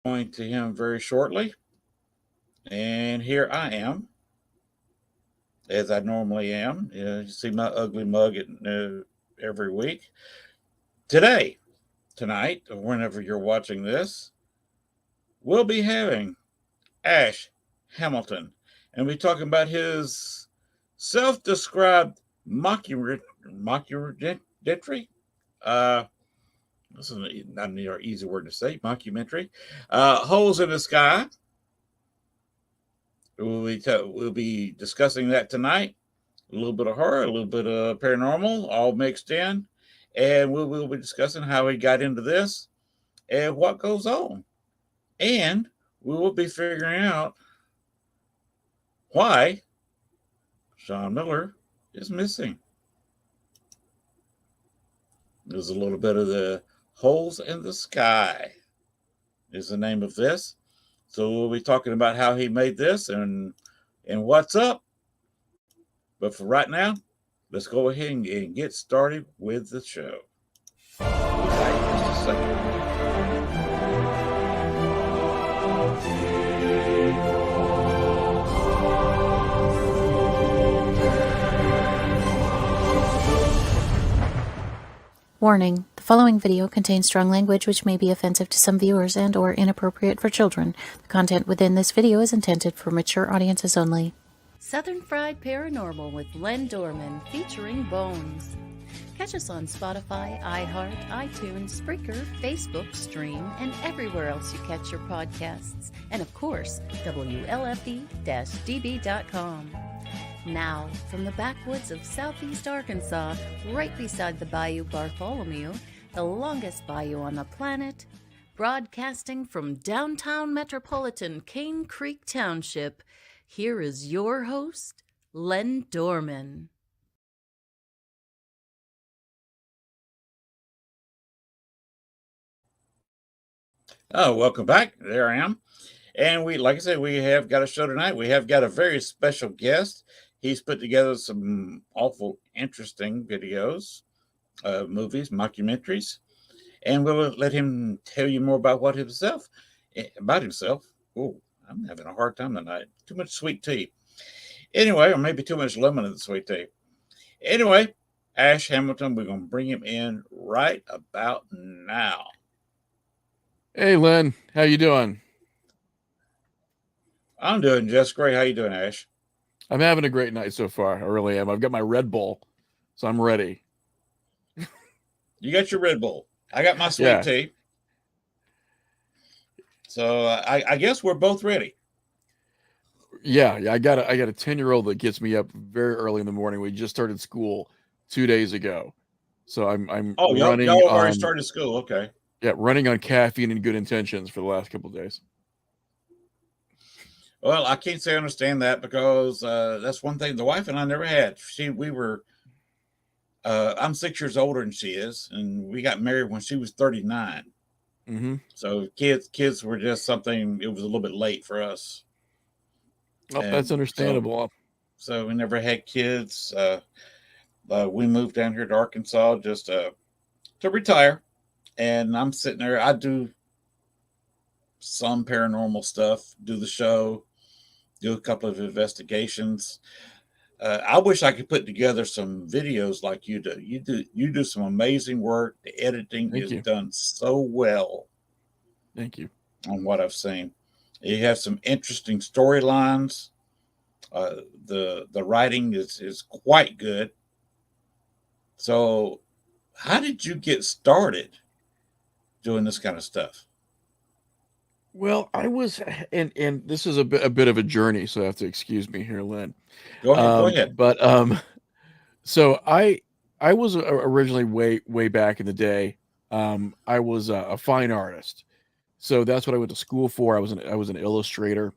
Going to him very shortly. And here I am, as I normally am. You see my ugly mug every week. Today, tonight, or whenever you're watching this, we'll be having Ash Hamilton. And we'll be talking about his self described mockumentary. Uh, this is not an easy word to say, mockumentary. Holes in the Sky. We'll be discussing that tonight. A little bit of horror, a little bit of paranormal, all mixed in. And we'll be discussing how he got into this and what goes on. And we will be figuring out why Sean Miller is missing. There's a little bit of the Holes in the Sky is the name of this. So we'll be talking about how he made this and what's up. But for right now, let's go ahead and get started with the show. Be back in just a second. Warning, the following video contains strong language which may be offensive to some viewers and or inappropriate for children. The content within this video is intended for mature audiences only. Southern Fried Paranormal with Len Dorman featuring Bones. Catch us on Spotify, iHeart, iTunes, Spreaker, Facebook, Stream, and everywhere else you catch your podcasts. And of course, WLFD-DB.com. Now, from the backwoods of southeast Arkansas, right beside the Bayou Bartholomew, the longest bayou on the planet, broadcasting from downtown metropolitan Cane Creek Township, here is your host, Len Dorman. Oh, welcome back. There I am. And like I said, we have got a show tonight. We have got a very special guest. He's put together some awful interesting videos, movies, mockumentaries, and we'll let him tell you more about himself. Oh, I'm having a hard time tonight. Too much sweet tea. Anyway, or maybe too much lemon in the sweet tea. Anyway, Ash Hamilton, we're going to bring him in right about now. Hey, Len, how you doing? I'm doing just great. How you doing, Ash? I'm having a great night so far. I really am. I've got my Red Bull, so I'm ready. You got your Red Bull. I got my sweet tea. So I guess we're both ready. Yeah. I got a 10-year-old that gets me up very early in the morning. We just started school 2 days ago, so I'm running. Y'all already started school. Okay. Yeah, running on caffeine and good intentions for the last couple of days. Well, I can't say I understand that because that's one thing the wife and I never had. I'm 6 years older than she is, and we got married when she was 39. Mm-hmm. So kids were just something. It was a little bit late for us. Oh, that's understandable. So we never had kids. We moved down here to Arkansas just to retire, and I'm sitting there. I do some paranormal stuff, do the show, do a couple of investigations. I wish I could put together some videos like you do. You do some amazing work. The editing is done so well. Thank you. On what I've seen, you have some interesting storylines. The writing is quite good. So, how did you get started doing this kind of stuff? Well, I was, and this is a bit of a journey, so I have to excuse me here, Len. Go ahead. But so I was originally way back in the day. I was a fine artist, so that's what I went to school for. I was an illustrator.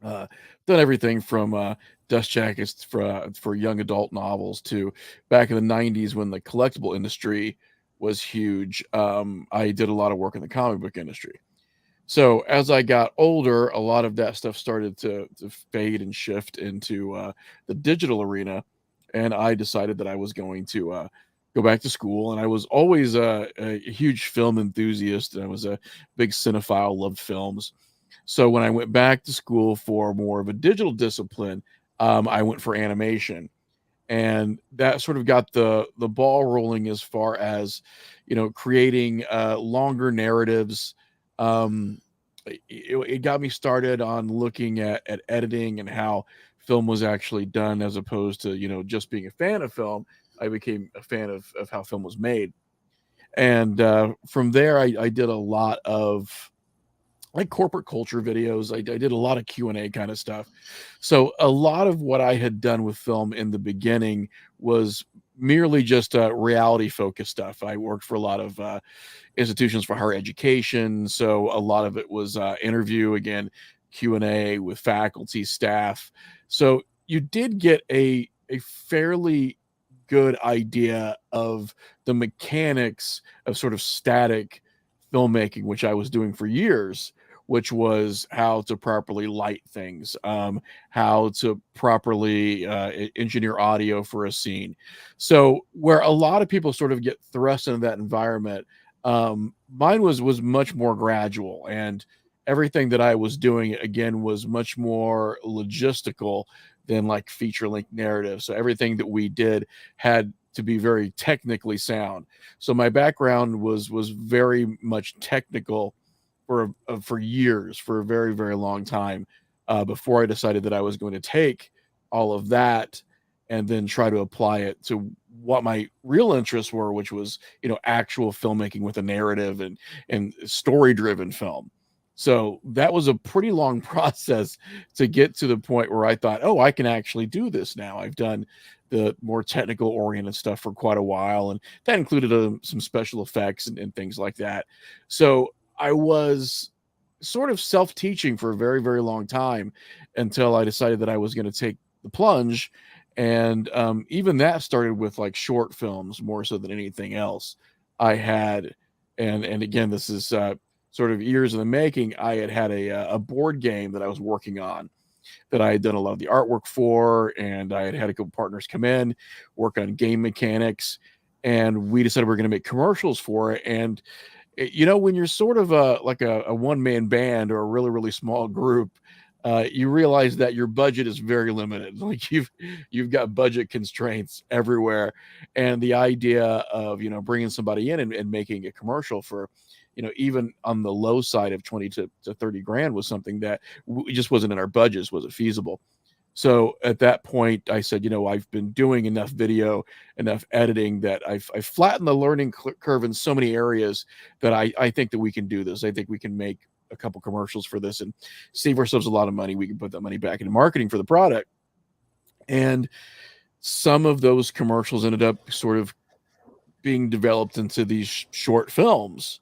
Done everything from dust jackets for young adult novels to back in the '90s when the collectible industry was huge. I did a lot of work in the comic book industry. So as I got older, a lot of that stuff started to fade and shift into the digital arena, and I decided that I was going to go back to school, and I was always a huge film enthusiast. I was a big cinephile, loved films. So when I went back to school for more of a digital discipline, I went for animation, and that sort of got the ball rolling as far as creating longer narratives. um it got me started on looking at editing and how film was actually done, as opposed to just being a fan of film. I became a fan of how film was made. And from there, I did a lot of like corporate culture videos. I did a lot of Q&A kind of stuff. So a lot of what I had done with film in the beginning was merely just reality focused stuff. I worked for a lot of institutions for higher education, so a lot of it was interview, again, Q&A with faculty, staff. So you did get a fairly good idea of the mechanics of sort of static filmmaking, which I was doing for years, which was how to properly light things, how to properly engineer audio for a scene. So where a lot of people sort of get thrust into that environment, mine was much more gradual, and everything that I was doing again was much more logistical than like feature length narrative. So everything that we did had to be very technically sound. So my background was very much technical for years, for a very very long time, before I decided that I was going to take all of that and then try to apply it to what my real interests were, which was actual filmmaking with a narrative and story driven film. So that was a pretty long process to get to the point where I thought, oh, I can actually do this now. I've done the more technical oriented stuff for quite a while, and that included some special effects and things like that. So I was sort of self teaching for a very, very long time until I decided that I was going to take the plunge. And even that started with like short films more so than anything else. I had, and again, this is sort of years in the making. I had a board game that I was working on, that I had done a lot of the artwork for, and I had a couple partners come in, work on game mechanics, and we decided we are going to make commercials for it. And when you're sort of like a one-man band or a really really small group, you realize that your budget is very limited. Like you've got budget constraints everywhere, and the idea of bringing somebody in and making a commercial for even on the low side of 20 to 30 grand was something that just wasn't in our budgets, wasn't feasible. So at that point, I said, I've been doing enough video, enough editing, that I've flattened the learning curve in so many areas that I think that we can do this. I think we can make a couple commercials for this and save ourselves a lot of money. We can put that money back into marketing for the product. And some of those commercials ended up sort of being developed into these short films.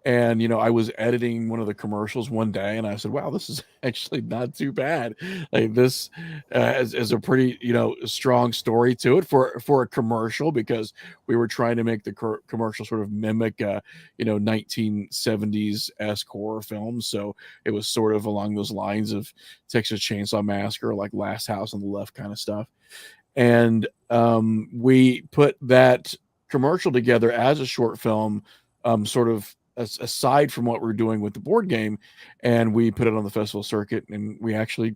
And I was editing one of the commercials one day, and I said, "Wow, this is actually not too bad. Like this is a pretty strong story to it for a commercial, because we were trying to make the commercial sort of mimic 1970s esque horror films. So it was sort of along those lines of Texas Chainsaw Massacre, like Last House on the Left kind of stuff. And we put that commercial together as a short film, sort of aside from what we're doing with the board game, and we put it on the festival circuit, and we actually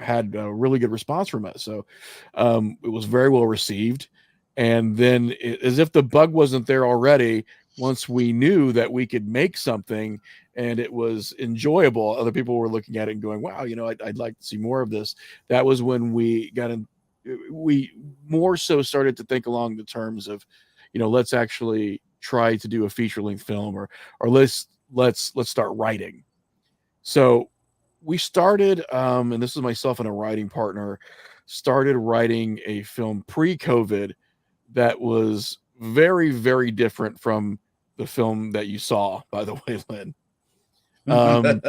had a really good response from it. So it was very well received. And then as if the bug wasn't there already, once we knew that we could make something and it was enjoyable, other people were looking at it and going, wow, I'd like to see more of this. That was when we more so started to think along the terms of, let's actually try to do a feature length film, or let's start writing. So we started, and this is myself and a writing partner, started writing a film pre-COVID that was very very different from the film that you saw, by the way, Lynn. um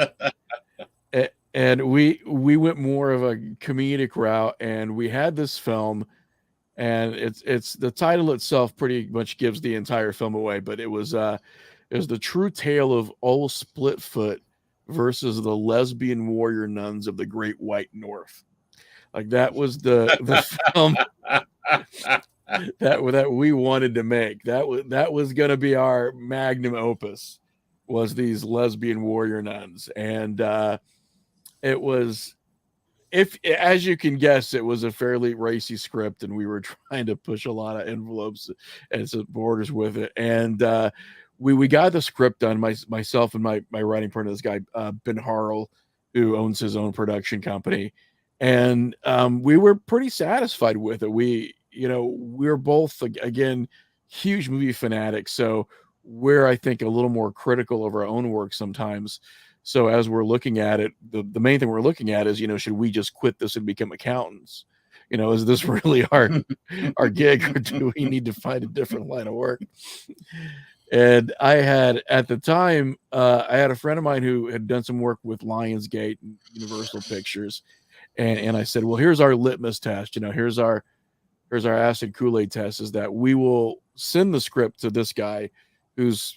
and we went more of a comedic route, and we had this film, and it's the title itself pretty much gives the entire film away, but it was the true tale of old Splitfoot versus the lesbian warrior nuns of the Great White North. Like that was the film. that we wanted to make. That was going to be our magnum opus, was these lesbian warrior nuns. And it was, if as you can guess, it was a fairly racy script, and we were trying to push a lot of envelopes and some borders with it. And we got the script done. Myself and my writing partner, this guy Ben Harrell, who owns his own production company, and we were pretty satisfied with it. We're both, again, huge movie fanatics, so we're, I think, a little more critical of our own work sometimes. So as we're looking at it, the main thing we're looking at is, should we just quit this and become accountants? Is this really our gig, or do we need to find a different line of work? And I had, at the time, I had a friend of mine who had done some work with Lionsgate and Universal Pictures, and I said, well, here's our litmus test. Here's our acid Kool-Aid test, is that we will send the script to this guy who's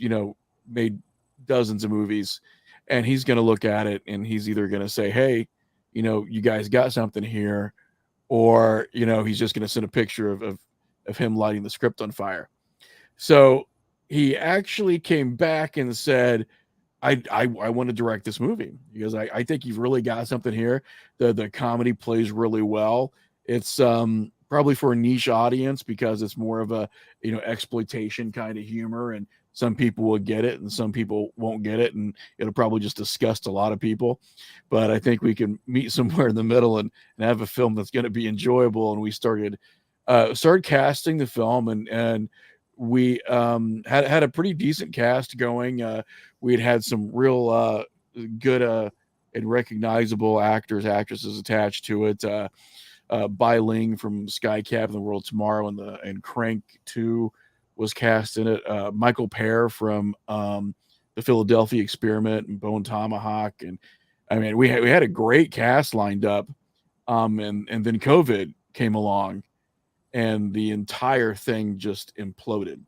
made dozens of movies, and he's going to look at it, and he's either going to say, hey, you guys got something here, or he's just going to send a picture of him lighting the script on fire. So he actually came back and said, I want to direct this movie, because I think you've really got something here. The comedy plays really well. It's probably for a niche audience, because it's more of a exploitation kind of humor, and some people will get it and some people won't get it, and it'll probably just disgust a lot of people. But I think we can meet somewhere in the middle and have a film that's going to be enjoyable. And we started casting the film, and we had a pretty decent cast going. We had some real good and recognizable actresses attached to it. Bai Ling from Sky Captain: The World Tomorrow and Crank 2 was cast in it. Michael Pear from The Philadelphia Experiment and Bone Tomahawk. And I mean, we had a great cast lined up. And then COVID came along, and the entire thing just imploded.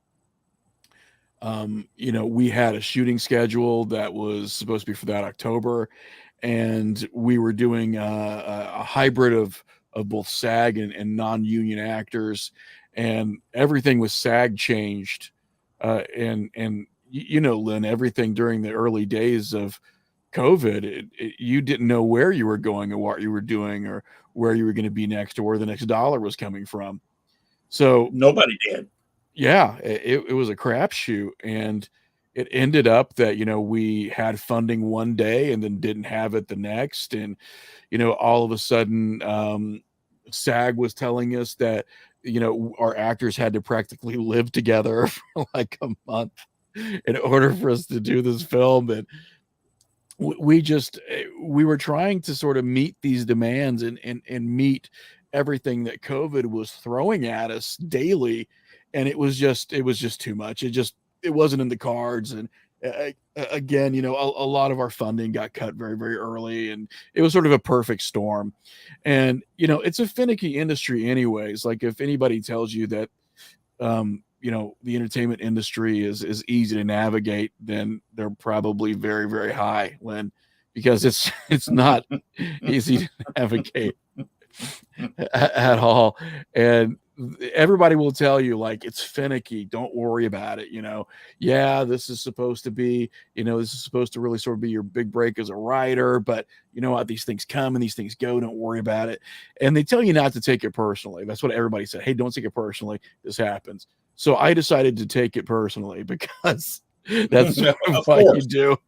We had a shooting schedule that was supposed to be for that October, and we were doing a hybrid of both SAG and non-union actors, and everything with SAG changed. And Lynn, everything during the early days of COVID, you didn't know where you were going or what you were doing or where you were going to be next or where the next dollar was coming from. So nobody did. Yeah, it was a crapshoot, and it ended up that we had funding one day and then didn't have it the next, and all of a sudden, SAG was telling us that our actors had to practically live together for like a month in order for us to do this film. And we were trying to sort of meet these demands and meet everything that COVID was throwing at us daily, and it was just too much. It wasn't in the cards. And again, a lot of our funding got cut very, very early, and it was sort of a perfect storm. And it's a finicky industry anyways. Like, if anybody tells you that the entertainment industry is easy to navigate, then they're probably very, very high, Lynn, because it's not easy to navigate at all. And everybody will tell you, like, it's finicky, don't worry about it. Yeah, this is supposed to be, this is supposed to really sort of be your big break as a writer, but you know what, these things come and these things go, don't worry about it. And they tell you not to take it personally. That's what everybody said. Hey, don't take it personally, this happens. So I decided to take it personally, because that's what you do.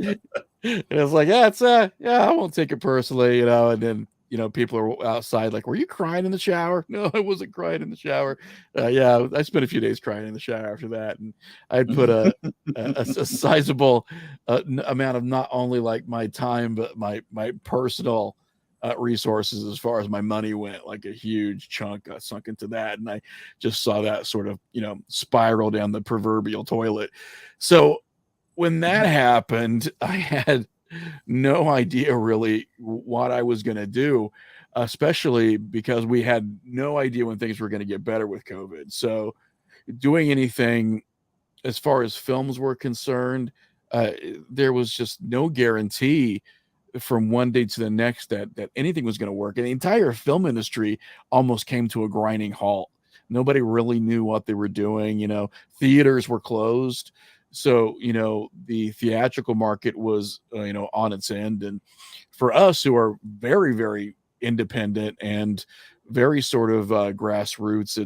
And it's like, I won't take it personally, and then people are outside like, were you crying in the shower? No, I wasn't crying in the shower. Yeah, I spent a few days crying in the shower after that. And I'd put a sizable amount of not only like my time, but my personal resources, as far as my money went. Like, a huge chunk got sunk into that. And I just saw that sort of, spiral down the proverbial toilet. So when that happened, I had no idea really what I was going to do, especially because we had no idea when things were going to get better with COVID. So doing anything as far as films were concerned, there was just no guarantee from one day to the next that anything was going to work. And the entire film industry almost came to a grinding halt. Nobody really knew what they were doing. Theaters were closed. So, the theatrical market was, on its end. And for us who are very, very independent and very sort of grassroots,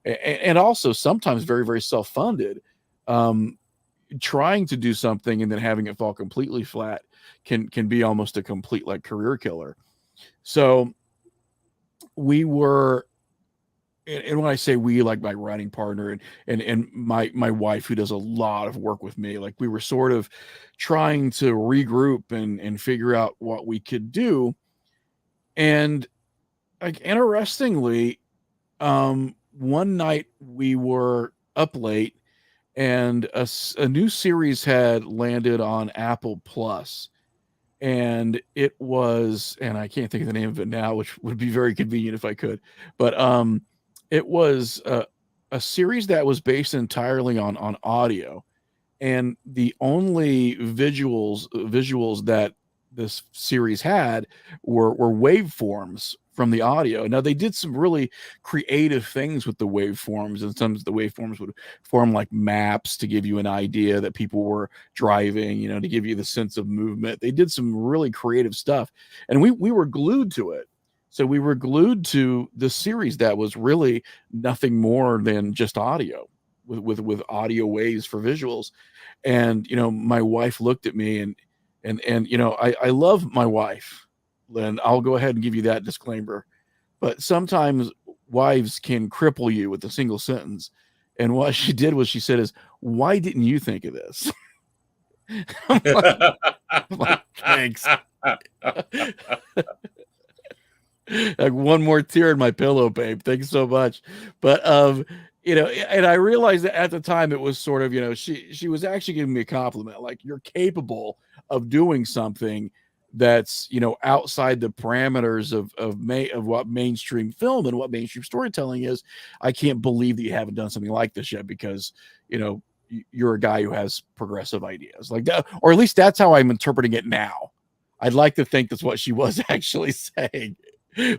and also sometimes very, very self-funded, um, trying to do something and then having it fall completely flat can be almost a complete like career killer. So we were, and when I say we, like my writing partner and my wife, who does a lot of work with me, like we were sort of trying to regroup and figure out what we could do. And like interestingly, one night we were up late and a new series had landed on Apple Plus, and it was, and I can't think of the name of it now, which would be very convenient if I could, but it was a series that was based entirely on audio, and the only visuals that this series had were waveforms from the audio. Now they did some really creative things with the waveforms, and some of the waveforms would form like maps to give you an idea that people were driving, to give you the sense of movement. They did some really creative stuff, and we were glued to it. So we were glued to the series that was really nothing more than just audio with audio waves for visuals. And my wife looked at me, and I love my wife, and I'll go ahead and give you that disclaimer, but sometimes wives can cripple you with a single sentence. And what she did was she said is, why didn't you think of this? I'm like, thanks. Like, one more tear in my pillow, babe. Thanks so much. But and I realized that at the time it was sort of, she was actually giving me a compliment, like, you're capable of doing something that's, outside the parameters of what mainstream film and what mainstream storytelling is. I can't believe that you haven't done something like this yet, because you're a guy who has progressive ideas like that, or at least that's how I'm interpreting it now. I'd like to think that's what she was actually saying.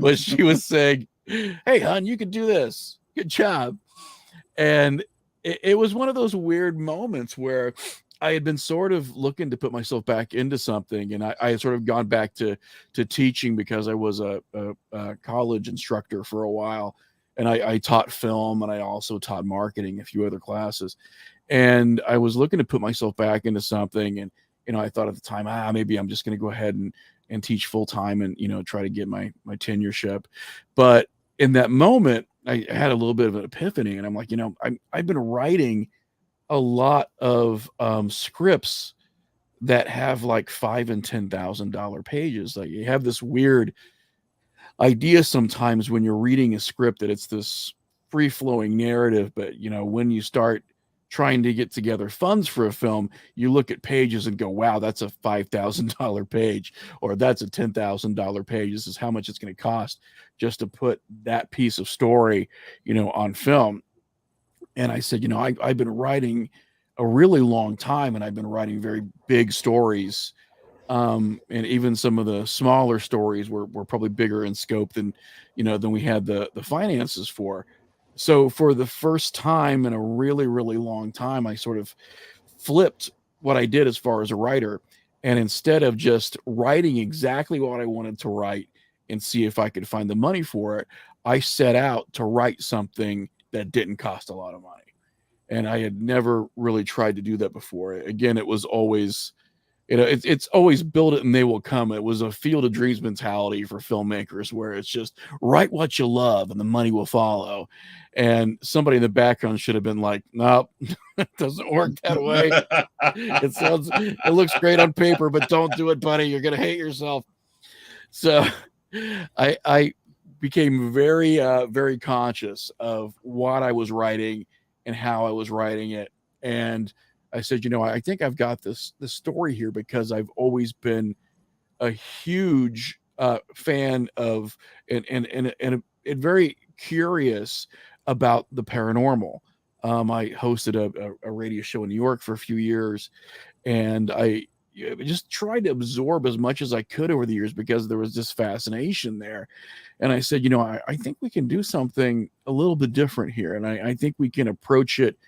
Was she was saying, hey hon, you could do this, good job. And it was one of those weird moments where I had been sort of looking to put myself back into something, and I had sort of gone back to teaching, because I was a college instructor for a while, and I taught film, and I also taught marketing, a few other classes, and I was looking to put myself back into something. And I thought at the time, maybe I'm just going to go ahead and teach full time, and try to get my tenureship. But in that moment, I had a little bit of an epiphany, and I'm like, I've been writing a lot of scripts that have like $5,000 and $10,000 pages. Like, you have this weird idea sometimes when you're reading a script that it's this free flowing narrative, but when you start trying to get together funds for a film, you look at pages and go, wow, that's a $5,000 page, or that's a $10,000 page. This is how much it's going to cost just to put that piece of story, on film. And I said, I've been writing a really long time, and I've been writing very big stories. And even some of the smaller stories were probably bigger in scope than we had the finances for. So for the first time in a really, really long time, I sort of flipped what I did as far as a writer. And instead of just writing exactly what I wanted to write and see if I could find the money for it, I set out to write something that didn't cost a lot of money. And I had never really tried to do that before. Again, it was always, it's always build it and they will come. It was a field of dreams mentality for filmmakers, where it's just write what you love and the money will follow. And somebody in the background should have been like, nope, it doesn't work that way. It looks great on paper, but don't do it, buddy. You're going to hate yourself. So I became very, very conscious of what I was writing and how I was writing it. And I said, I think I've got this story here, because I've always been a huge fan of and very curious about the paranormal. I hosted a radio show in New York for a few years, and I just tried to absorb as much as I could over the years because there was this fascination there. And I said, I think we can do something a little bit different here. And I think we can approach it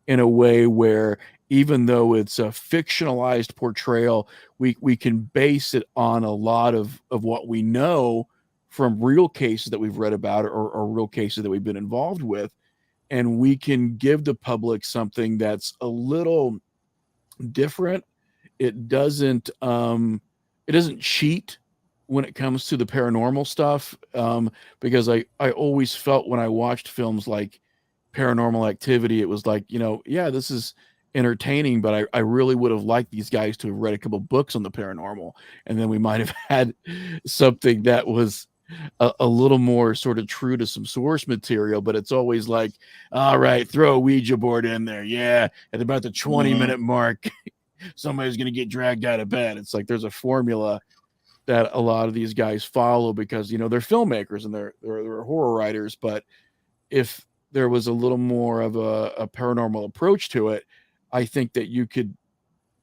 in a way where, even though it's a fictionalized portrayal, we can base it on a lot of what we know from real cases that we've read about, or real cases that we've been involved with. And we can give the public something that's a little different. It doesn't cheat when it comes to the paranormal stuff, because I always felt when I watched films like Paranormal Activity, it was like, yeah, this is entertaining, but I really would have liked these guys to have read a couple books on the paranormal, and then we might have had something that was a little more sort of true to some source material. But it's always like, all right, throw a Ouija board in there. Yeah, at about the 20-minute mark, somebody's going to get dragged out of bed. It's like there's a formula that a lot of these guys follow because, they're filmmakers and they're horror writers. But if there was a little more of a paranormal approach to it, I think that you could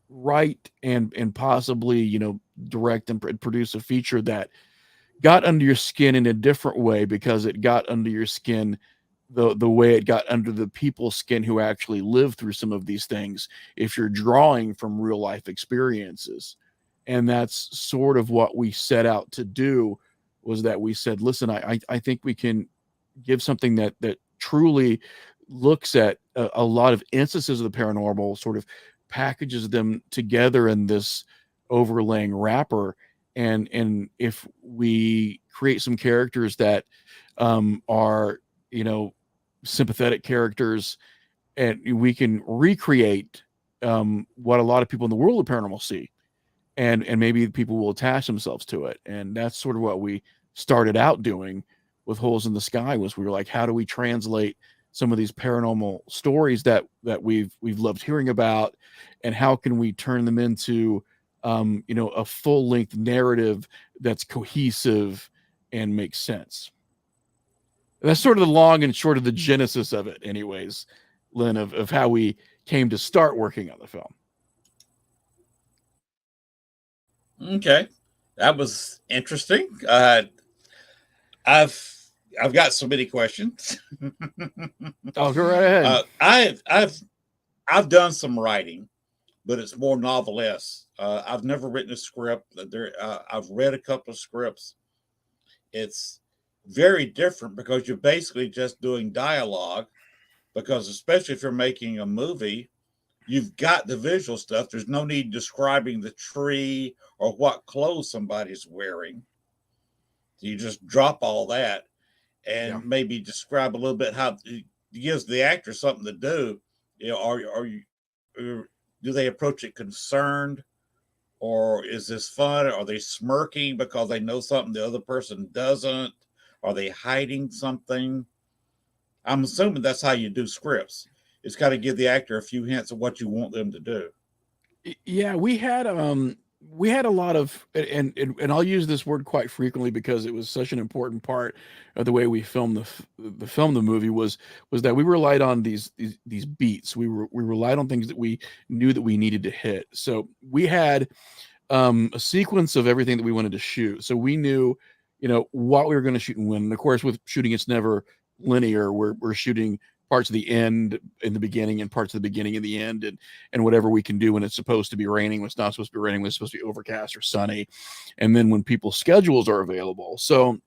write and possibly, direct and produce a feature that got under your skin in a different way, because it got under your skin the way it got under the people's skin who actually live through some of these things, if you're drawing from real life experiences. And that's sort of what we set out to do, was that we said, listen, I think we can give something that truly looks at a lot of instances of the paranormal, sort of packages them together in this overlaying wrapper. And if we create some characters that are, sympathetic characters, and we can recreate what a lot of people in the world of paranormal see, and maybe people will attach themselves to it. And that's sort of what we started out doing with Holes in the Sky. Was we were like, how do we translate some of these paranormal stories that we've loved hearing about, and how can we turn them into a full-length narrative that's cohesive and makes sense. And that's sort of the long and short of the genesis of it, anyways, Lynn, of how we came to start working on the film. Okay, that was interesting. I've got so many questions. Oh, go right ahead. I've done some writing, but it's more novelesque. I've never written a script. I've read a couple of scripts. It's very different because you're basically just doing dialogue. Because especially if you're making a movie, you've got the visual stuff. There's no need describing the tree or what clothes somebody's wearing. You just drop all that and maybe describe a little bit how it gives the actor something to do. Do they approach it concerned, or is this fun? Are they smirking because they know something the other person doesn't? Are they hiding something? I'm assuming that's how you do scripts. It's got to give the actor a few hints of what you want them to do. Yeah, we had a lot of, and I'll use this word quite frequently because it was such an important part of the way we filmed the movie, was that we relied on these beats. We relied on things that we knew that we needed to hit. So we had a sequence of everything that we wanted to shoot. So we knew, what we were going to shoot and when. And of course, with shooting, it's never linear. We're shooting parts of the end in the beginning and parts of the beginning in the end, and whatever we can do when it's supposed to be raining, when it's not supposed to be raining, when it's supposed to be overcast or sunny, and then when people's schedules are available. So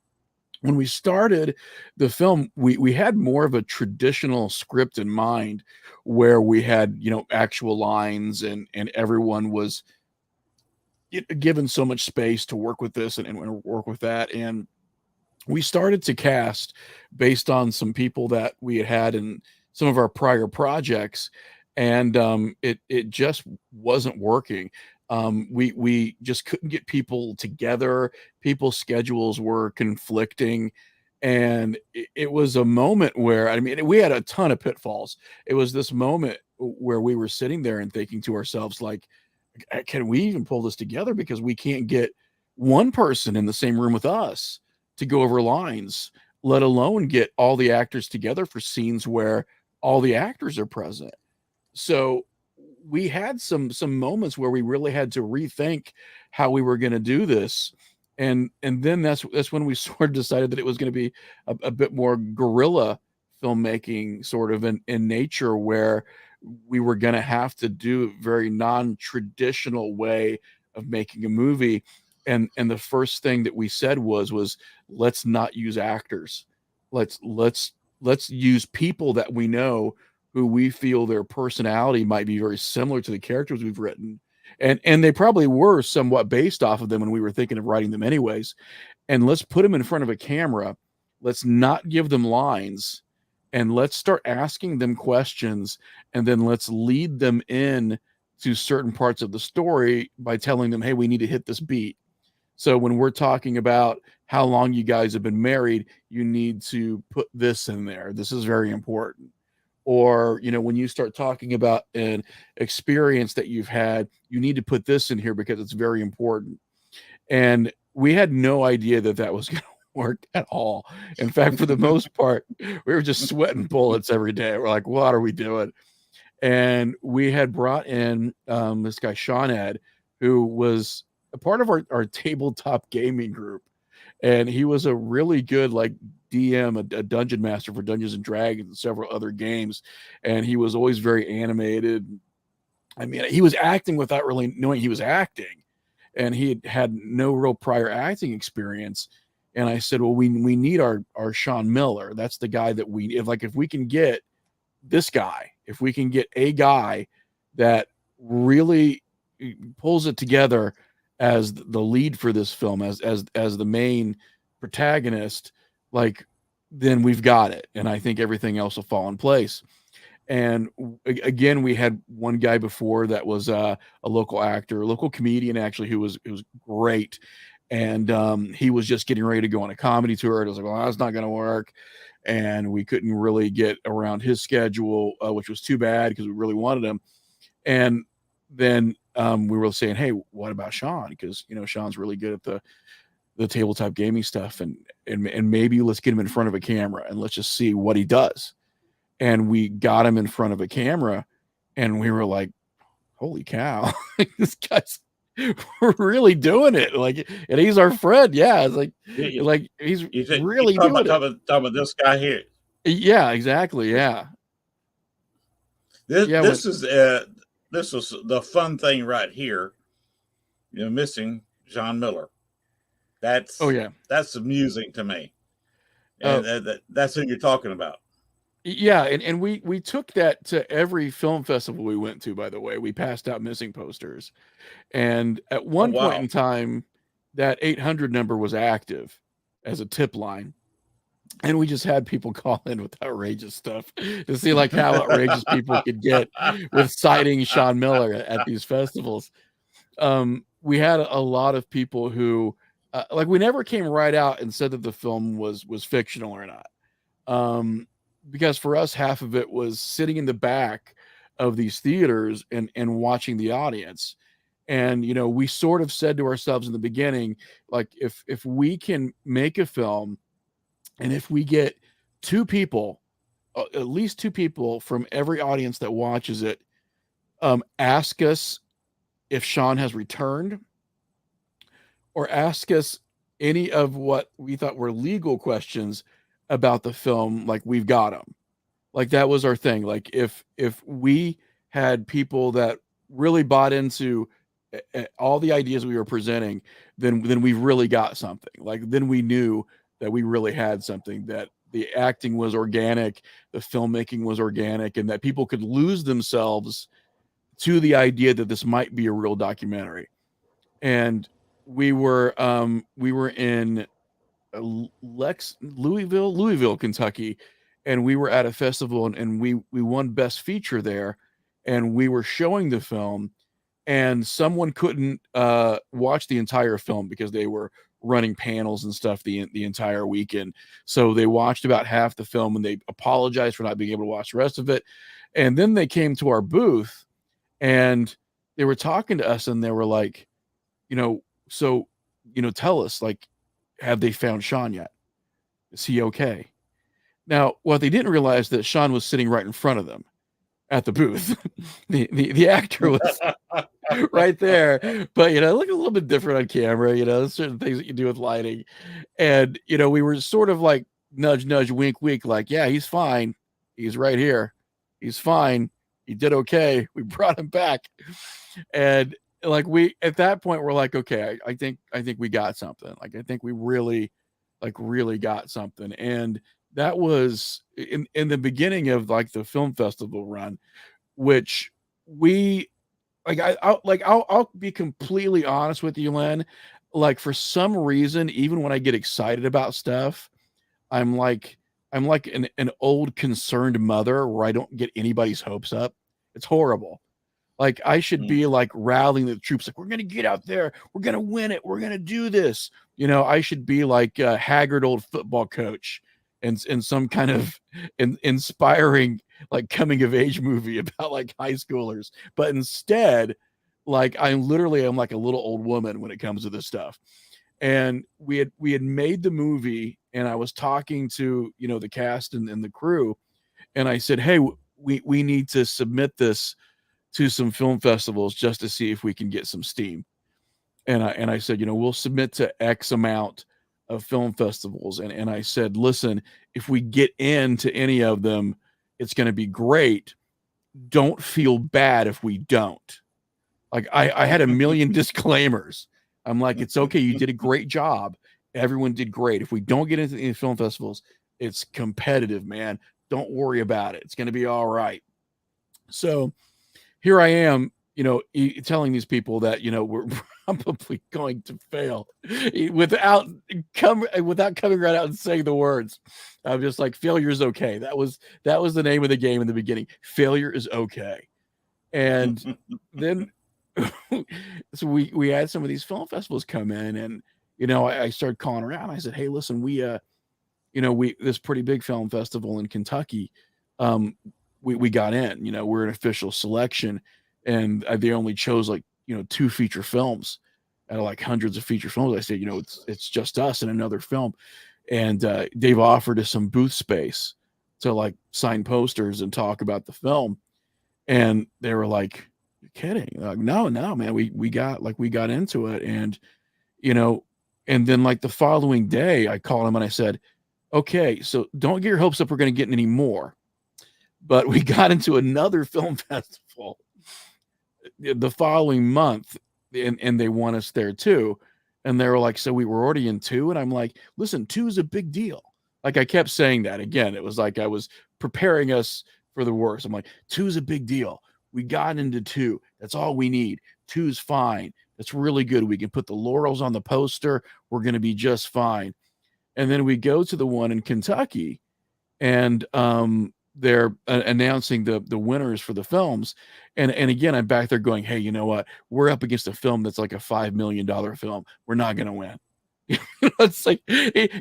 when we started the film, we had more of a traditional script in mind, where we had, actual lines, and everyone was given so much space to work with this and work with that. And we started to cast based on some people that we had in some of our prior projects, and it just wasn't working. We just couldn't get people together. People's schedules were conflicting, and it was a moment where, I mean, we had a ton of pitfalls. It was this moment where we were sitting there and thinking to ourselves, like, can we even pull this together? Because we can't get one person in the same room with us to go over lines, let alone get all the actors together for scenes where all the actors are present. So we had some moments where we really had to rethink how we were going to do this, and then that's when we sort of decided that it was going to be a bit more guerrilla filmmaking, sort of in nature, where we were going to have to do a very non-traditional way of making a movie. And the first thing that we said was let's not use actors. Let's use people that we know, who we feel their personality might be very similar to the characters we've written. And they probably were somewhat based off of them when we were thinking of writing them anyways. And let's put them in front of a camera. Let's not give them lines, and let's start asking them questions, and then let's lead them in to certain parts of the story by telling them, hey, we need to hit this beat. So when we're talking about how long you guys have been married, you need to put this in there. This is very important. Or, when you start talking about an experience that you've had, you need to put this in here because it's very important. And we had no idea that that was going to work at all. In fact, for the most part, we were just sweating bullets every day. We're like, what are we doing? And we had brought in this guy, Sean Ed, who was a part of our tabletop gaming group. And he was a really good, like, DM, a dungeon master for Dungeons and Dragons and several other games. And he was always very animated. I mean, he was acting without really knowing he was acting. And he had no real prior acting experience. And I said, well, we need our Sean Miller. That's the guy that if we can get this guy, if we can get a guy that really pulls it together as the lead for this film, as the main protagonist, like, then we've got it. And I think everything else will fall in place. And again, we had one guy before that was a local actor, a local comedian, actually, who was great. And he was just getting ready to go on a comedy tour. It was like, well, that's not going to work. And we couldn't really get around his schedule, which was too bad because we really wanted him. And then we were saying, hey, what about Sean? Because, Sean's really good at the tabletop gaming stuff. And maybe let's get him in front of a camera and let's just see what he does. And we got him in front of a camera and we were like, holy cow, this guy's really doing it. Like, and he's our friend. Yeah. It's like, he's really doing it. Talking about this guy here. Yeah, exactly. Yeah. This was the fun thing right here. Missing John Miller. That's amusing to me. And that's who you're talking about. Yeah, and we took that to every film festival we went to, by the way. We passed out missing posters. And at one point in time, that 800 number was active as a tip line. And we just had people call in with outrageous stuff to see like how outrageous people could get with citing Sean Miller at these festivals. We had a lot of people who we never came right out and said that the film was fictional or not. Because for us, half of it was sitting in the back of these theaters and watching the audience. And, we sort of said to ourselves in the beginning, like, if we can make a film and if we get two people, at least two people from every audience that watches it, ask us if Sean has returned, or ask us any of what we thought were legal questions about the film, like, we've got them. Like, that was our thing. Like, if we had people that really bought into all the ideas we were presenting, then we really got something. Like, then we knew that we really had something, that the acting was organic, the filmmaking was organic, and that people could lose themselves to the idea that this might be a real documentary. And we were in Louisville, Kentucky, and we were at a festival and we won Best Feature there, and we were showing the film, and someone couldn't watch the entire film because they were running panels and stuff the entire weekend. So they watched about half the film and they apologized for not being able to watch the rest of it. And then they came to our booth and they were talking to us and they were like, tell us, like, have they found Sean yet? Is he okay? Now, what they didn't realize that Sean was sitting right in front of them. at the booth. The actor was right there, but look a little bit different on camera. There's certain things that you do with lighting, and we were sort of like nudge, nudge, wink, wink, like, yeah, he's fine, he's right here, he's fine, he did okay. We brought him back, and like we at that point we're like, okay, I think we got something. Like I think we really got something, and that was in the beginning of like the film festival run, which we like I'll be completely honest with you, Len. Like for some reason, even when I get excited about stuff, I'm like an old concerned mother where I don't get anybody's hopes up. It's horrible. Like I should be like rallying the troops, like we're gonna get out there, we're gonna win it, we're gonna do this. I should be like a haggard old football coach in some kind of inspiring like coming of age movie about like high schoolers. But instead, like I'm like a little old woman when it comes to this stuff. And we had made the movie, and I was talking to the cast and the crew, and I said, hey, we need to submit this to some film festivals just to see if we can get some steam. And I said, we'll submit to X amount of film festivals. And I said, listen, if we get into any of them, it's going to be great. Don't feel bad if we don't. Like I had a million disclaimers. I'm like, it's okay. You did a great job. Everyone did great. If we don't get into the film festivals, it's competitive, man. Don't worry about it. It's going to be all right. So here I am, telling these people that, we're probably going to fail without coming right out and saying the words. I'm just like, failure is okay. That was the name of the game in the beginning. Failure is okay. And then so we had some of these film festivals come in, and, I started calling around. I said, hey, listen, we this pretty big film festival in Kentucky, we got in, we're an official selection, and they only chose like, 2 feature films out of like hundreds of feature films. I said, it's just us and another film. And they've offered us some booth space to like sign posters and talk about the film. And they were like, you're kidding. Like, no, man, we got into it. And, and then like the following day I called him and I said, okay, so don't get your hopes up we're going to get any more. But we got into another film festival the following month, and they want us there too. And they were like, so we were already in 2? And I'm like, listen, 2 is a big deal. Like I kept saying that again. It was like I was preparing us for the worst. I'm like, 2 is a big deal. We got into 2. That's all we need. 2 is fine. That's really good. We can put the laurels on the poster. We're going to be just fine. And then we go to the one in Kentucky, and they're announcing the winners for the films. And again, I'm back there going, hey, you know what? We're up against a film that's like a $5 million film. We're not going to win. It's like,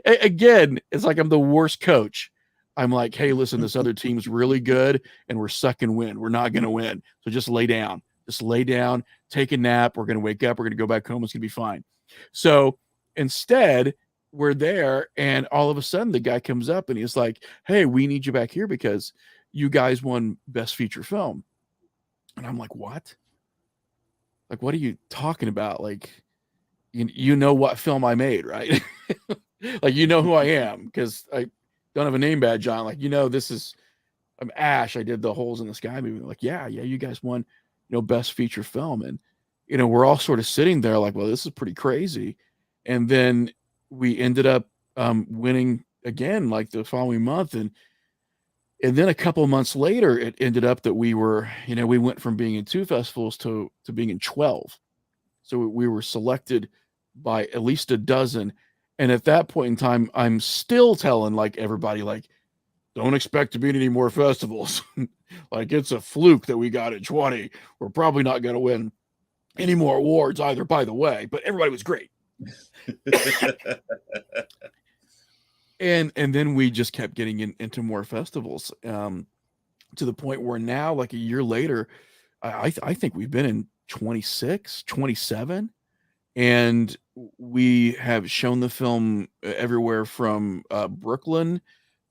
again, it's like I'm the worst coach. I'm like, hey, listen, this other team's really good, and we're sucking wind. We're not going to win. So just lay down. Just lay down, take a nap. We're going to wake up. We're going to go back home. It's going to be fine. So instead, we're there, and all of a sudden the guy comes up and he's like, hey, we need you back here because you guys won best feature film. And I'm like, what? Like, what are you talking about? Like, you know what film I made, right? Like, who I am, because I don't have a name badge on. Like, I'm Ash. I did the Holes in the Sky movie. Like, yeah, you guys won, best feature film. And, we're all sort of sitting there like, well, this is pretty crazy. And then we ended up winning again, like the following month. And then a couple of months later, it ended up that we were, we went from being in 2 festivals to being in 12. So we were selected by at least a dozen. And at that point in time, I'm still telling like everybody, like, don't expect to be in any more festivals. Like, it's a fluke that we got at 20. We're probably not going to win any more awards either, by the way, but everybody was great. And then we just kept getting into more festivals, to the point where now, like a year later, I think we've been in 26, 27, and we have shown the film everywhere from Brooklyn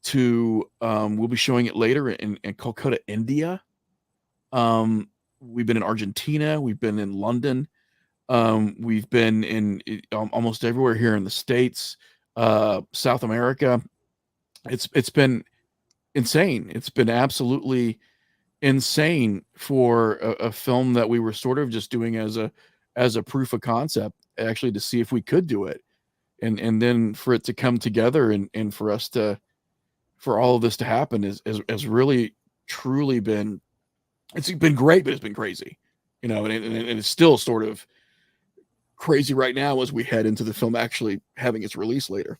to we'll be showing it later in Calcutta, India. We've been in Argentina. We've been in London. We've been in almost everywhere here in the States, South America. It's been insane. It's been absolutely insane for a film that we were sort of just doing as a proof of concept, actually, to see if we could do it, and then for it to come together and for us to for all of this to happen is really truly been, it's been great, but it's been crazy, and it's still sort of crazy right now as we head into the film actually having its release later.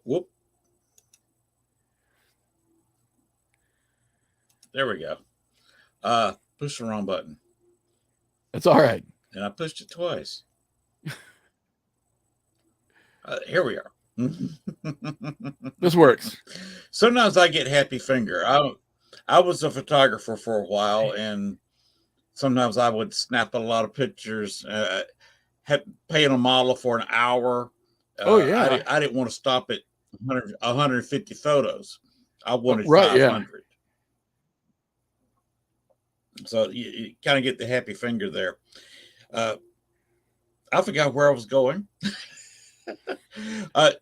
Whoop. There we go. Push the wrong button. That's all right. And I pushed it twice. Here we are. This works. Sometimes I get happy finger. I was a photographer for a while, and sometimes I would snap a lot of pictures, paying a model for an hour. Oh, yeah. I didn't want to stop at 150 photos. I wanted Right, 500. yeah. So you kind of get the happy finger there. I forgot where I was going. But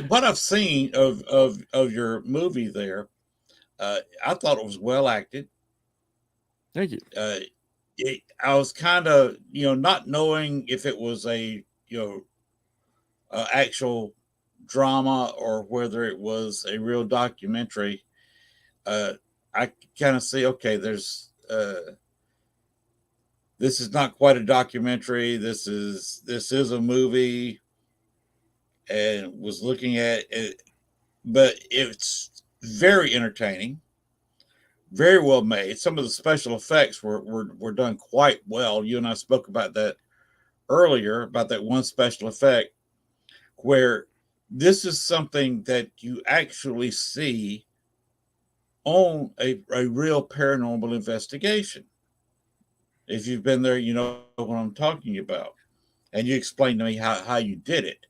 what I've seen of your movie there, I thought it was well acted. Thank you. I was kind of, not knowing if it was a, actual drama or whether it was a real documentary. I kind of see, okay, there's, this is not quite a documentary. This is a movie, and was looking at it, but it's very entertaining, very well made. Some of the special effects were done quite well. You and I spoke about that earlier, about that one special effect where this is something that you actually see on a real paranormal investigation. If you've been there, you know what I'm talking about. And you explained to me how you did it.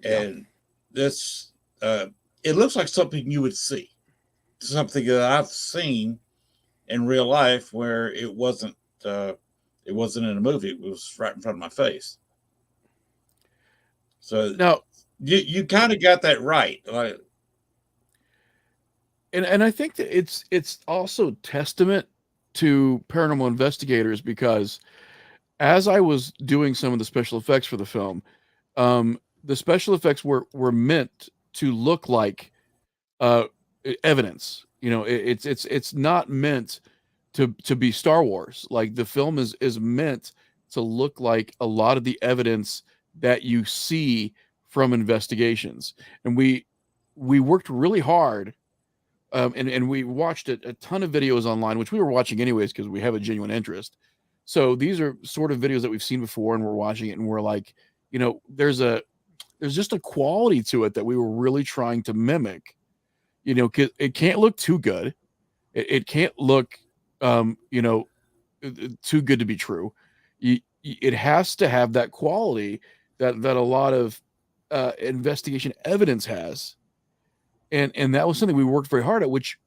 And this, it looks like something you would see, something that I've seen in real life where it wasn't in a movie. It was right in front of my face. So now you kind of got that right. Like, and I think that it's also testament to paranormal investigators, because as I was doing some of the special effects for the film, the special effects were meant to look like evidence. It's not meant to be Star Wars. Like, the film is meant to look like a lot of the evidence that you see from investigations. And we worked really hard, and we watched a ton of videos online, which we were watching anyways because we have a genuine interest. So these are sort of videos that we've seen before, and we're watching it, and we're like, there's just a quality to it that we were really trying to mimic. Cause it can't look too good. It can't look, too good to be true. It has to have that quality that a lot of investigation evidence has. And that was something we worked very hard at, which,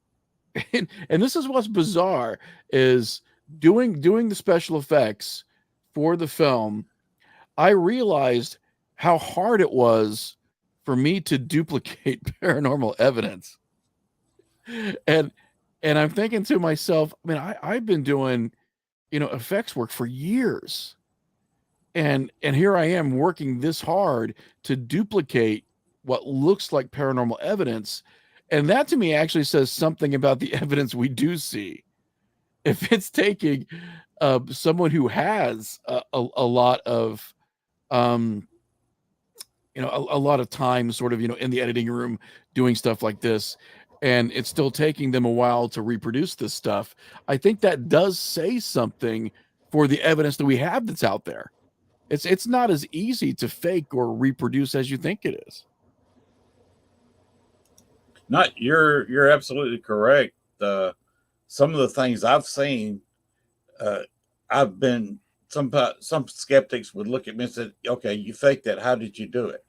and this is what's bizarre, is doing the special effects for the film. I realized how hard it was for me to duplicate paranormal evidence. And I'm thinking to myself, I mean, I've been doing, effects work for years. And here I am working this hard to duplicate what looks like paranormal evidence. And that to me actually says something about the evidence we do see. If it's taking someone who has a lot of, a lot of time sort of, in the editing room doing stuff like this, and it's still taking them a while to reproduce this stuff, I think that does say something for the evidence that we have that's out there. It's not as easy to fake or reproduce as you think it is. you're absolutely correct. Some of the things I've seen, I've been some skeptics would look at me and say, "Okay, you faked that. How did you do it?"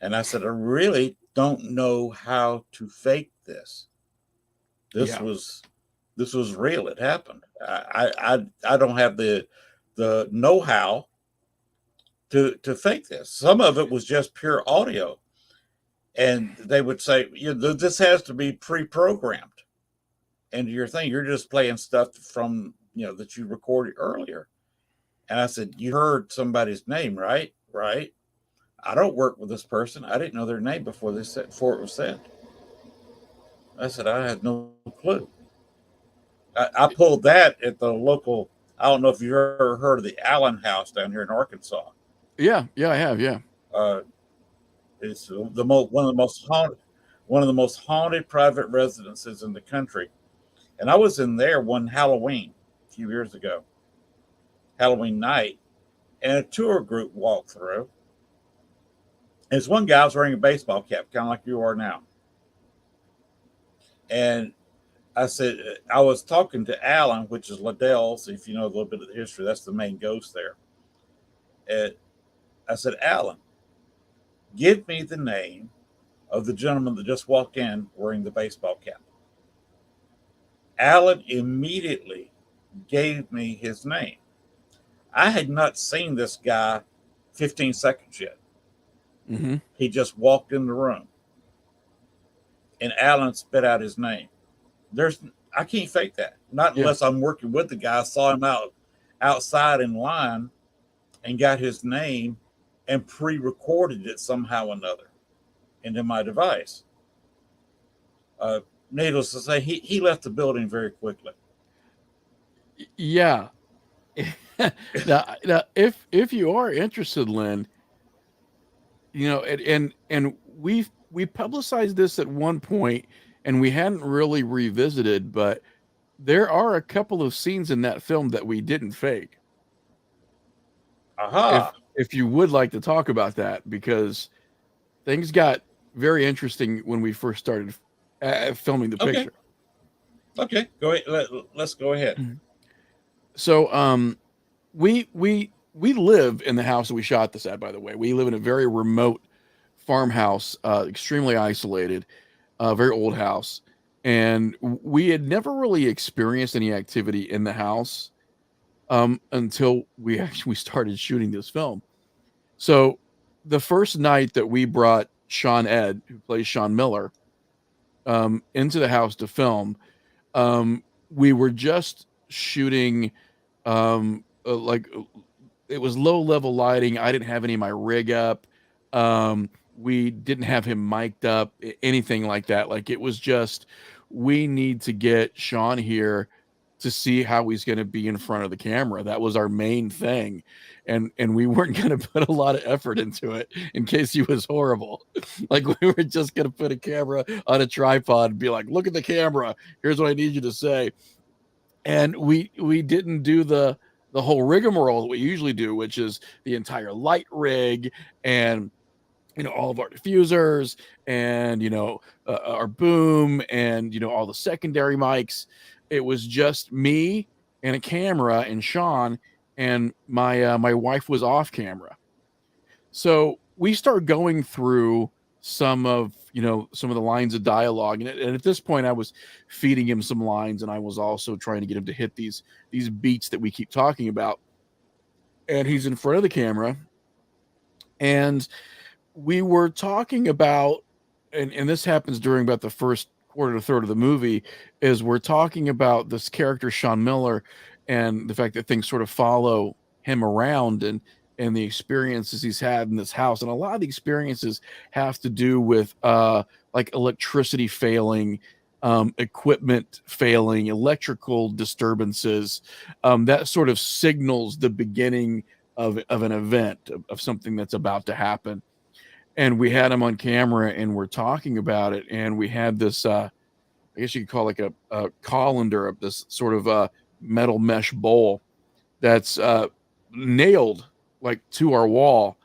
And I said, "I really don't know how to fake this. This Yeah. was this was real. It happened. I don't have the know how to fake this. Some of it was just pure audio, and they would say, this has to be pre-programmed into your thing. You're just playing stuff from that you recorded earlier. And I said, you heard somebody's name, right? Right. I don't work with this person. I didn't know their name before it was said. I said, I had no clue. I pulled that at the local. I don't know if you've ever heard of the Allen House down here in Arkansas. Yeah, I have. Yeah. Uh, it's one of the most haunted private residences in the country. And I was in there one Halloween a few years ago, Halloween night, and a tour group walked through. And this one guy was wearing a baseball cap, kind of like you are now. And I said, I was talking to Alan, which is Liddell's. If you know a little bit of the history, that's the main ghost there. And I said, Alan, give me the name of the gentleman that just walked in wearing the baseball cap. Alan immediately gave me his name. I had not seen this guy 15 seconds yet. Mm-hmm. He just walked in the room, and Alan spit out his name. I can't fake that. Not unless I'm working with the guy. I saw him outside in line and got his name and pre-recorded it somehow or another into my device. Needless to say, he left the building very quickly. Yeah. now, if you are interested, Lynn, and we publicized this at one point, and we hadn't really revisited, but there are a couple of scenes in that film that we didn't fake. Aha! If you would like to talk about that, because things got very interesting when we first started filming the picture. Okay, go ahead. Let's go ahead. So, we live in the house that we shot this at. By the way, we live in a very remote farmhouse, extremely isolated, very old house, and we had never really experienced any activity in the house until we actually started shooting this film. So, the first night that we brought Sean Ed, who plays Sean Miller, into the house to film, we were just shooting like it was low level lighting. I didn't have any of my rig up. We didn't have him mic'd up, anything like that. Like, it was just, we need to get Sean here to see how he's going to be in front of the camera. That was our main thing. And we weren't going to put a lot of effort into it in case he was horrible. Like, we were just going to put a camera on a tripod and be like, look at the camera. Here's what I need you to say. And we didn't do the whole rigmarole that we usually do, which is the entire light rig and all of our diffusers and our boom and all the secondary mics. It was just me and a camera and Sean, and my wife was off camera. So we start going through some of the lines of dialogue, and at this point I was feeding him some lines, and I was also trying to get him to hit these beats that we keep talking about. And he's in front of the camera, and we were talking about, and this happens during about the first quarter to third of the movie, is we're talking about this character Sean Miller and the fact that things sort of follow him around, and the experiences he's had in this house. And a lot of the experiences have to do with like electricity failing, equipment failing, electrical disturbances, that sort of signals the beginning of an event, of something that's about to happen. And we had him on camera, and we're talking about it, and we had this I guess you could call it like a colander of this sort of metal mesh bowl that's nailed like to our wall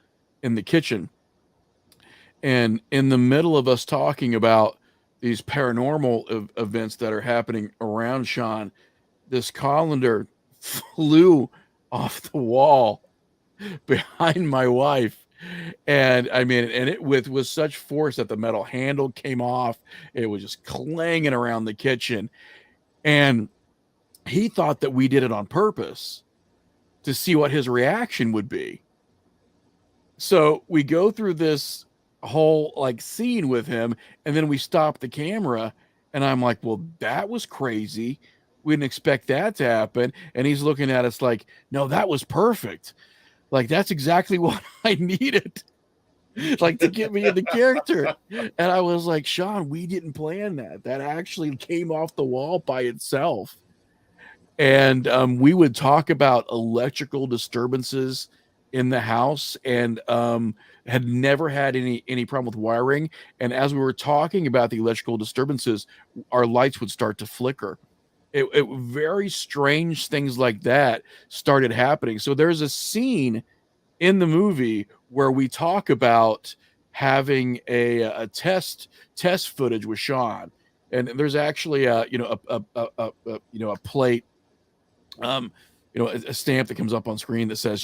in the kitchen. And in the middle of us talking about these paranormal events that are happening around Sean, this colander flew off the wall behind my wife And I mean, and it with such force that the metal handle came off. It was just clanging around the kitchen, and he thought that we did it on purpose to see what his reaction would be. So we go through this whole like scene with him, and then we stop the camera, and I'm like, well, that was crazy. We didn't expect that to happen. And he's looking at us like, no, that was perfect. Like, that's exactly what I needed, like, to get me into character. And I was like, Sean, we didn't plan that. That actually came off the wall by itself. And we would talk about electrical disturbances in the house, and had never had any problem with wiring. And as we were talking about the electrical disturbances, our lights would start to flicker. It very strange things like that started happening. So there's a scene in the movie where we talk about having a test footage with Sean, and there's actually a plate, a stamp that comes up on screen that says,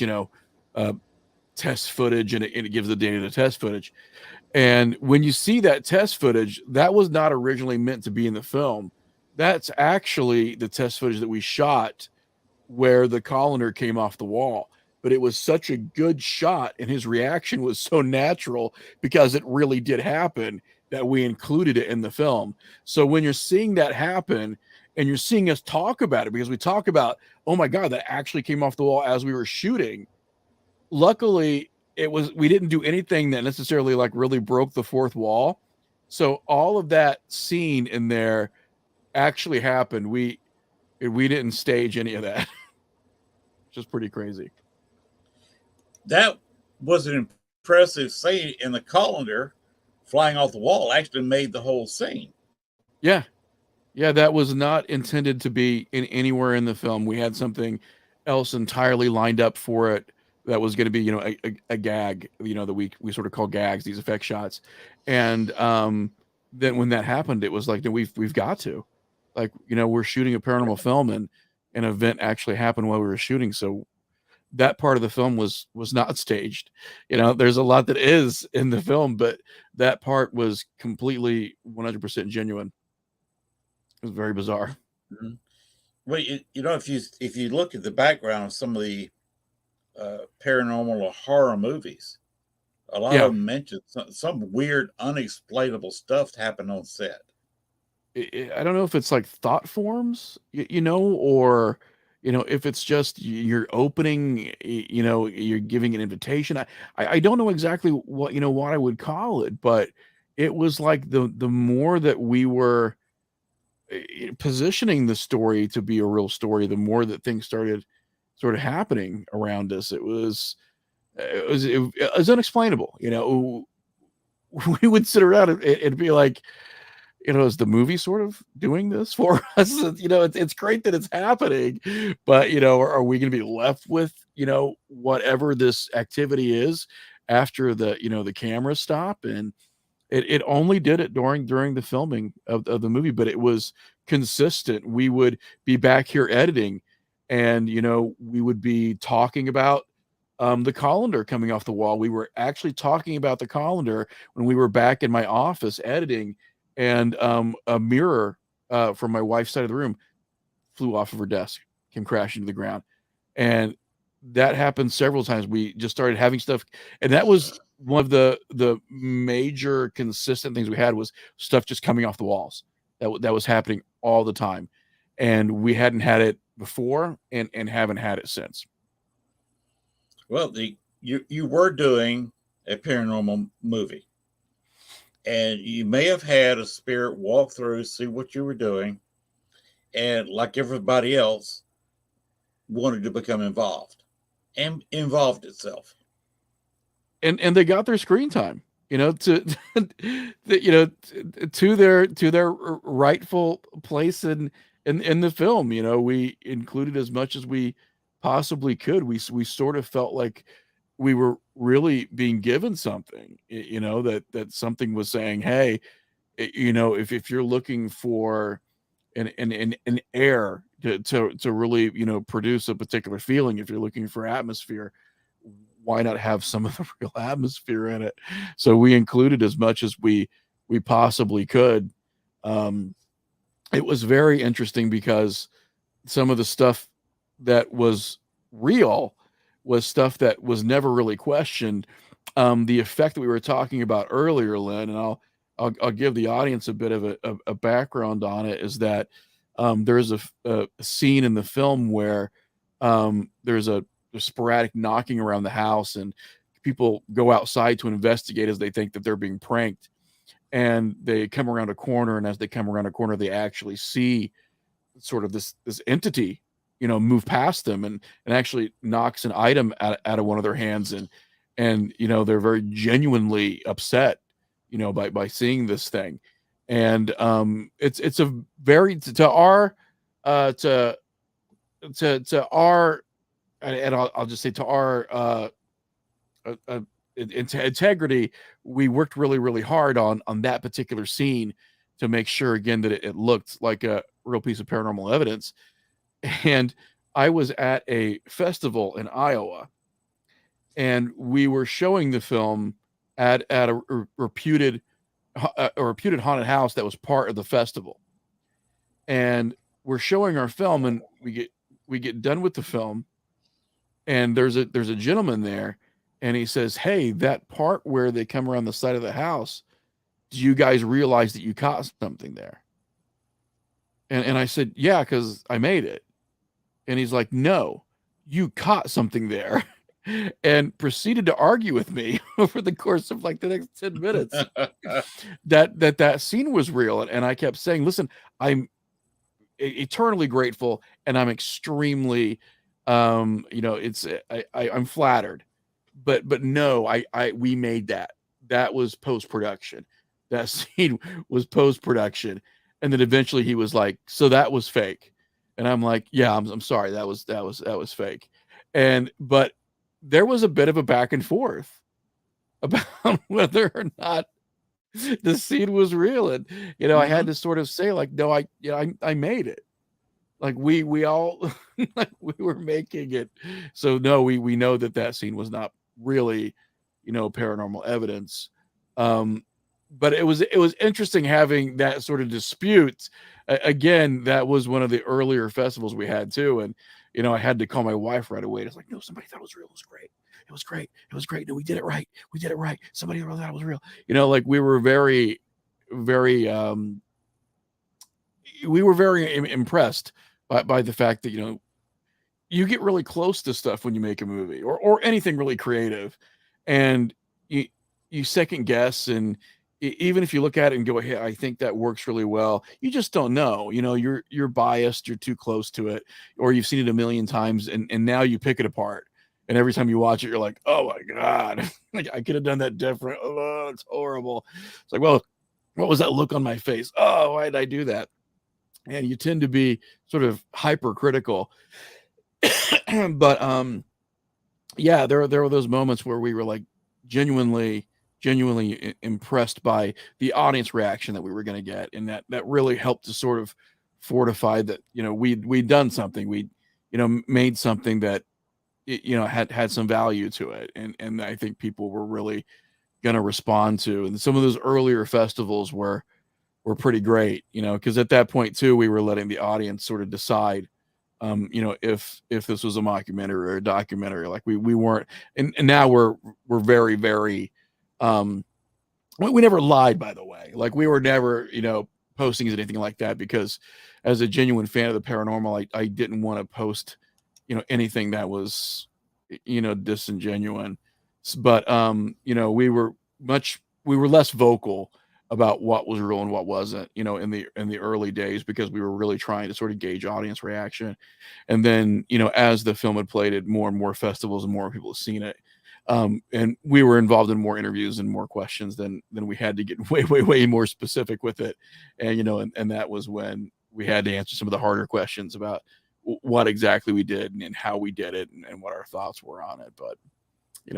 uh, test footage, and it gives the date of the test footage. And when you see that test footage, that was not originally meant to be in the film. That's actually the test footage that we shot where the colander came off the wall. But it was such a good shot, and his reaction was so natural because it really did happen, that we included it in the film. So when you're seeing that happen, and you're seeing us talk about it, because we talk about, oh my God, that actually came off the wall as we were shooting. Luckily, we didn't do anything that necessarily like really broke the fourth wall. So all of that scene in there actually happened. We didn't stage any of that. Which is pretty crazy. That was an impressive scene, and the colander flying off the wall actually made the whole scene. Yeah. Yeah, that was not intended to be in anywhere in the film. We had something else entirely lined up for it that was going to be, a gag, that we sort of call gags, these effect shots. And then when that happened, it was like, no, we've got to, like, we're shooting a paranormal film, and an event actually happened while we were shooting. So that part of the film was not staged. There's a lot that is in the film, but that part was completely 100% genuine. It was very bizarre. Mhm. Well, if you look at the background of some of the paranormal or horror movies, a lot Yeah. of them mention some weird, unexplainable stuff happened on set. I don't know if it's like thought forms, or if it's just you're opening, you're giving an invitation. I don't know exactly what I would call it, but it was like the more that we were positioning the story to be a real story, the more that things started sort of happening around us. It was unexplainable. We would sit around and be like, is the movie sort of doing this for us? It's great that it's happening, but are we going to be left with whatever this activity is after the camera stop? And it only did it during the filming of the movie, but it was consistent. We would be back here editing, and we would be talking about the colander coming off the wall. We were actually talking about the colander when we were back in my office editing, and a mirror from my wife's side of the room flew off of her desk, came crashing to the ground. And that happened several times. We just started having stuff, and that was one of the major consistent things we had, was stuff just coming off the walls. That was happening all the time, and we hadn't had it before, and haven't had it since. Well, you were doing a paranormal movie, and you may have had a spirit walk through, see what you were doing, and like everybody else, wanted to become involved, and involved itself. And they got their screen time, to to their rightful place in the film. We included as much as we possibly could. We sort of felt like we were really being given something, that something was saying, hey, if you're looking for an air to really produce a particular feeling, if you're looking for atmosphere, why not have some of the real atmosphere in it? So we included as much as we possibly could. Um, it was very interesting because some of the stuff that was real was stuff that was never really questioned. The effect that we were talking about earlier, Lynn, and I'll give the audience a bit of a background on it, is that there's a scene in the film where there's a sporadic knocking around the house, and people go outside to investigate as they think that they're being pranked. And they come around a corner, and as they come around a corner, they actually see sort of this entity, move past them, and actually knocks an item out of one of their hands, and they're very genuinely upset, by seeing this thing. And it's a very to our to our and I'll just say to our integrity, we worked really, really hard on that particular scene to make sure again that it looked like a real piece of paranormal evidence. And I was at a festival in Iowa, and we were showing the film at a reputed haunted house that was part of the festival. And we're showing our film, and we get done with the film, and there's a gentleman there, and he says, "Hey, that part where they come around the side of the house, do you guys realize that you caught something there?" And I said, "Yeah, because I made it." And he's like, "No, you caught something there." And proceeded to argue with me over the course of like the next 10 minutes that scene was real. And I kept saying, "Listen, I'm eternally grateful, and I'm extremely I'm flattered, but no, we made that was post-production. That scene was post-production." And then eventually he was like, "So that was fake." And I'm like, "Yeah, I'm sorry, that was fake." But there was a bit of a back and forth about whether or not the scene was real. And I had to sort of say, like, "No, I made it." Like we all like we were making it. So no, we know that scene was not really, paranormal evidence. But it was interesting having that sort of dispute. Again, that was one of the earlier festivals we had too, and I had to call my wife right away. It's like, "No, somebody thought it was real. It was great. It was great. It was great. No, we did it right. We did it right. Somebody thought it was real." Like we were very, very impressed by the fact that you get really close to stuff when you make a movie or anything really creative, and you second guess, and even if you look at it and go, "Hey, I think that works really well," you just don't know. You're biased, you're too close to it, or you've seen it a million times, and now you pick it apart, and every time you watch it, you're like, "Oh my god, like I could have done that different. Oh, it's horrible." It's like, well, what was that look on my face? Oh, why did I do that? And you tend to be sort of hypercritical. But yeah, there were those moments where we were like genuinely impressed by the audience reaction that we were going to get, and that really helped to sort of fortify that we'd done something, we made something that had some value to it, and I think people were really going to respond to. And some of those earlier festivals were pretty great, because at that point too, we were letting the audience sort of decide, if this was a mockumentary or a documentary. Like we weren't, and now we're very, very, we never lied, by the way. Like we were never, posting anything like that, because as a genuine fan of the paranormal, I didn't want to post, anything that was, disingenuine. But, we were less vocal about what was real and what wasn't, in the early days, because we were really trying to sort of gauge audience reaction. And then, as the film had played at more and more festivals and more people have seen it, and we were involved in more interviews and more questions than we had to get way more specific with it. And, and that was when we had to answer some of the harder questions about what exactly we did and how we did it, and what our thoughts were on it. But,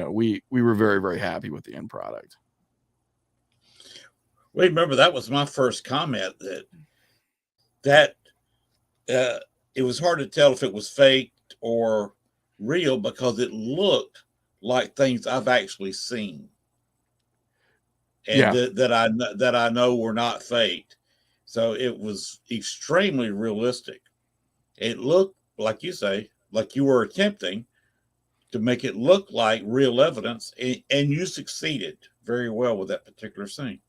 we were very, very happy with the end product. Wait, remember that was my first comment, that it was hard to tell if it was faked or real, because it looked like things I've actually seen, and Yeah. that I know were not faked. So it was extremely realistic. It looked like you say, like you were attempting to make it look like real evidence, and you succeeded very well with that particular scene.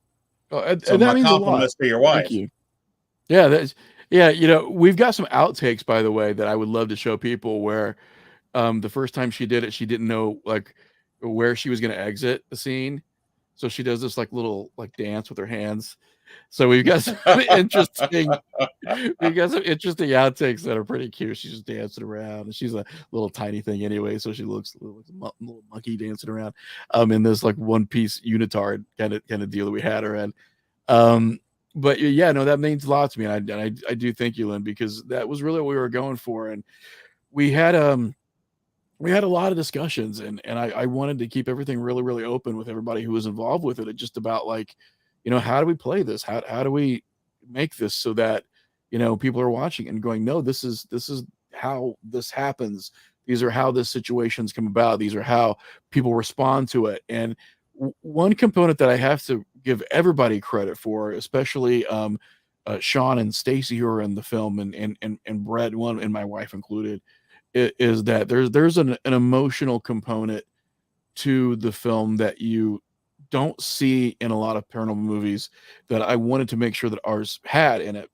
Oh, So and that my means a lot. compliments to your Thank wife. you. Yeah, that's yeah, we've got some outtakes, by the way, that I would love to show people where, the first time she did it, she didn't know, like, where she was gonna exit the scene. So she does this, like, little, like, dance with her hands. So we've got some interesting we've got some interesting outtakes that are pretty cute. She's just dancing around, and she's a little tiny thing anyway, so she looks like a little monkey dancing around, in this, like, one-piece unitard kinda deal that we had her in. Um, but yeah, no, that means a lot to me, and I do thank you, Lynn, because that was really what we were going for, and we had, we had a lot of discussions, and I wanted to keep everything really, really open with everybody who was involved with it. It's just about, like, how do we play this? How do we make this so that, people are watching and going, "No, this is how this happens. These are how this situations come about. These are how people respond to it." And one component that I have to give everybody credit for, especially Sean and Stacy, who are in the film, and Brett, one, and my wife included, is that there's an emotional component to the film that you don't see in a lot of paranormal movies that I wanted to make sure that ours had in it.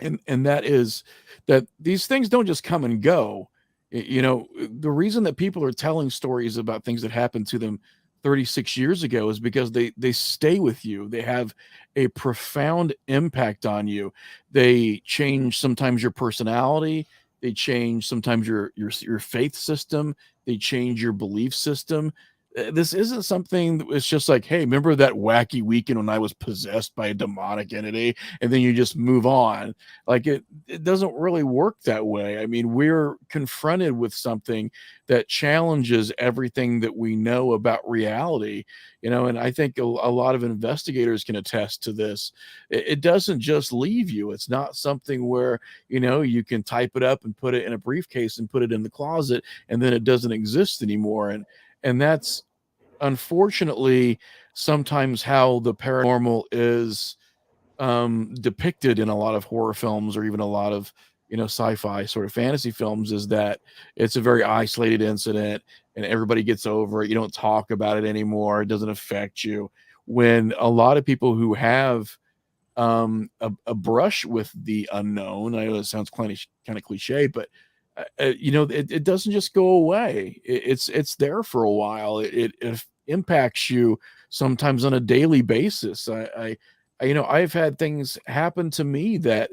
And that is that these things don't just come and go. The reason that people are telling stories about things that happened to them 36 years ago is because they stay with you. They have a profound impact on you. They change sometimes your personality, they change sometimes your faith system, they change your belief system. This isn't something that was just like, hey, remember that wacky weekend when I was possessed by a demonic entity, and then you just move on. Like, it doesn't really work that way. I mean, we're confronted with something that challenges everything that we know about reality, and I think a lot of investigators can attest to this. It doesn't just leave you. It's not something where, you can type it up and put it in a briefcase and put it in the closet, and then it doesn't exist anymore. And that's unfortunately sometimes how the paranormal is depicted in a lot of horror films, or even a lot of, sci-fi sort of fantasy films, is that it's a very isolated incident and everybody gets over it. You don't talk about it anymore. It doesn't affect you. When a lot of people who have a brush with the unknown, I know it sounds kind of cliche, but it doesn't just go away. It's there for a while. It impacts you sometimes on a daily basis. I've had things happen to me that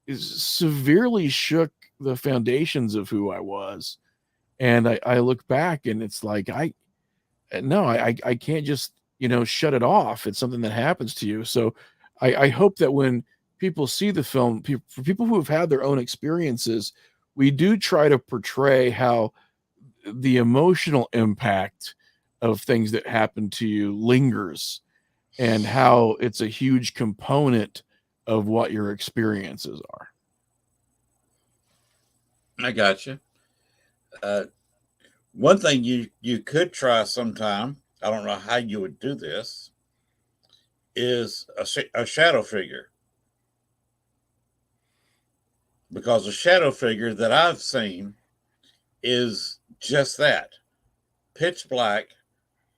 is severely shook the foundations of who I was. And I look back and it's like, no, I can't just, shut it off. It's something that happens to you. So I hope that when people see the film, for people who have had their own experiences, we do try to portray how the emotional impact of things that happen to you lingers, and how it's a huge component of what your experiences are. I got you. Uh, One thing you could try sometime. I don't know how you would do this. Is a shadow figure, because a shadow figure that I've seen is just that, pitch black.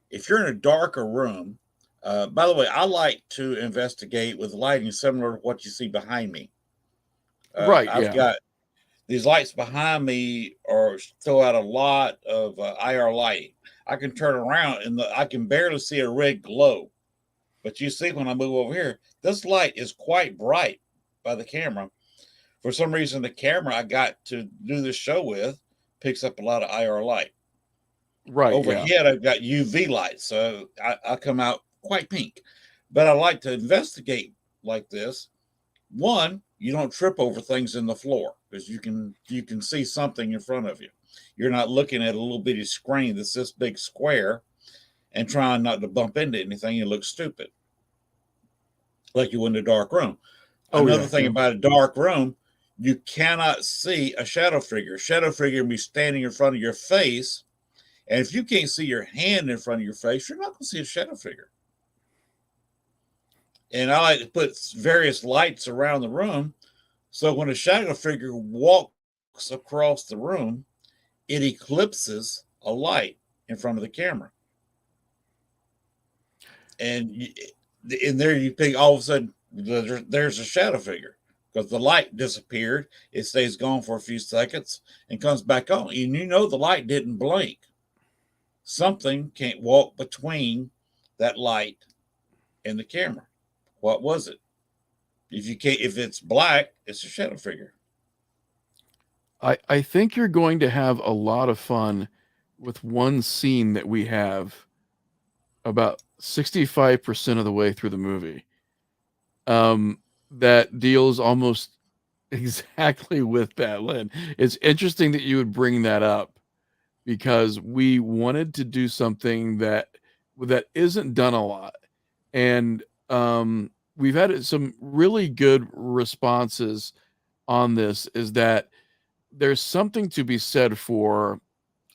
If you're in a darker room, by the way, I like to investigate with lighting similar to what you see behind me. Right, I've yeah. got these lights behind me or throw out a lot of IR light. I can turn around and I can barely see a red glow. But you see, when I move over here, this light is quite bright by the camera. For some reason, the camera I got to do this show with picks up a lot of IR light. Right, yeah. Overhead, I've got UV light, so I come out quite pink. But I like to investigate like this. One, you don't trip over things in the floor because you can see something in front of you. You're not looking at a little bitty screen that's this big square and trying not to bump into anything and look stupid like you would in a dark room. Oh, Another yeah, thing yeah. about a dark room, you cannot see a shadow figure. Shadow figure can be standing in front of your face, And if you can't see your hand in front of your face, you're not going to see a shadow figure. And I like to put various lights around the room. So when a shadow figure walks across the room, it eclipses a light in front of the camera. And in there, you think all of a sudden there's a shadow figure because the light disappeared. It stays gone for a few seconds and comes back on. And you know the light didn't blink. Something can't walk between that light and the camera. What was it? If it's black, it's a shadow figure. I think you're going to have a lot of fun with one scene that we have about 65% of the way through the movie. That deals almost exactly with that, Lynn. It's interesting that you would bring that up because we wanted to do something that isn't done a lot. And we've had some really good responses on this, is that there's something to be said for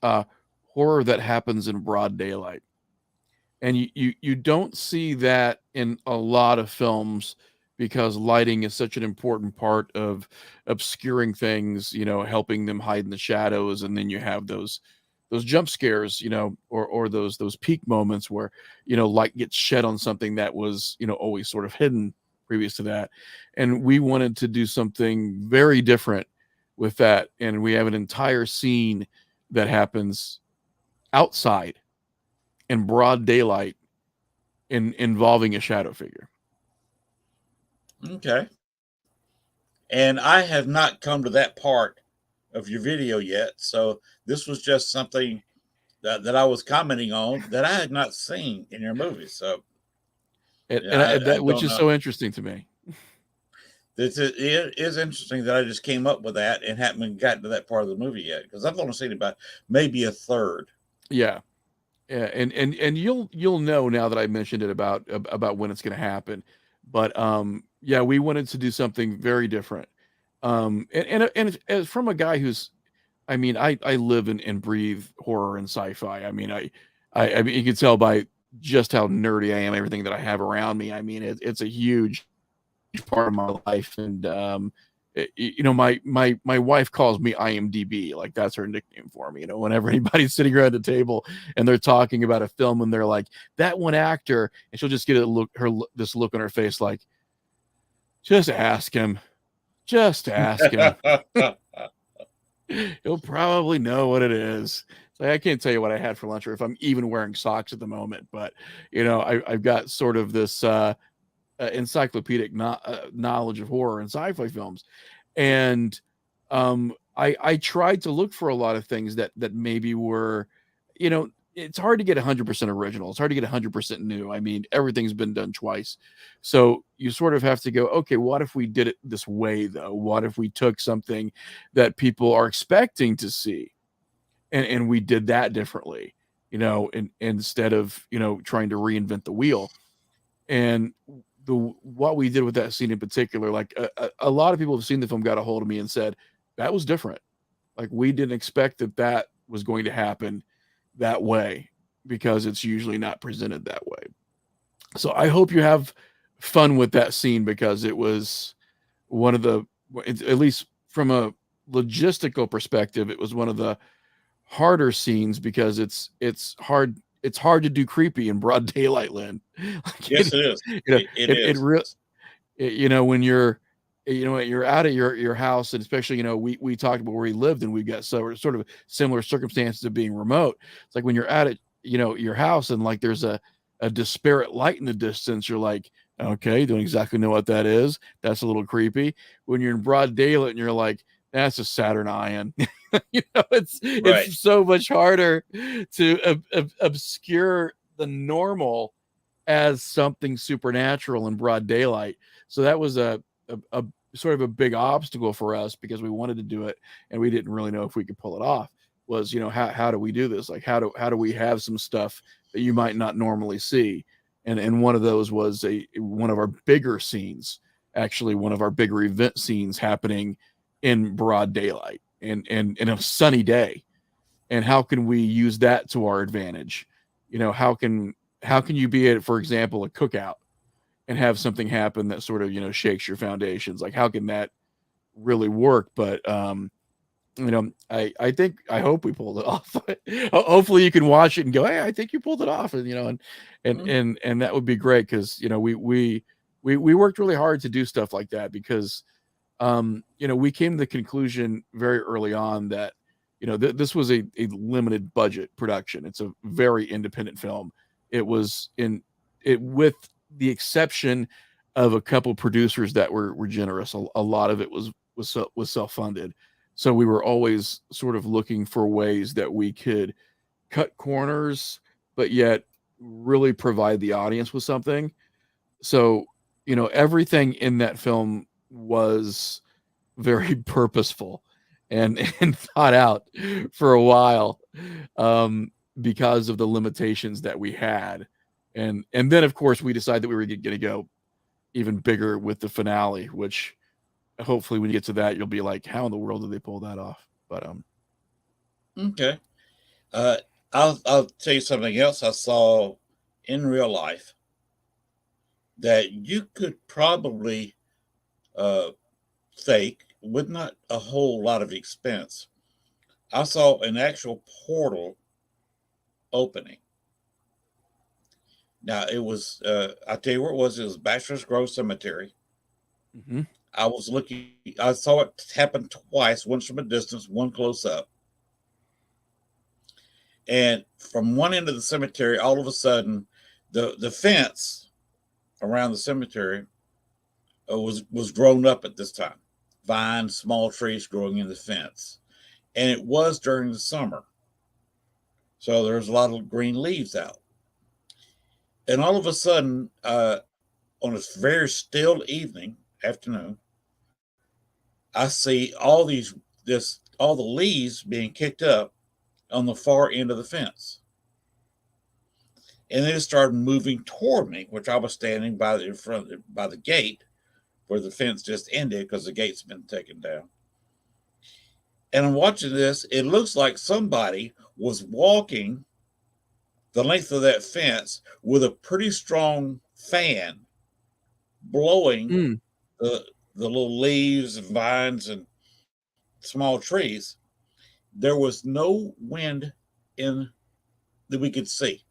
uh, horror that happens in broad daylight. And you don't see that in a lot of films because lighting is such an important part of obscuring things, helping them hide in the shadows. And then you have those jump scares, or those peak moments where, light gets shed on something that was, always sort of hidden previous to that. And we wanted to do something very different with that. And we have an entire scene that happens outside in broad daylight involving a shadow figure. Okay. And I have not come to that part of your video yet. So this was just something that I was commenting on that I had not seen in your movie. So I That which don't is know. so interesting to me. It is interesting that I just came up with that and haven't gotten to that part of the movie yet because I've only seen about maybe a third. Yeah. Yeah, and you'll know now that I mentioned it about when it's going to happen. But yeah, we wanted to do something very different. And as from a guy who's, I mean, I live and breathe horror and sci-fi. I mean, I mean, you can tell by just how nerdy I am, everything that I have around me. I mean, it's a huge part of my life. And my wife calls me IMDb, like that's her nickname for me. Whenever anybody's sitting around the table and they're talking about a film and they're like, that one actor, and she'll just get this look on her face like, just ask him, just ask him. He'll probably know what it is. It's like, I can't tell you what I had for lunch or if I'm even wearing socks at the moment, but I've got sort of this encyclopedic knowledge of horror and sci-fi films. And I tried to look for a lot of things that maybe were, it's hard to get 100% original. It's hard to get 100% new. I mean, everything's been done twice. So you sort of have to go, okay, what if we did it this way though? What if we took something that people are expecting to see and we did that differently, instead of, trying to reinvent the wheel. And what we did with that scene in particular, like a lot of people have seen the film, got a hold of me and said that was different. Like we didn't expect that was going to happen that way because it's usually not presented that way. So I hope you have fun with that scene because it was one of the, at least from a logistical perspective, it was one of the harder scenes because it's hard to do creepy in broad daylight, Lynn. Like Yes, it is. It it is. really, when you're out of your house, and especially, we talked about where we lived and we've got sort of similar circumstances of being remote. It's like when you're at it, your house, and like there's a disparate light in the distance, you're like, okay, you don't exactly know what that is. That's a little creepy. When you're in broad daylight and you're like, that's a Saturn ion. It's Right. so much harder to obscure the normal as something supernatural in broad daylight. So that was a sort of a big obstacle for us because we wanted to do it and we didn't really know if we could pull it off. Was, how do we do this? Like how do we have some stuff that you might not normally see? And one of those was one of our bigger scenes, actually one of our bigger event scenes happening in broad daylight and in a sunny day. and how can we use that to our advantage? How can you be at, for example, a cookout and have something happen that sort of shakes your foundations? Like, how can that really work? But I hope we pulled it off. Hopefully you can watch it and go, hey, I think you pulled it off, and Mhm. and that would be great, because we worked really hard to do stuff like that, because we came to the conclusion very early on that this was a limited budget production. It's a very independent film. It was in it with the exception of a couple producers that were generous. A lot of it was self-funded. So we were always sort of looking for ways that we could cut corners, but yet really provide the audience with something. So, everything in that film was very purposeful and and thought out for a while, um, because of the limitations that we had. And then of course we decided that we were going to go even bigger with the finale, which hopefully when you get to that you'll be like, how in the world did they pull that off? But Okay. Uh, I'll tell you something else I saw in real life that you could probably uh, fake with not a whole lot of expense. I saw an actual portal opening. Now it was I tell you where it was. It was Bachelor's Grove Cemetery. mhm. I was looking. I saw it happen twice. Once from a distance, one close up. And from one end of the cemetery, all of a sudden, the fence around the cemetery was grown up at this time. Vines, small trees growing in the fence, and it was during the summer, so there was a lot of green leaves out. And all of a sudden, on a very still evening afternoon, I see all the leaves being kicked up on the far end of the fence. And then it started moving toward me, which I was standing by the gate where the fence just ended because the gate's been taken down. And I'm watching this. It looks like somebody was walking the length of that fence with a pretty strong fan blowing Mm, the the little leaves and vines and small trees. There was no wind in that we could see.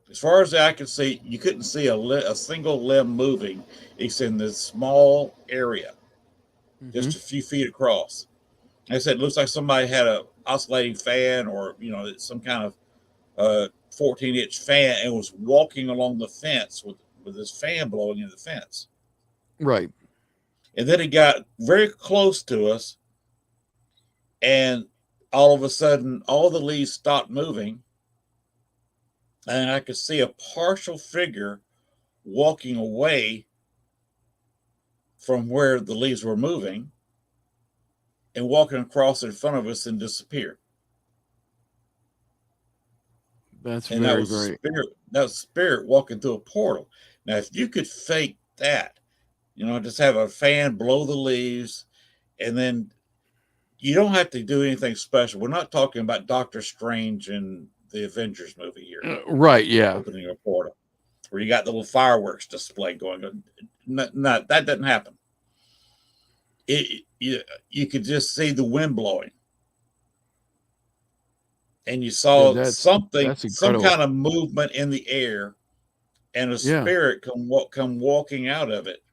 As far as I could see, you couldn't see a single limb moving. It's in this small area, mhm. just a few feet across. Like I said, it looks like somebody had a oscillating fan or some kind of 14-inch fan and was walking along the fence with this fan blowing in the fence. Right. And then it got very close to us, and all of a sudden, all the leaves stopped moving, and I could see a partial figure walking away from where the leaves were moving and walking across in front of us and disappeared. That's And that very, was a very. spirit. That was a spirit walking through a portal. Now, if you could fake that, just have a fan blow the leaves, and then you don't have to do anything special. We're not talking about Doctor Strange and the Avengers movie here, Right, yeah. opening a portal where you got the little fireworks display going on. Not that doesn't happen. You could just see the wind blowing, and you Yeah, saw something, that's some incredible. kind of movement in the air, and a Yeah. spirit come walking out of it.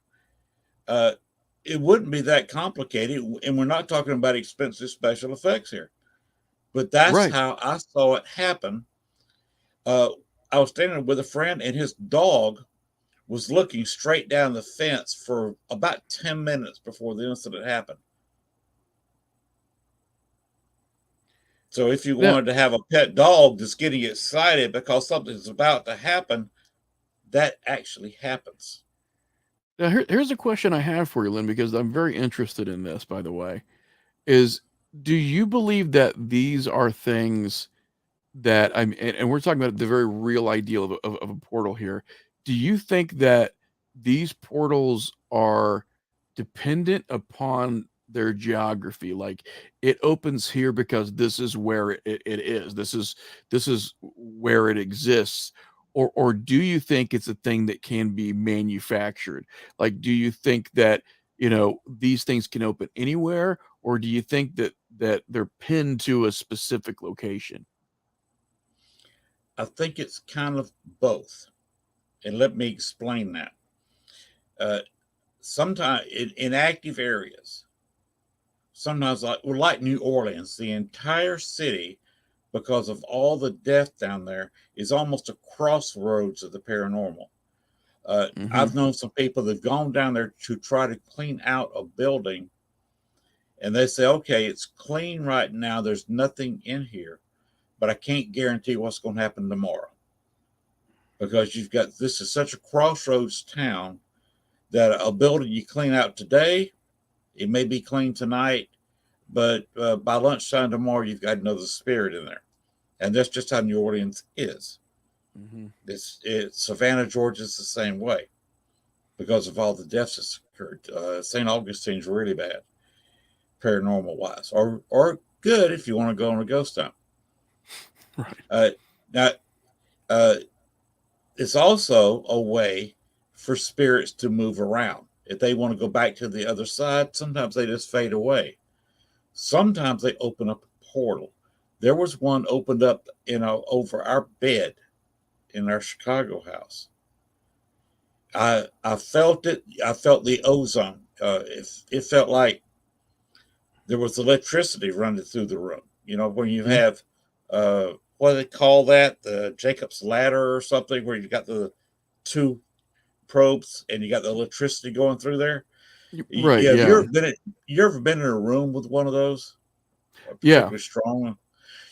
Uh, it wouldn't be that complicated, and we're not talking about expensive special effects here. But that's Right. how I saw it happen. Uh, I was standing with a friend, and his dog was looking straight down the fence for about 10 minutes before the incident happened. So if you Now wanted to have a pet dog that's getting excited because something's about to happen, that actually happens. here's a question I have for you, Lynn, because I'm very interested in this, by the way. Is Do you believe that these are things that and we're talking about the very real ideal of a portal here. Do you think that these portals are dependent upon their geography, like it opens here because this is where it is, this is where it exists, or do you think it's a thing that can be manufactured? Like, do you think that, these things can open anywhere, or do you think that they're pinned to a specific location? I think it's kind of both. And let me explain that. Uh, Sometimes in active areas, sometimes like New Orleans, the entire city, because of all the death down there, is almost a crossroads of the paranormal. Hmm. I've known some people that've gone down there to try to clean out a building, and they say, okay, it's clean right now. There's nothing in here, but I can't guarantee what's going to happen tomorrow because this is such a crossroads town that a building you clean out today, it may be clean tonight, but by lunchtime tomorrow, you've got another spirit in there. And that's just how New Orleans is. Hmm. Savannah, Georgia is the same way because of all the deaths that's occurred. St. Augustine's really bad, paranormal wise, or good if you want to go on a ghost hunt. Right. Uh, Now, uh, it's also a way for spirits to move around. If they want to go back to the other side, sometimes they just fade away. Sometimes they open up a portal. There was one opened up, over our bed in our Chicago house. I felt it. I felt the ozone. It felt like there was electricity running through the room. When you Mhm. have what do they call that? The Jacob's ladder or something, where you got the two probes and you got the electricity going through there. Right, Have yeah. you ever been in a room with one of those, a Yeah. particularly strong one?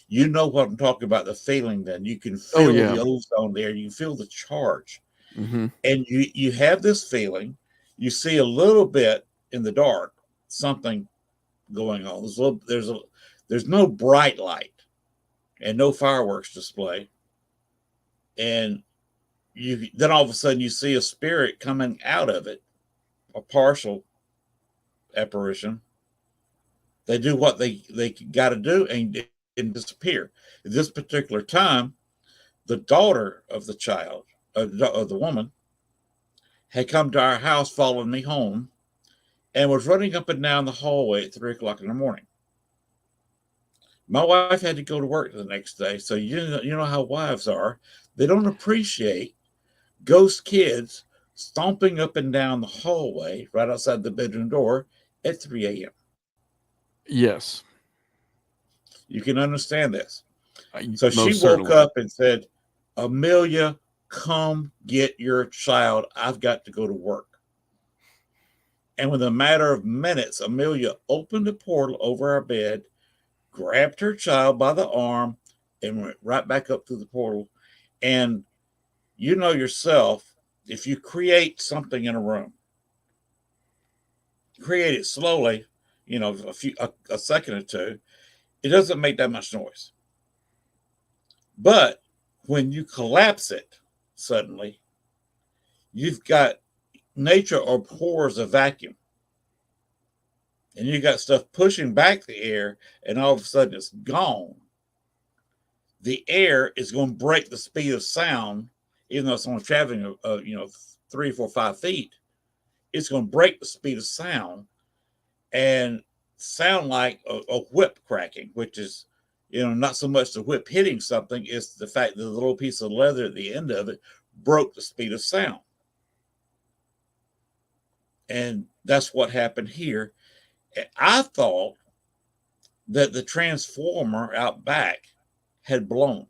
You know what I'm talking about, the feeling then. You can Oh, feel yeah. the ozone there, you feel the charge. Mhm. And you have this feeling, you see a little bit in the dark, something going on. There's no bright light and no fireworks display. And you then all of a sudden you see a spirit coming out of it, a partial apparition. They do what they got to do and disappear. At this particular time, the daughter of the child, of the woman, had come to our house following me home and was running up and down the hallway at 3 o'clock in the morning. My wife had to go to work the next day, so you know how wives are. They don't appreciate ghost kids stomping up and down the hallway right outside the bedroom door at 3 a.m. Yes. You can understand this. So she Most woke certainly. up and said, Amelia, come get your child. I've got to go to work. And within a matter of minutes, Amelia opened the portal over our bed, grabbed her child by the arm, and went right back up through the portal. And you know yourself, if you create something in a room, create it slowly, a second or two, it doesn't make that much noise. But when you collapse it suddenly, you've got nature abhors a vacuum, and you got stuff pushing back the air, and all of a sudden it's gone. The air is going to break the speed of sound, even though it's only traveling, 3, 4, 5 feet. It's going to break the speed of sound and sound like a whip cracking, which is, not so much the whip hitting something, it's the fact that the little piece of leather at the end of it broke the speed of sound. And that's what happened here. I thought that the transformer out back had blown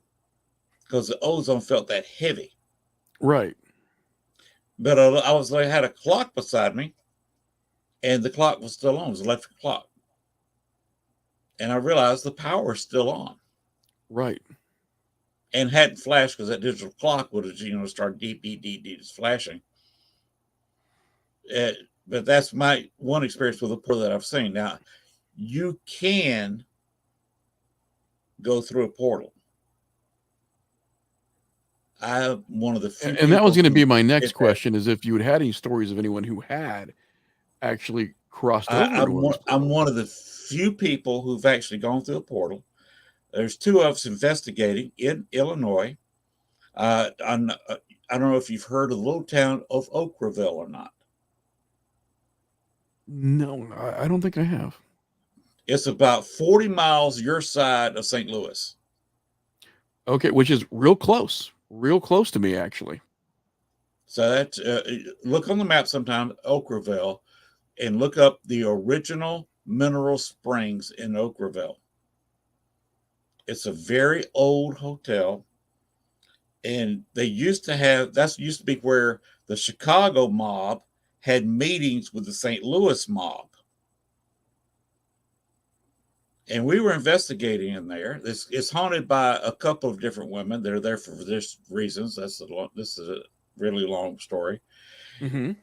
because the ozone felt that heavy. Right. But I had a clock beside me, and the clock was still on. It was an electric clock, and I realized the power is still on, Right. and hadn't flashed because that digital clock would have started deep, deep, deep, deep, just flashing. Uh, but that's my one experience with a portal that I've seen. Now you can go through a portal. I'm one of the few And that was people going to who be my next did that. question, is if you had any stories of anyone who had actually crossed over into one of those I'm portals. one of the few people who've actually gone through a portal. There's two of us investigating in Illinois. I don't know if you've heard of the little town of Oakville or not. No, I don't think I have. It's about 40 miles your side of St. Louis. Okay, which is real close to me actually. So that's look on the map sometime, Oakville, and look up the original mineral springs in Oakville. It's a very old hotel, and they used to have that used to be where the Chicago mob had meetings with the St. Louis mob. And we were investigating in there. It's haunted by a couple of different women. They're there for this reasons. This is a really long story. Mm-hmm.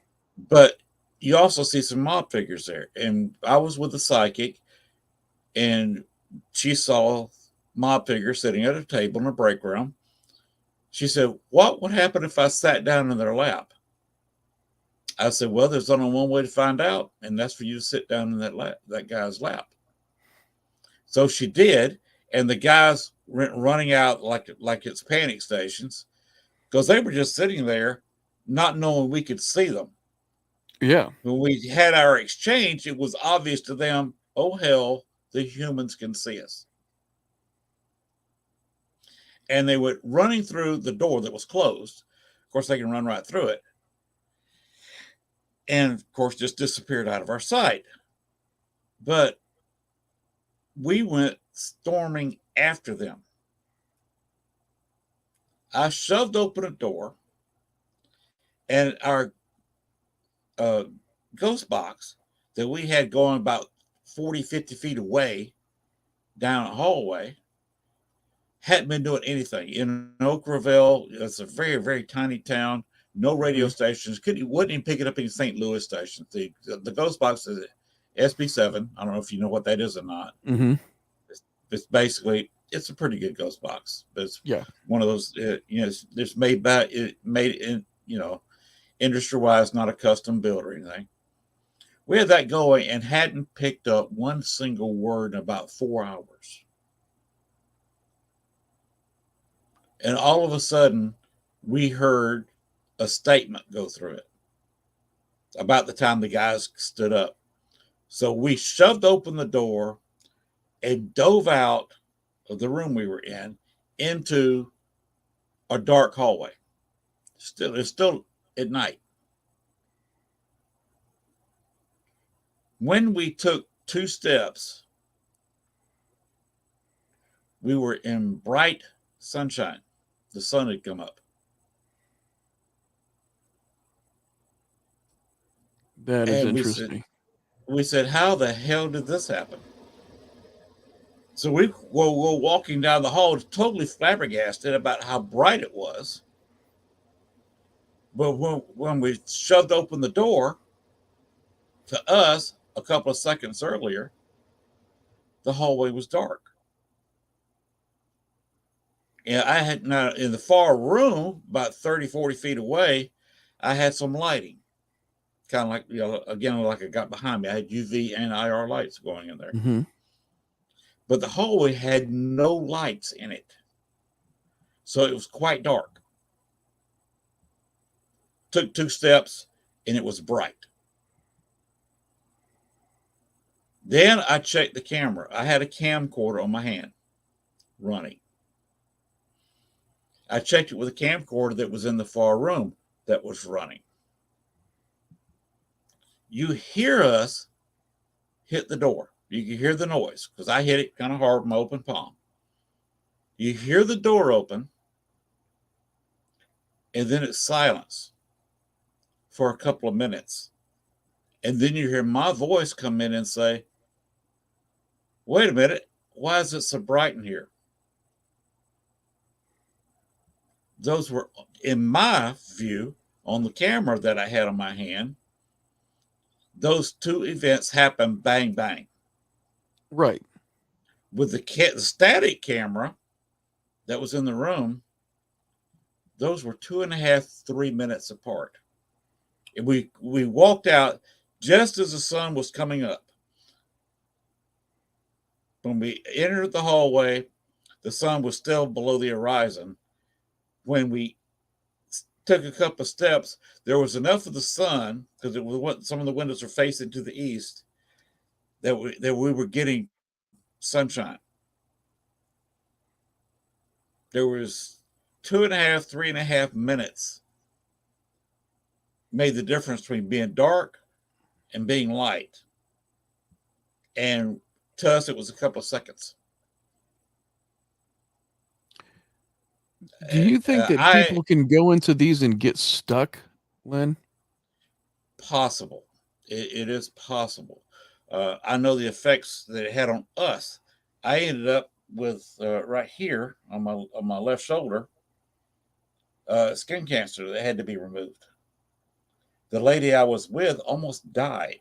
But you also see some mob figures there. And I was with a psychic, and she saw mob figures sitting at a table in a break room. She said, "What would happen if I sat down in their lap?" I said, "Well, there's only one way to find out, and that's for you to sit down in that guy's lap." So she did, and the guys went running out like it's panic stations because they were just sitting there, not knowing we could see them. Yeah. When we had our exchange, it was obvious to them, oh hell, the humans can see us. And they went running through the door that was closed. Of course, they can run right through it. And of course, just disappeared out of our sight. But we went storming after them. I shoved open a door, and our ghost box that we had going about 40, 50 feet away down a hallway hadn't been doing anything. In Oakville, it's a very, very tiny town, no radio stations. Wouldn't even pick it up in St. Louis stations. The ghost box is SB7. I don't know if you know what that is or not. Mm-hmm. It's basically, it's a pretty good ghost box. But it's one of those, it's made in, industry wise, not a custom build or anything. We had that going and hadn't picked up one single word in about 4 hours. And all of a sudden, we heard a statement go through it about the time the guys stood up. So we shoved open the door and dove out of the room we were in into a dark hallway. It's still at night. When we took 2 steps, we were in bright sunshine. The sun had come up. That is interesting. We said, how the hell did this happen? So we were walking down the hall, totally flabbergasted about how bright it was. But when we shoved open the door, to us, a couple of seconds earlier, the hallway was dark. And I had now in the far room, about 30, 40 feet away, I had some lighting. Kind of like, again, like I got behind me. I had UV and IR lights going in there. Mm-hmm. But the hallway had no lights in it. So it was quite dark. Took 2 steps and it was bright. Then I checked the camera. I had a camcorder on my hand running. I checked it with a camcorder that was in the far room that was running. You hear us hit the door. You can hear the noise because I hit it kind of hard with my open palm. You hear the door open, and then it's silence for a couple of minutes. And then you hear my voice come in and say, wait a minute, why is it so bright in here? Those were, in my view, on the camera that I had on my hand, those 2 events happened bang, bang. Right. With the static camera that was in the room, those were 2.5, 3 minutes apart. And we walked out. just as the sun was coming up. When we entered the hallway, the sun was still below the horizon. When we took a couple of steps, there was enough of the sun, because it was some of the windows are facing to the east, that we were getting sunshine. There was 2.5, 3.5 minutes made the difference between being dark and being light. And to us, it was a couple of seconds. Do you think that I people can go into these and get stuck, Lynn? Possible. It is possible. I know the effects that it had on us. I ended up with right here on my left shoulder skin cancer that had to be removed. The lady I was with almost died,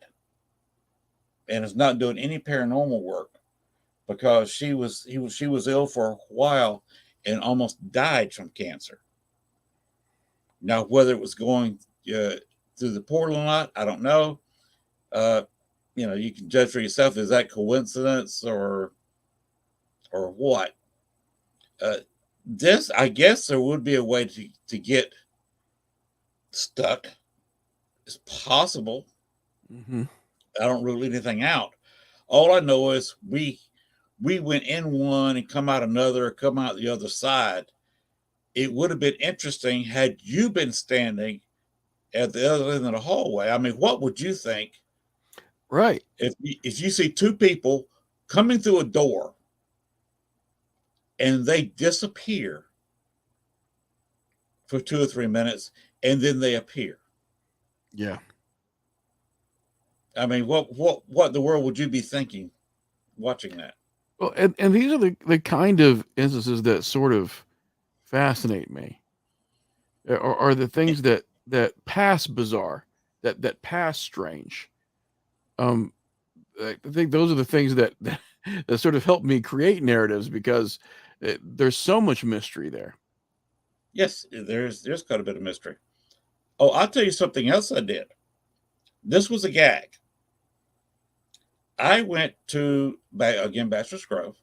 and is not doing any paranormal work because she was ill for a while and almost died from cancer. Now, whether it was going through the portal or not, I don't know. Uh, you can judge for yourself. Is that coincidence or what? This, I guess, there would be a way to get stuck. It's possible. Mm-hmm. I don't rule anything out. All I know is we went in one and come out another, come out the other side. It would have been interesting had you been standing at the other end of the hallway. I mean, what would you think Right. if you see two people coming through a door and they disappear for 2 or 3 minutes and then they appear? Yeah. I mean, what in the world would you be thinking watching that? Well, and these are the kind of instances that sort of fascinate me, are the things that pass bizarre, that pass strange. Um, I think those are the things that sort of help me create narratives because there's so much mystery there. Yes, there's quite a bit of mystery. Oh, I'll tell you something else I did. This was a gag. I went to again Bachelor's Grove,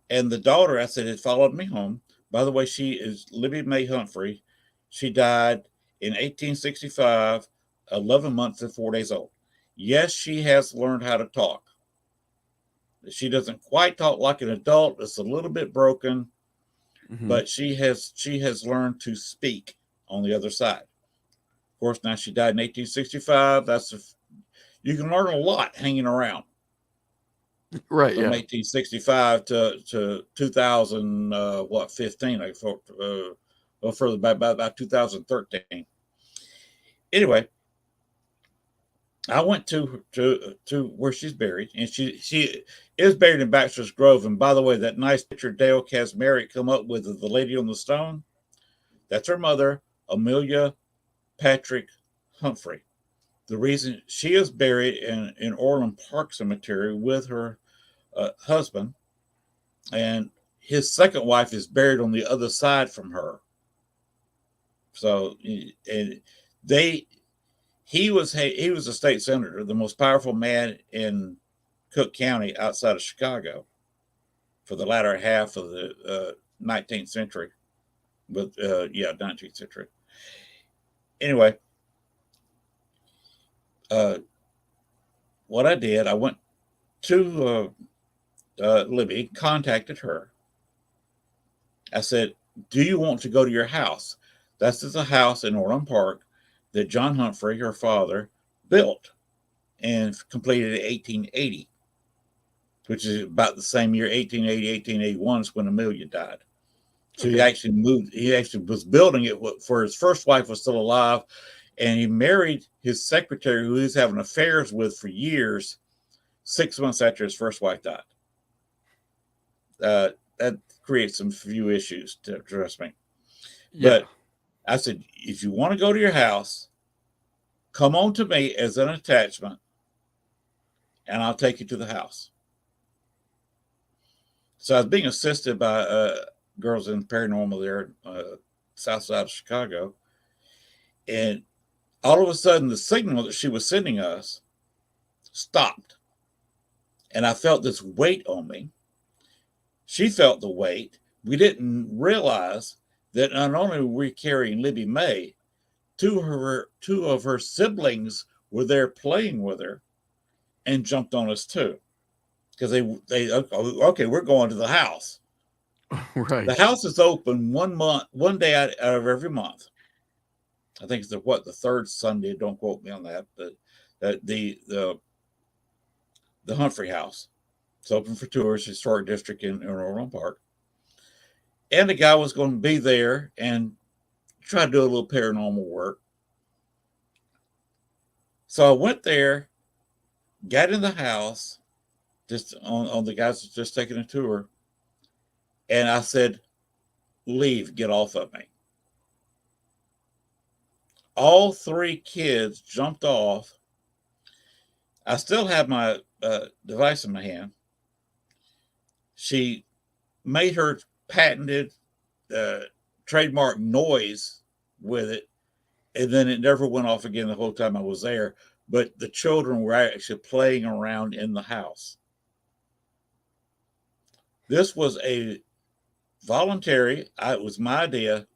and the daughter I said had followed me home. By the way, she is Libby Mae Humphrey. She died in 1865, 11 months and 4 days old. Yes, she has learned how to talk. She doesn't quite talk like an adult. It's a little bit broken, Mm-hmm. but she has learned to speak on the other side. Of course, now she died in 1865. You can learn a lot hanging around Right. from Yeah. 1865 to 2000 15, like well, further back about 2013. Anyway, I went to where she's buried, and she is buried in Baxter's Grove. And by the way, that nice picture Dale Casmerick come up with of the lady on the stone, that's her mother, Amelia Patrick Humphrey. The reason she is buried in Orland Park Cemetery with her husband, and his second wife is buried on the other side from her. So, and he was a state senator, the most powerful man in Cook County outside of Chicago for the latter half of the 19th century. But 19th century. Anyway, what I did, I went to Libby, contacted her. I said, "Do you want to go to your house?" This is a house in Orland Park that John Humphrey, her father, built and completed in 1880, which is about the same year, 1880, 1881 is when Amelia died. So Okay. he actually moved, he actually was building it for his first wife was still alive. And he married his secretary, who he was having affairs with for years, 6 months after his first wife died. That creates some few issues, trust me. Yeah. But I said, if you want to go to your house, come on to me as an attachment, and I'll take you to the house. So I was being assisted by girls in paranormal there, south side of Chicago. And all of a sudden, the signal that she was sending us stopped, and I felt this weight on me. She felt the weight. We didn't realize that not only were we carrying Libby May, two of her siblings were there playing with her and jumped on us too. Because they okay, we're going to the house. Right. The house is open 1 month, 1 day out of every month. I think it's the third Sunday. Don't quote me on that, but the Humphrey House. It's open for tours, historic district in Orland Park. And the guy was going to be there and try to do a little paranormal work. So I went there, got in the house, just on the guys just taking a tour, and I said, "Leave, get off of me." All three kids jumped off. I still have my device in my hand. She made her patented trademark noise with it, and then it never went off again the whole time I was there. But the children were actually playing around in the house. This was a voluntary, it was my idea,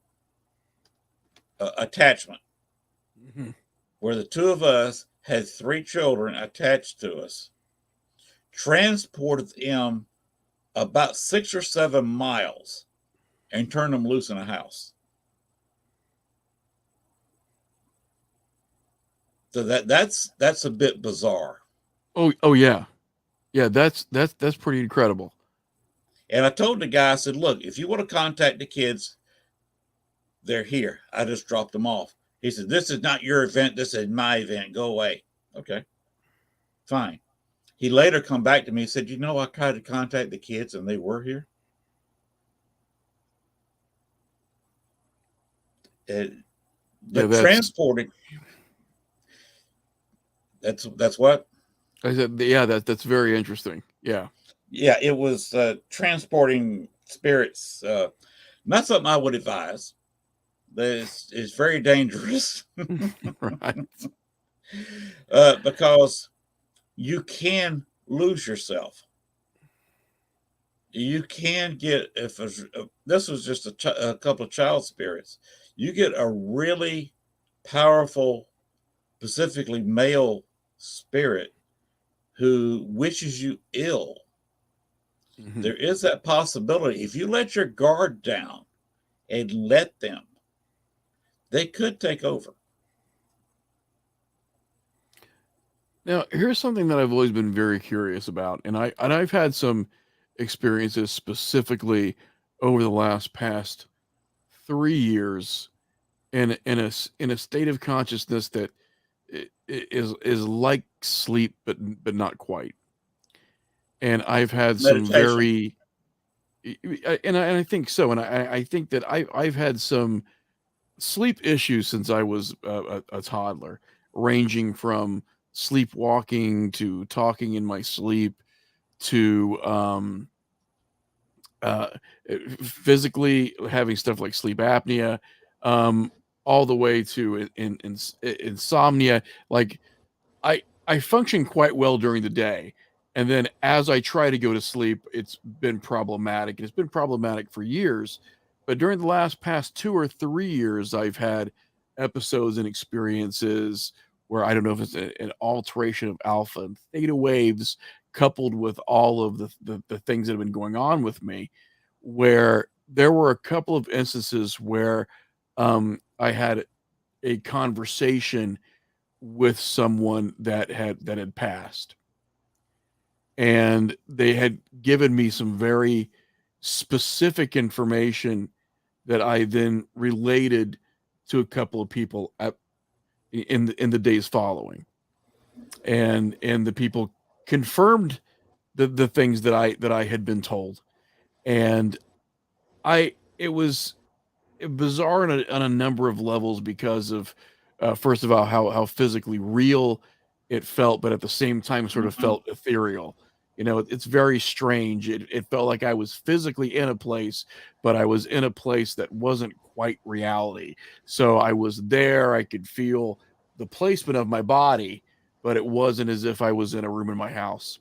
attachment, Mm-hmm. where the two of us had three children attached to us, transported them about 6 or 7 miles, and turned them loose in a house. So that's a bit bizarre. Oh yeah. Yeah, that's pretty incredible. And I told the guy, I said, "Look, if you want to contact the kids, they're here. I just dropped them off." He said, "This is not your event. This is my event. Go away." Okay, fine. He later come back to me and said, I tried to contact the kids and they were here. But Yeah, transporting, that's what? I said, yeah, that's very interesting. Yeah. Yeah, it was transporting spirits. Not something I would advise. It's very dangerous. Right. Because you can lose yourself. You can get, if this was just a couple of child spirits, you get a really powerful, specifically male spirit who wishes you ill. Mm-hmm. There is that possibility. If you let your guard down and let them, they could take over. Now, here's something that I've always been very curious about, and I've had some experiences specifically over the past 3 years in a state of consciousness that is like sleep, but not quite. And I've had some Meditation. very, and I think so, and I think that I've had some sleep issues since I was a toddler, ranging from sleepwalking to talking in my sleep to uh, physically having stuff like sleep apnea, um, all the way to insomnia. Like I function quite well during the day, and then as I try to go to sleep, it's been problematic, and it's been problematic for years. But during the past 2 or 3 years, I've had episodes and experiences where I don't know if it's an alteration of alpha and theta waves coupled with all of the things that have been going on with me, where there were a couple of instances where I had a conversation with someone that had passed, and they had given me some very specific information that I then related to a couple of people in the days following, and the people confirmed the things that I had been told, and it was bizarre on a number of levels because of first of all how physically real it felt, but at the same time sort of Mhm. felt ethereal. It's very strange. It felt like I was physically in a place, but I was in a place that wasn't quite reality. So I was there. I could feel the placement of my body, but it wasn't as if I was in a room in my house.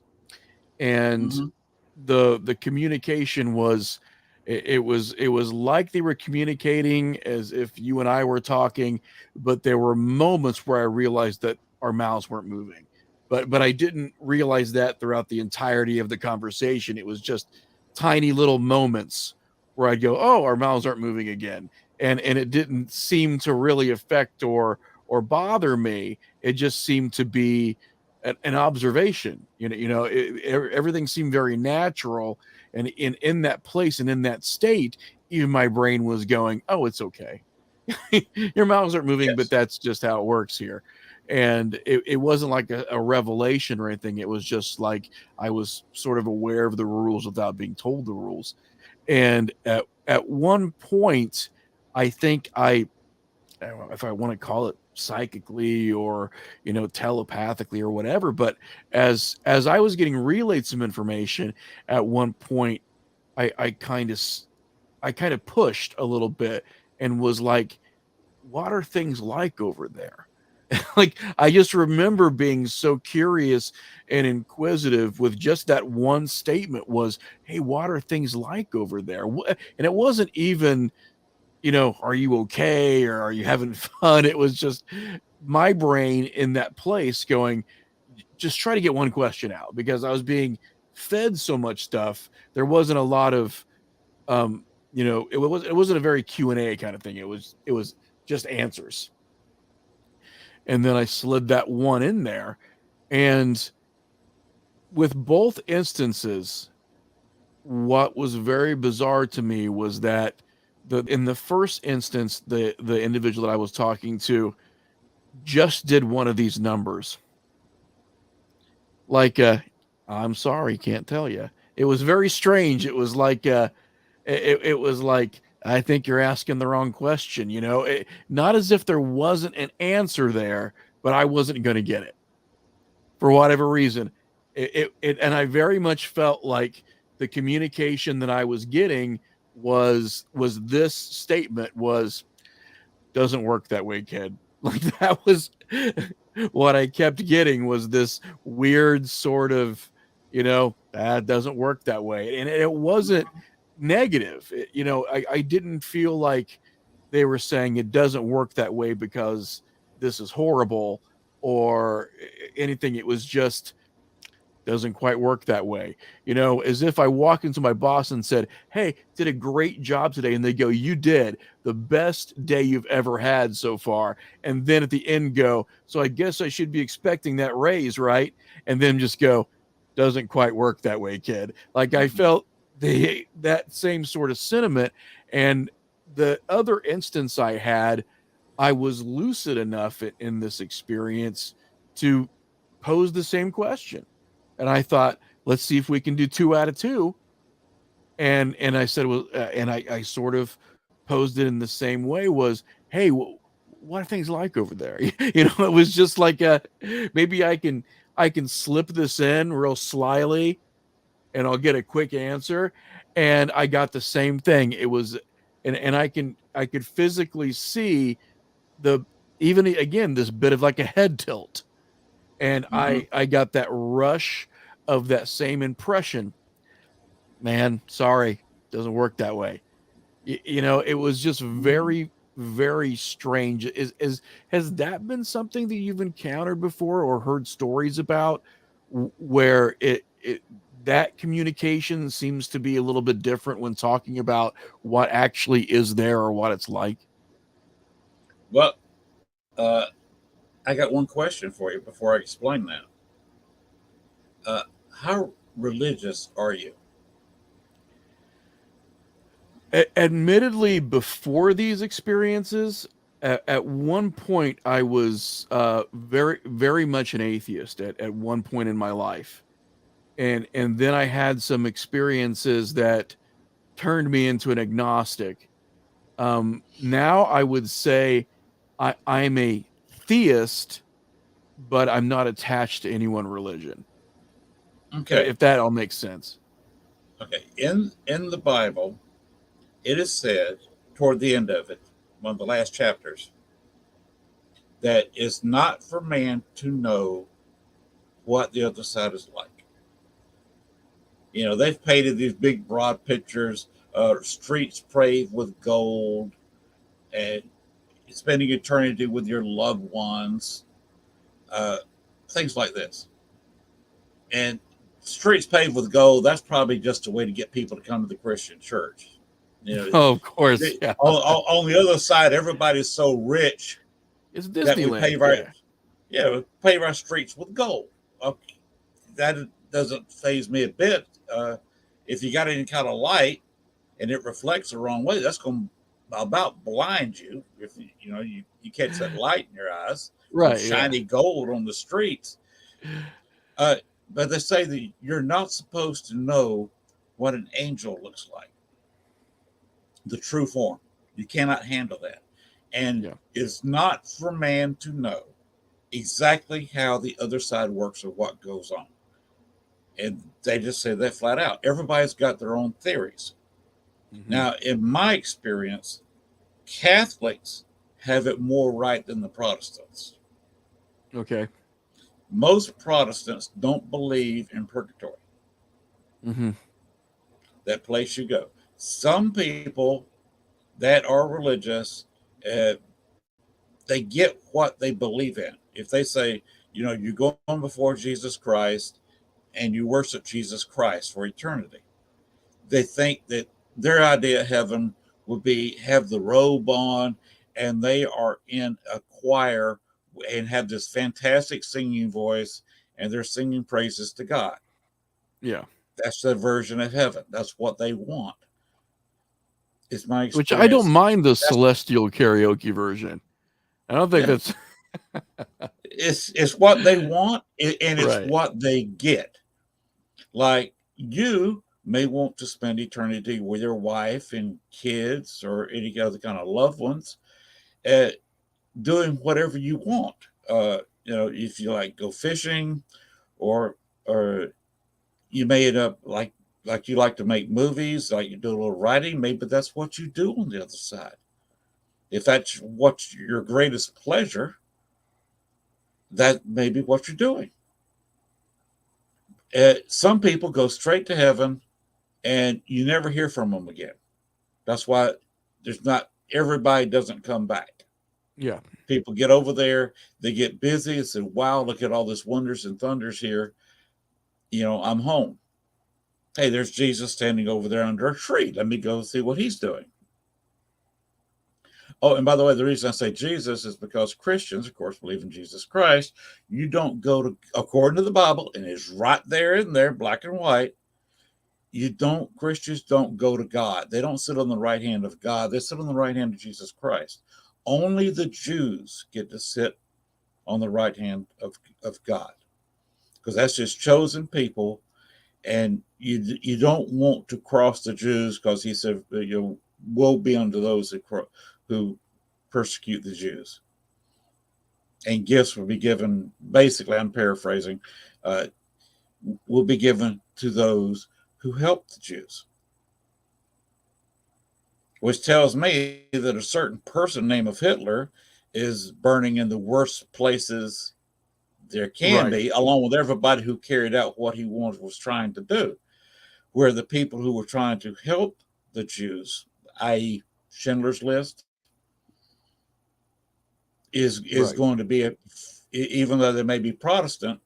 And Mm-hmm. the communication was, it was like they were communicating as if you and I were talking, but there were moments where I realized that our mouths weren't moving. But I didn't realize that throughout the entirety of the conversation. It was just tiny little moments where I'd go, "Oh, our mouths aren't moving again." And it didn't seem to really affect or bother me. It just seemed to be an observation. Everything seemed very natural, and in that place and in that state, even my brain was going, "Oh, it's okay. Your mouths aren't moving, but Yes. that's just how it works here." And it wasn't like a revelation or anything. It was just like I was sort of aware of the rules without being told the rules. And at one point, I think I don't know if I want to call it psychically or telepathically or whatever, but as I was getting relayed some information at one point, I I kind of I kind of pushed a little bit and was like, what are things like over there? Like, I just remember being so curious and inquisitive with just that one statement was, "Hey, what are things like over there?" And it wasn't even, are you okay or are you having fun? It was just my brain in that place going, just try to get one question out because I was being fed so much stuff. There wasn't a lot of, it wasn't a very Q&A kind of thing. It was just answers. And then I slid that one in there. And with both instances, what was very bizarre to me was that in the first instance, the individual that I was talking to just did one of these numbers. Like, I'm sorry, can't tell you. It was very strange. It was like, it was like, I think you're asking the wrong question. Not as if there wasn't an answer there, but I wasn't going to get it for whatever reason. And I very much felt like the communication that I was getting was this statement was, doesn't work that way, kid. Like, that was what I kept getting, was this weird sort of, that doesn't work that way. And it wasn't negative. I didn't feel like they were saying it doesn't work that way because this is horrible or anything. It was just, doesn't quite work that way. As if I walk into my boss and said, "Hey, did a great job today." And they go, "You did the best day you've ever had so far." And then at the end go, "So I guess I should be expecting that raise, right?" And then just go, "Doesn't quite work that way, kid." Like, I Mm-hmm. felt that same sort of sentiment. And the other instance I had, I was lucid enough in this experience to pose the same question. And I thought, let's see if we can do 2 out of 2. And I said, well, and I sort of posed it in the same way, was, "Hey, what are things like over there?" It was just like, maybe I can slip this in real slyly and I'll get a quick answer. And I got the same thing. It was, and I could physically see the, even again, this bit of like a head tilt. And Mm-hmm. I got that rush of that same impression. Man, sorry, doesn't work that way. It was just Mm-hmm. very, very strange. Has that been something that you've encountered before or heard stories about, where that communication seems to be a little bit different when talking about what actually is there or what it's like? Well, uh, I got one question for you before I explain that. Uh, how religious are you? Admittedly, before these experiences, at one point I was very, very much an atheist at one point in my life. And then I had some experiences that turned me into an agnostic. Now I would say I'm a theist, but I'm not attached to any one religion. Okay. If that all makes sense. Okay. In the Bible, it is said toward the end of it, one of the last chapters, that it's not for man to know what the other side is like. They've painted these big, broad pictures, streets paved with gold, and spending eternity with your loved ones, uh, things like this. And streets paved with gold, that's probably just a way to get people to come to the Christian church. You know, Oh, of course, yeah. on the other side, everybody's so rich It's that Disneyland. Yeah. we pave our streets with gold. Okay, that doesn't faze me a bit. If you got any kind of light and it reflects the wrong way, that's going to about blind you. If you catch that light in your eyes from Right. Yeah. shiny gold on the streets. Uh, but they say that you're not supposed to know what an angel looks like, the true form. You cannot handle that. And Yeah. it's not for man to know exactly how the other side works or what goes on. And they just say that flat out. Everybody's got their own theories. Mm-hmm. Now, in my experience, Catholics have it more right than the Protestants. Okay. Most Protestants don't believe in purgatory, Mm-hmm. that place you go. Some people that are religious, uh, they get what they believe in. If they say, you go on before Jesus Christ and you worship Jesus Christ for eternity, they think that their idea of heaven would be have the robe on and they are in a choir and have this fantastic singing voice and they're singing praises to God. Yeah. That's their version of heaven. That's what they want. It's my Which I don't experience. mind the That's, celestial karaoke version. I don't think yeah, that's it's what they want and it's right. what they get. Like you may want to spend eternity with your wife and kids or any other kind of loved ones, uh, doing whatever you want. If you like go fishing, or you may end up like you like to make movies, like you do a little writing. Maybe that's what you do on the other side. If that's what's your greatest pleasure, that may be what you're doing. Some people go straight to heaven and you never hear from them again. That's why there's not everybody doesn't come back. Yeah. People get over there, they get busy and say, wow, look at all this wonders and thunders here. I'm home. Hey, there's Jesus standing over there under a tree. Let me go see what he's doing. Oh, and by the way, the reason I say Jesus is because Christians, of course, believe in Jesus Christ. You don't go to, according to the Bible, and it's right there in there, black and white. Christians don't go to God. They don't sit on the right hand of God. They sit on the right hand of Jesus Christ. Only the Jews get to sit on the right hand of God, because that's just chosen people. And you don't want to cross the Jews, because he said, woe be unto those who persecute the Jews. And gifts will be given, basically, I'm paraphrasing, will be given to those who help the Jews. Which tells me that a certain person named of Hitler is burning in the worst places there can Right. be, along with everybody who carried out what he was trying to do. Where the people who were trying to help the Jews, i.e., Schindler's List, is Right. going to be even though they may be Protestant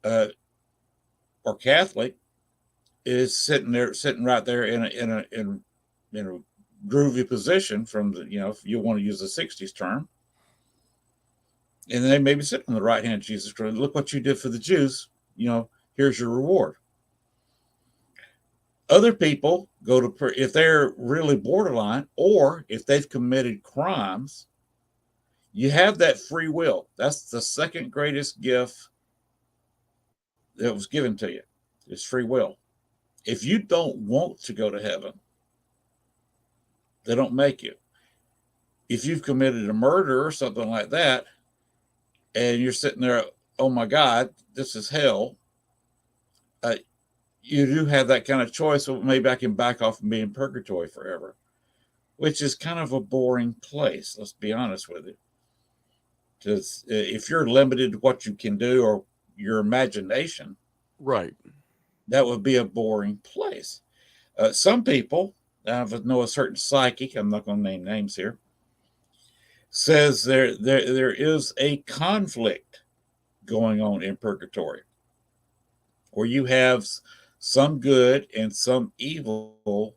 or Catholic, is sitting right there in a groovy position from the, if you want to use the 60s term. And they may be sitting on the right hand of Jesus Christ. Look what you did for the Jews. Here's your reward. Other people go to, if they're really borderline or if they've committed crimes, you have that free will. That's the second greatest gift that was given to you, is free will. If you don't want to go to heaven, they don't make you. If you've committed a murder or something like that, and you're sitting there, oh my God, this is hell, you do have that kind of choice. So maybe I can back off and be in purgatory forever, which is kind of a boring place. Let's be honest with you. Because if you're limited to what you can do or your imagination, Right. that would be a boring place. Some people, I know a certain psychic, I'm not going to name names here, says there is a conflict going on in purgatory where you have some good and some evil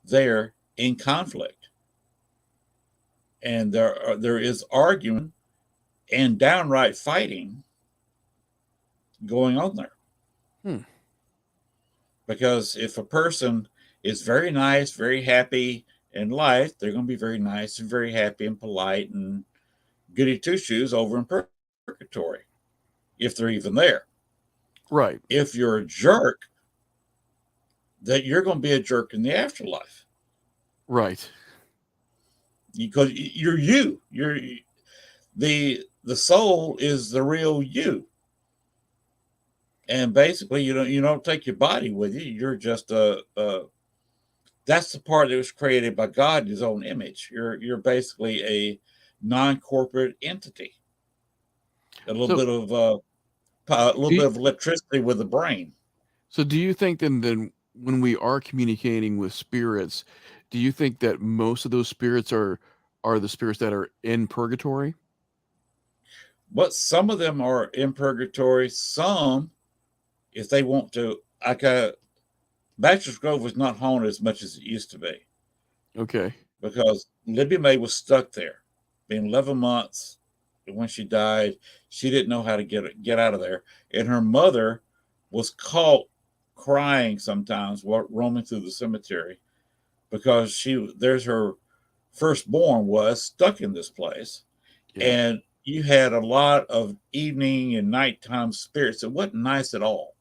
there in conflict. And there is arguing and downright fighting going on there. Hmm. Because if a person is very nice, very happy in life, they're going to be very nice and very happy and polite and goody two shoes over in purgatory, if they're even there. Right. If you're a jerk, that you're going to be a jerk in the afterlife Right. because you're you. You're the soul is the real you, and basically you don't take your body with you. You're just a that's the part that was created by God in His own image. You're basically a non-corporate entity, a little So bit of a little do bit you, of electricity with the brain. so do you think then when we are communicating with spirits, do you think that most of those spirits are the spirits that are in purgatory? But some of them are in purgatory. Some, if they want to, like Bachelor's Grove was not haunted as much as it used to be Okay. because Libby May was stuck there, been 11 months. When she died, she didn't know how to get out of there, and her mother was caught crying sometimes while roaming through the cemetery because there's her firstborn was stuck in this place, Yeah. and you had a lot of evening and nighttime spirits. It wasn't nice at all,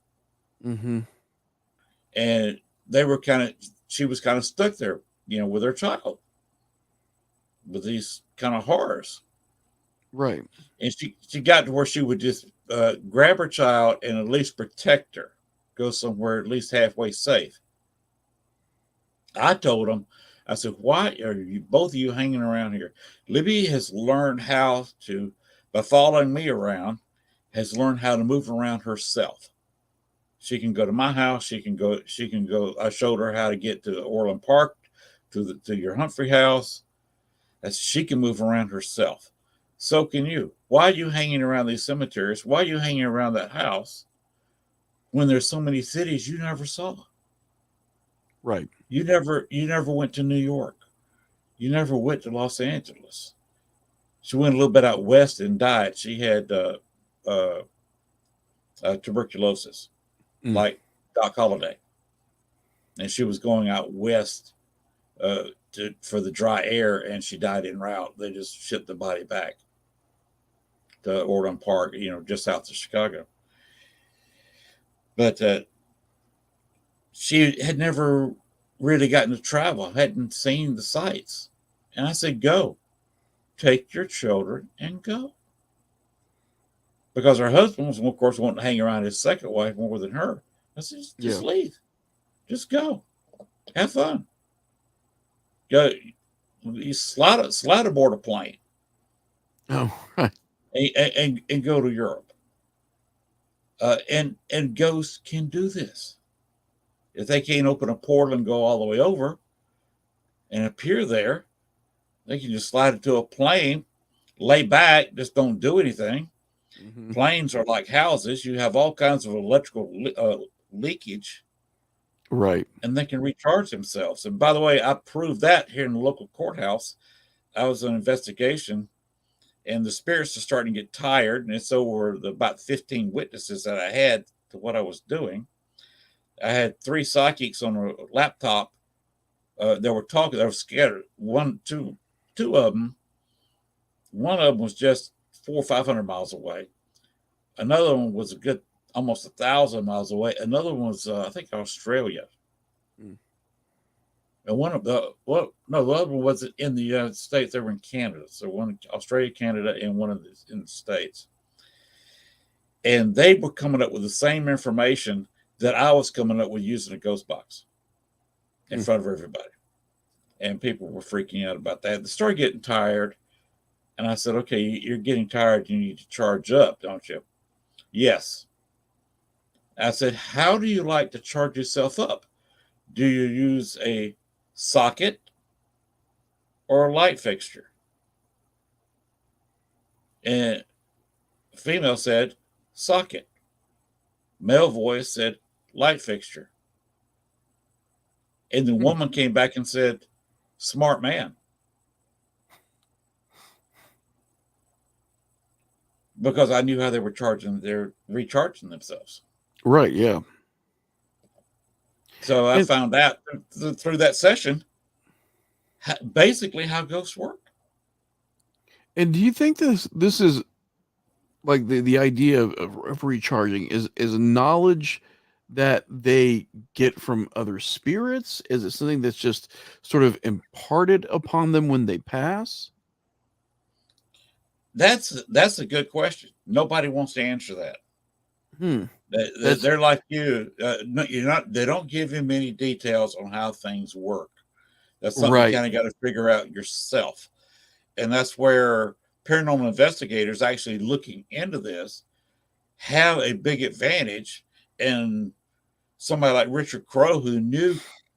Mm-hmm. and they were kind of she was kind of stuck there, with her child, with these kind of horrors. Right. And she got to where she would just grab her child and at least protect her, go somewhere at least halfway safe. I told him, I said, why are you both of you hanging around here? Libby has learned how to, by following me around, has learned how to move around herself. She can go to my house. She can go. I showed her how to get to Orland Park, to your Humphrey house. She can move around herself. So can you. Why are you hanging around these cemeteries? Why are you hanging around that house when there's so many cities you never saw? Right. You never went to New York. You never went to Los Angeles. She went a little bit out west and died. She had uh, tuberculosis, Mm. like Doc Holliday, and she was going out west for the dry air, and she died en route. They just shipped the body back to Orland Park, just south of Chicago. But she had never really gotten to travel, hadn't seen the sights. And I said, go, take your children and go. Because her husband was, of course, wanting to hang around his second wife more than her. I said, just Yeah. leave. Just go. Have fun. Go. You slide aboard a plane Oh, right. and go to Europe. And ghosts can do this. If they can't open a portal and go all the way over and appear there, they can just slide into a plane, lay back, just don't do anything. Mm-hmm. Planes are like houses. You have all kinds of electrical leakage, Right. and they can recharge themselves. And by the way, I proved that here in the local courthouse. I was on an investigation, and the spirits are starting to get tired. And so were the about 15 witnesses that I had to what I was doing. I had 3 psychics on a laptop that were talking. They were scattered. Two of them. One of them was just 400 or 500 miles away. Another one was a good almost 1,000 miles away. Another one was I think Australia. Mm. And the other one wasn't in the United States. They were in Canada. So one in Australia, Canada, and one in the States. And they were coming up with the same information that I was coming up with using a ghost box in front of everybody. And people were freaking out about that. They started getting tired. And I said, okay, you're getting tired. You need to charge up, don't you? Yes. I said, how do you like to charge yourself up? Do you use a socket or a light fixture? And female said, socket. Male voice said, light fixture. And the woman came back and said, smart man. Because I knew how they were they're recharging themselves. Right. Yeah. So I And found out through that session basically how ghosts work. and do you think this is like the idea of recharging is knowledge that they get from other spirits? Is it something that's just sort of imparted upon them when they pass? That's a good question. Nobody wants to answer that. Hmm. That's They're like you. No, you're not. They don't give you many details on how things work. That's something you right. kind of got to figure out yourself. And that's where paranormal investigators actually looking into this have a big advantage. And somebody like Richard Crowe, who knew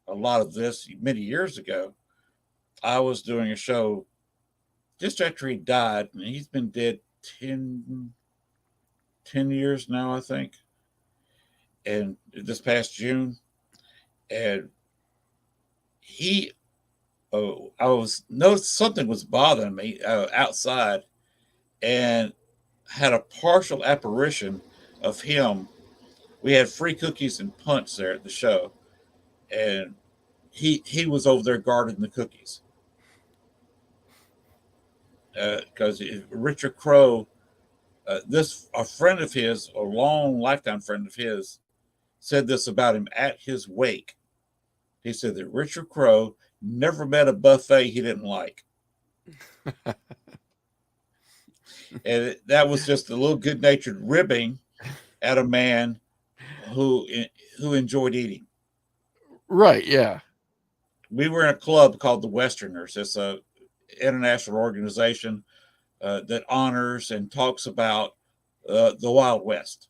a lot of this many years ago, I was doing a show just after he died, and he's been dead 10 years now, I think. And this past June, and he, oh, I was noticed something was bothering me outside, and had a partial apparition of him. We had free cookies and punch there at the show, and he was over there guarding the cookies because Richard Crowe, this a friend of his, a long lifetime friend of his, said this about him at his wake. He said that Richard Crowe never met a buffet he didn't like. And that was just a little good natured ribbing at a man who enjoyed eating. Right. Yeah. We were in a club called the Westerners. It's a international organization that honors and talks about the Wild West.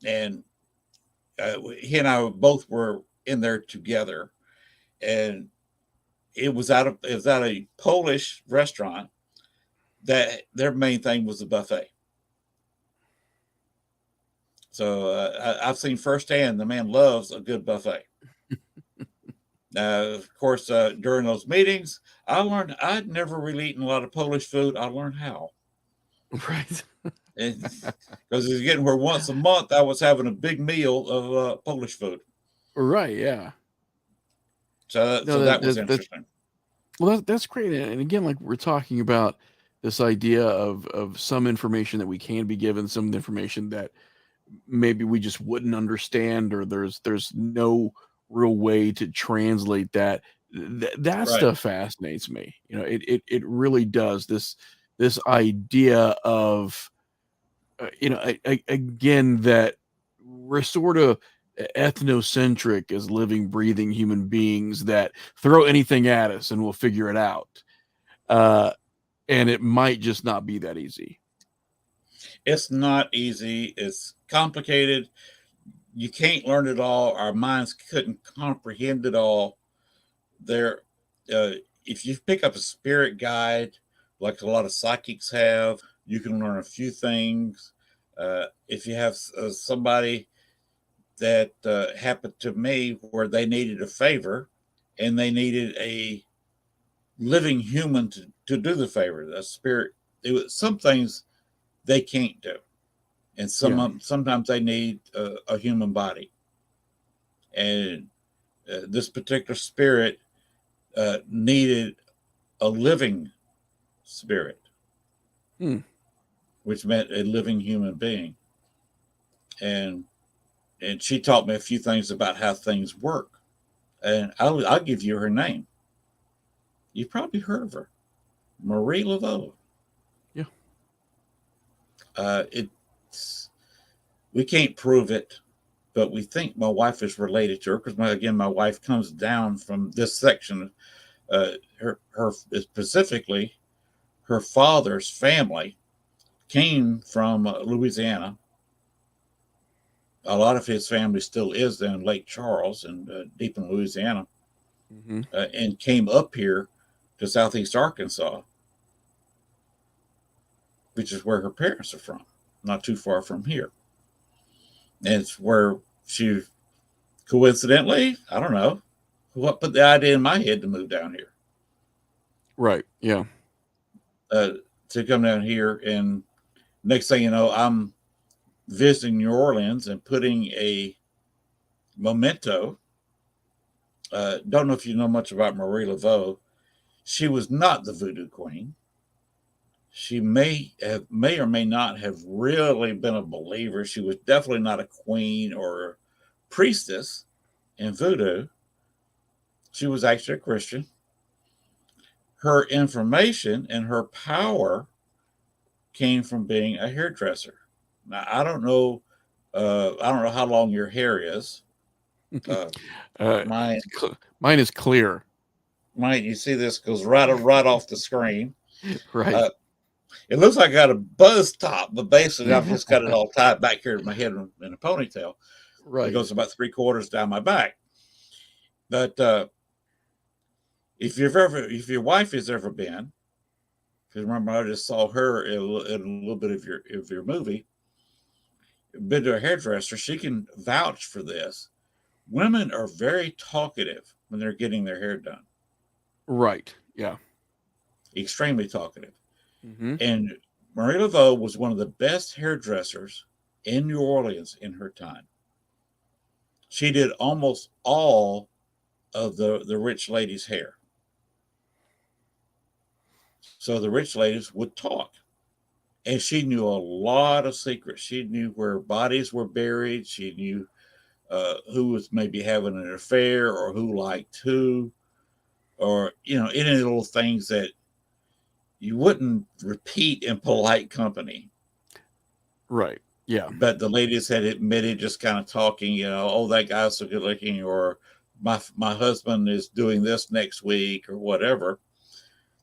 And he and I both were in there together, and it was at a Polish restaurant that their main thing was the buffet. So I've seen firsthand the man loves a good buffet. Of course, during those meetings, I learned I'd never really eaten a lot of Polish food. I learned how. Right. Because it's getting where once a month I was having a big meal of Polish food. Right. Yeah. No, So that was that's interesting. well, that's great. And again, like we're talking about this idea of some information that we can be given, some information that maybe we just wouldn't understand, or there's no real way to translate that. That Right. stuff fascinates me. It really does. This idea of again, that we're sort of ethnocentric as living, breathing human beings that throw anything at us and we'll figure it out. Uh, and it might just not be that easy. It's not easy. It's complicated. You can't learn it all. Our minds couldn't comprehend it all. There, uh, if you pick up a spirit guide, like a lot of psychics have, you can learn a few things. If you have somebody that happened to me where they needed a favor and they needed a living human to do the favor, the spirit, some things they can't do. And Yeah. sometimes they need a human body. And this particular spirit needed a living spirit, Hmm. which meant a living human being. And she taught me a few things about how things work. And I'll give you her name. You've probably heard of her, Marie Laveau. Yeah. It's we can't prove it, but we think my wife is related to her because my wife comes down from this section. Her specifically, her father's family came from Louisiana. A lot of his family still is in Lake Charles and deep in Louisiana, Mm-hmm. and came up here to Southeast Arkansas, which is where her parents are from, not too far from here. And it's where she, coincidentally, I don't know, what put the idea in my head to move down here, Right. Yeah. to come down here. And next thing you know, I'm visiting New Orleans and putting a memento. Don't know if you know much about Marie Laveau. She was not the voodoo queen. She may or may not have really been a believer. She was definitely not a queen or a priestess in voodoo. She was actually a Christian. Her information and her power came from being a hairdresser. Now I don't know. I don't know how long your hair is. Mine, Mine is clear. you see this goes right off the screen. Right. It looks like I got a buzz top, but basically I've just got it all tied back here to my head in a ponytail. Right. It goes about 3/4 down my back. But if your wife has ever been, because remember I just saw her in a little bit of your movie, been to a hairdresser, she can vouch for this. Women are very talkative when they're getting their hair done. Right. Yeah. Extremely talkative. Mm-hmm. And Marie Laveau was one of the best hairdressers in New Orleans in her time. She did almost all of the rich ladies' hair. So the rich ladies would talk. And she knew a lot of secrets. She knew where bodies were buried. She knew who was maybe having an affair or who liked who, or, any little things that you wouldn't repeat in polite company. Right. Yeah. But the ladies had admitted, just kind of talking, oh, that guy's so good looking, or my husband is doing this next week, or whatever.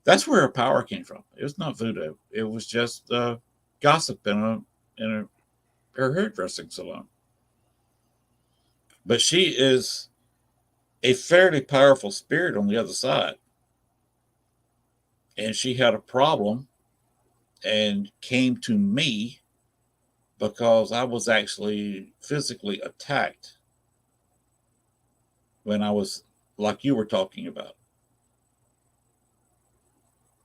That's where her power came from. It was not voodoo. It was just gossip in her hairdressing salon. But she is a fairly powerful spirit on the other side. And she had a problem and came to me because I was actually physically attacked when I was, like you were talking about.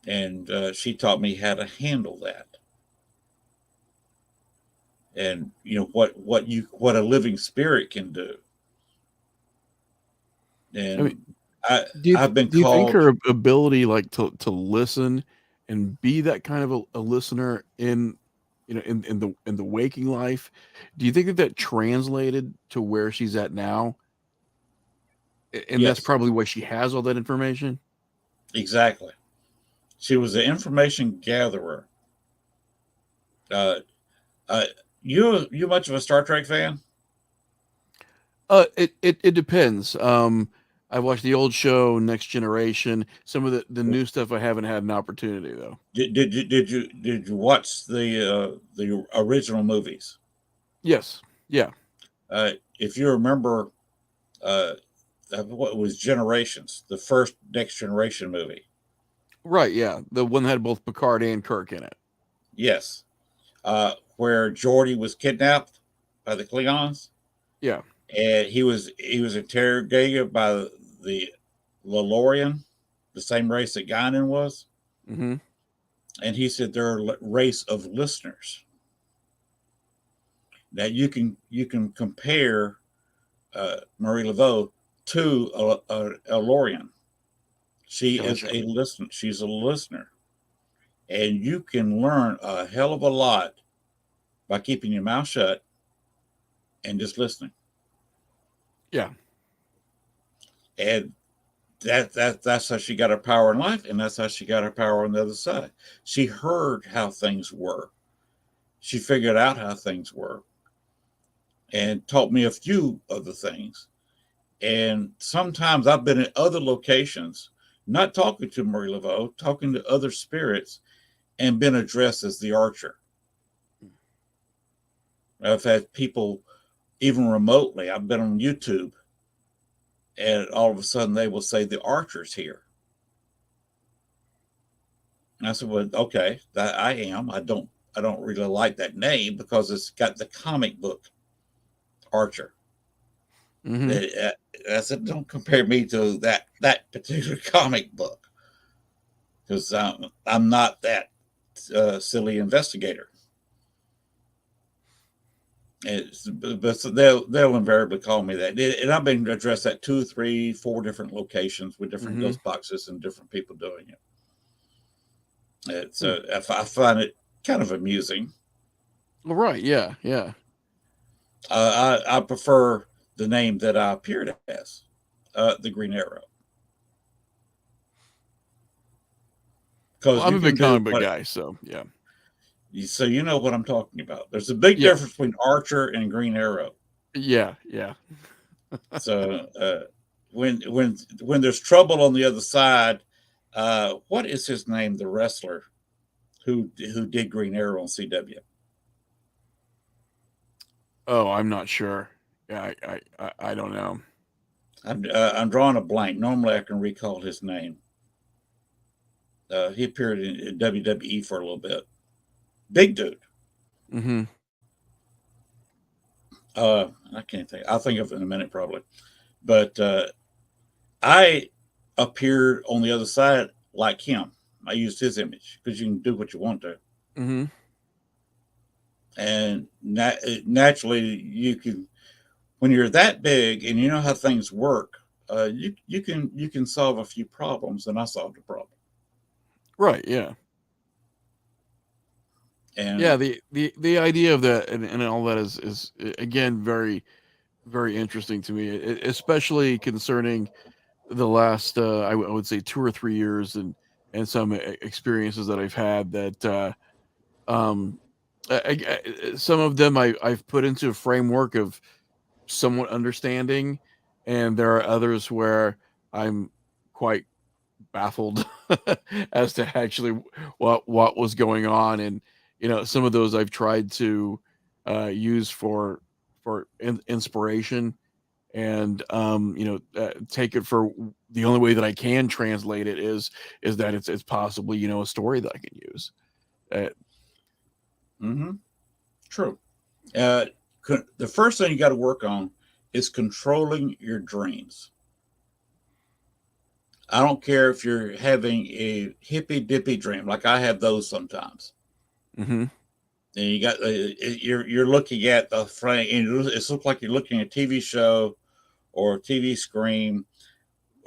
And she taught me how to handle that. And what a living spirit can do. And I mean, I've been do you think called. her ability, like to listen and be that kind of a listener in the waking life, do you think that translated to where she's at now? And that's Yes, probably why she has all that information. exactly. She was an information gatherer. Uh, uh, you much of a Star Trek fan? It depends. I watched the old show, Next Generation. Some of the new stuff I haven't had an opportunity though. Did you watch the original movies? Yes. Yeah. If you remember, what was Generations, the first Next Generation movie? Right. Yeah. The one that had both Picard and Kirk in it. Yes, where Geordi was kidnapped by the Klingons, Yeah. and he was interrogated by the Lalorian, the same race that Guinan was, Mm-hmm. and he said they're a race of listeners. Now you can compare Marie Laveau to a Lorian. She is Gotcha. a listener. She's a listener, and you can learn a hell of a lot by keeping your mouth shut and just listening. Yeah. And that's how she got her power in life, and that's how she got her power on the other side. She heard how things were. She figured out how things were, and taught me a few of the things. And sometimes I've been at other locations, not talking to Marie Laveau, talking to other spirits, and been addressed as the archer. I've had people even remotely. I've been on YouTube, and all of a sudden they will say the Archer's here. And I said, "Well, okay, that I am. I don't really like that name because it's got the comic book Archer." Mm-hmm. I said, "Don't compare me to that particular comic book because I'm not that silly investigator." But so they'll invariably call me that, and I've been addressed at 2, 3, 4 different locations with different Mm-hmm. ghost boxes and different people doing it. It's Hmm. I find it kind of amusing. Well, right. Yeah. Yeah. I prefer the name that I appeared as, the Green Arrow, Well, because I'm you a big can do comic book what. guy, so yeah. So you know what I'm talking about. There's a big Yeah. difference between Archer and Green Arrow. Yeah. Yeah. So when there's trouble on the other side, what is his name? The wrestler who did Green Arrow on CW. Oh, I'm not sure. Yeah. I don't know. I'm drawing a blank. Normally I can recall his name. He appeared in WWE for a little bit. Big dude. Mm-hmm. I can't think. I'll think of it in a minute probably. But I appeared on the other side like him. I used his image because you can do what you want to, Mm-hmm. and naturally you can. When you're that big and you know how things work, you can solve a few problems, and I solved a problem. Right. Yeah. Yeah. And The idea of that and all that is again very interesting to me, especially concerning the last I would say 2 or 3 years and some experiences that I've had that um some of them I've put into a framework of somewhat understanding, and there are others where I'm quite baffled as to actually what was going on, and some of those I've tried to use for inspiration, and take it for the only way that I can translate it is that it's possibly a story that I can use. uh, mm-hmm, true. Uh, the first thing you got to work on is controlling your dreams. I don't care if you're having a hippy dippy dream, like I have those sometimes. mhm, And you got you're looking at the frame, and it looks like you're looking at a TV show or a TV screen,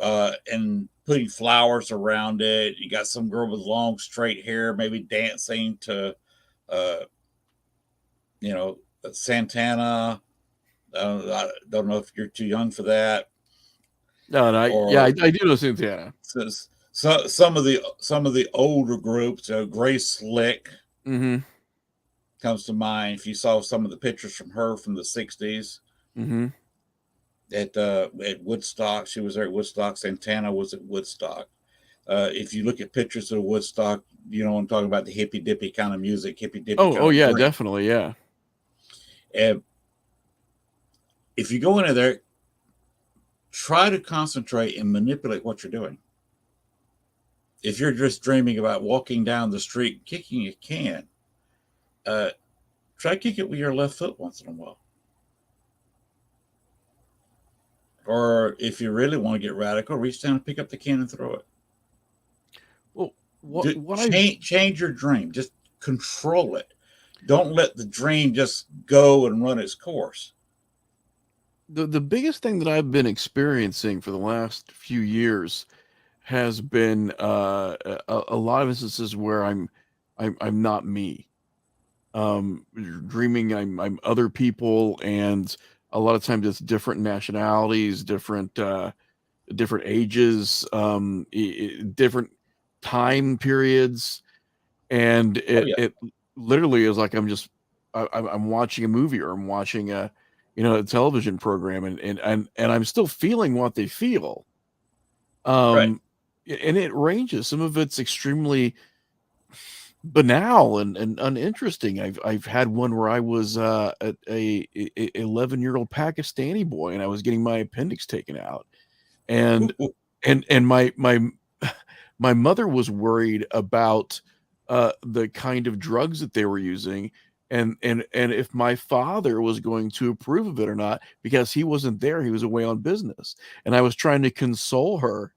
and putting flowers around it. You got some girl with long straight hair, maybe dancing to, uh, you know, Santana. I don't know if you're too young for that, no, no, yeah, or I do know Santana. so some of the older groups. Grace Slick Mhm, comes to mind. If you saw some of the pictures from her from the '60s mhm. at Woodstock, she was there at Woodstock. Santana was at Woodstock. If you look at pictures of Woodstock, you know I'm talking about, the hippy dippy kind of music, hippy dippy Oh kind of yeah, drink. definitely, yeah. And if you go into there, try to concentrate and manipulate what you're doing. If you're just dreaming about walking down the street kicking a can, uh, try kick it with your left foot once in a while. Or if you really want to get radical, reach down and pick up the can and throw it. Well, what I Change your dream. Just control it. Don't let the dream just go and run its course. the biggest thing that I've been experiencing for the last few years has been a lot of instances where I'm not me. Dreaming I'm other people, and a lot of times it's different nationalities, different ages, different time periods, and Oh it yeah, it literally is like I'm watching a movie, or I'm watching a television program, and I'm still feeling what they feel. right. um and it ranges. Some of it's extremely banal and uninteresting. I've had one where I was a 11-year-old Pakistani boy, and I was getting my appendix taken out, and my my mother was worried about the kind of drugs that they were using, and if my father was going to approve of it or not, because he wasn't there, he was away on business, and I was trying to console her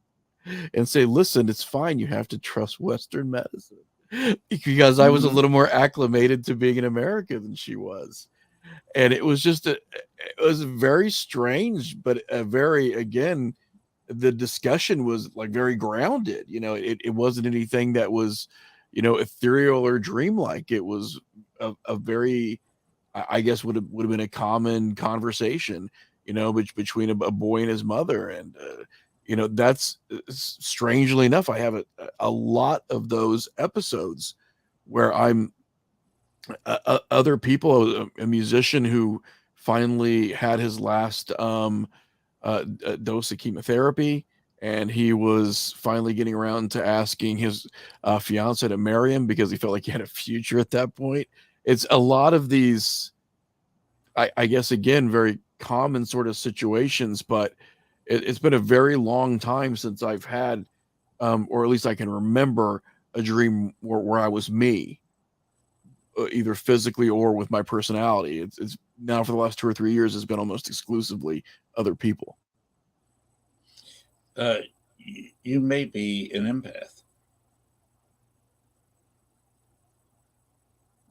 and say, listen, it's fine, you have to trust Western medicine. Because I was a Mhm. little more acclimated to being an American than she was. And it was just it was very strange, but a very, again, the discussion was like very grounded. It wasn't anything that was, ethereal or dreamlike. It was a very, I guess, would have been a common conversation, between a boy and his mother. And that's strangely enough, I have a lot of those episodes where I'm other people, a musician who finally had his last dose of chemotherapy, and he was finally getting around to asking his fiance to marry him because he felt like he had a future at that point. It's a lot of these, I guess, again, very common sort of situations, but it's been a very long time since I've had, or at least I can remember, a dream where I was me, either physically or with my personality. It's now for the last 2 or 3 years has been almost exclusively other people. uh, you may be an empath.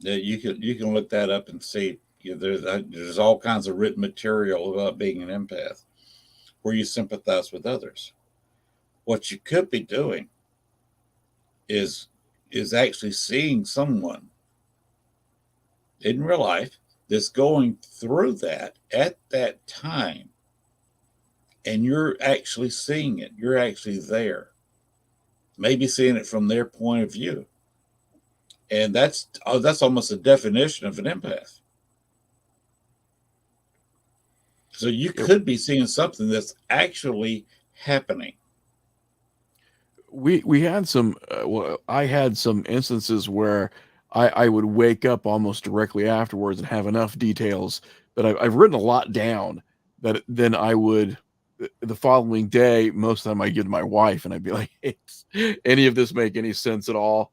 You can look that up and see. There's all kinds of written material about being an empath, where you sympathize with others. What you could be doing is is actually seeing someone in real life that's going through that at that time, and you're actually seeing it. You're actually there, maybe seeing it from their point of view, and that's almost a definition of an empath. So you It, could be seeing something that's actually happening. we had some, well, I had some instances where I would wake up almost directly afterwards and have enough details that I've written a lot down, that then I would, the following day, most of the time I give to my wife and I'd be like, hey, does any of this make any sense at all?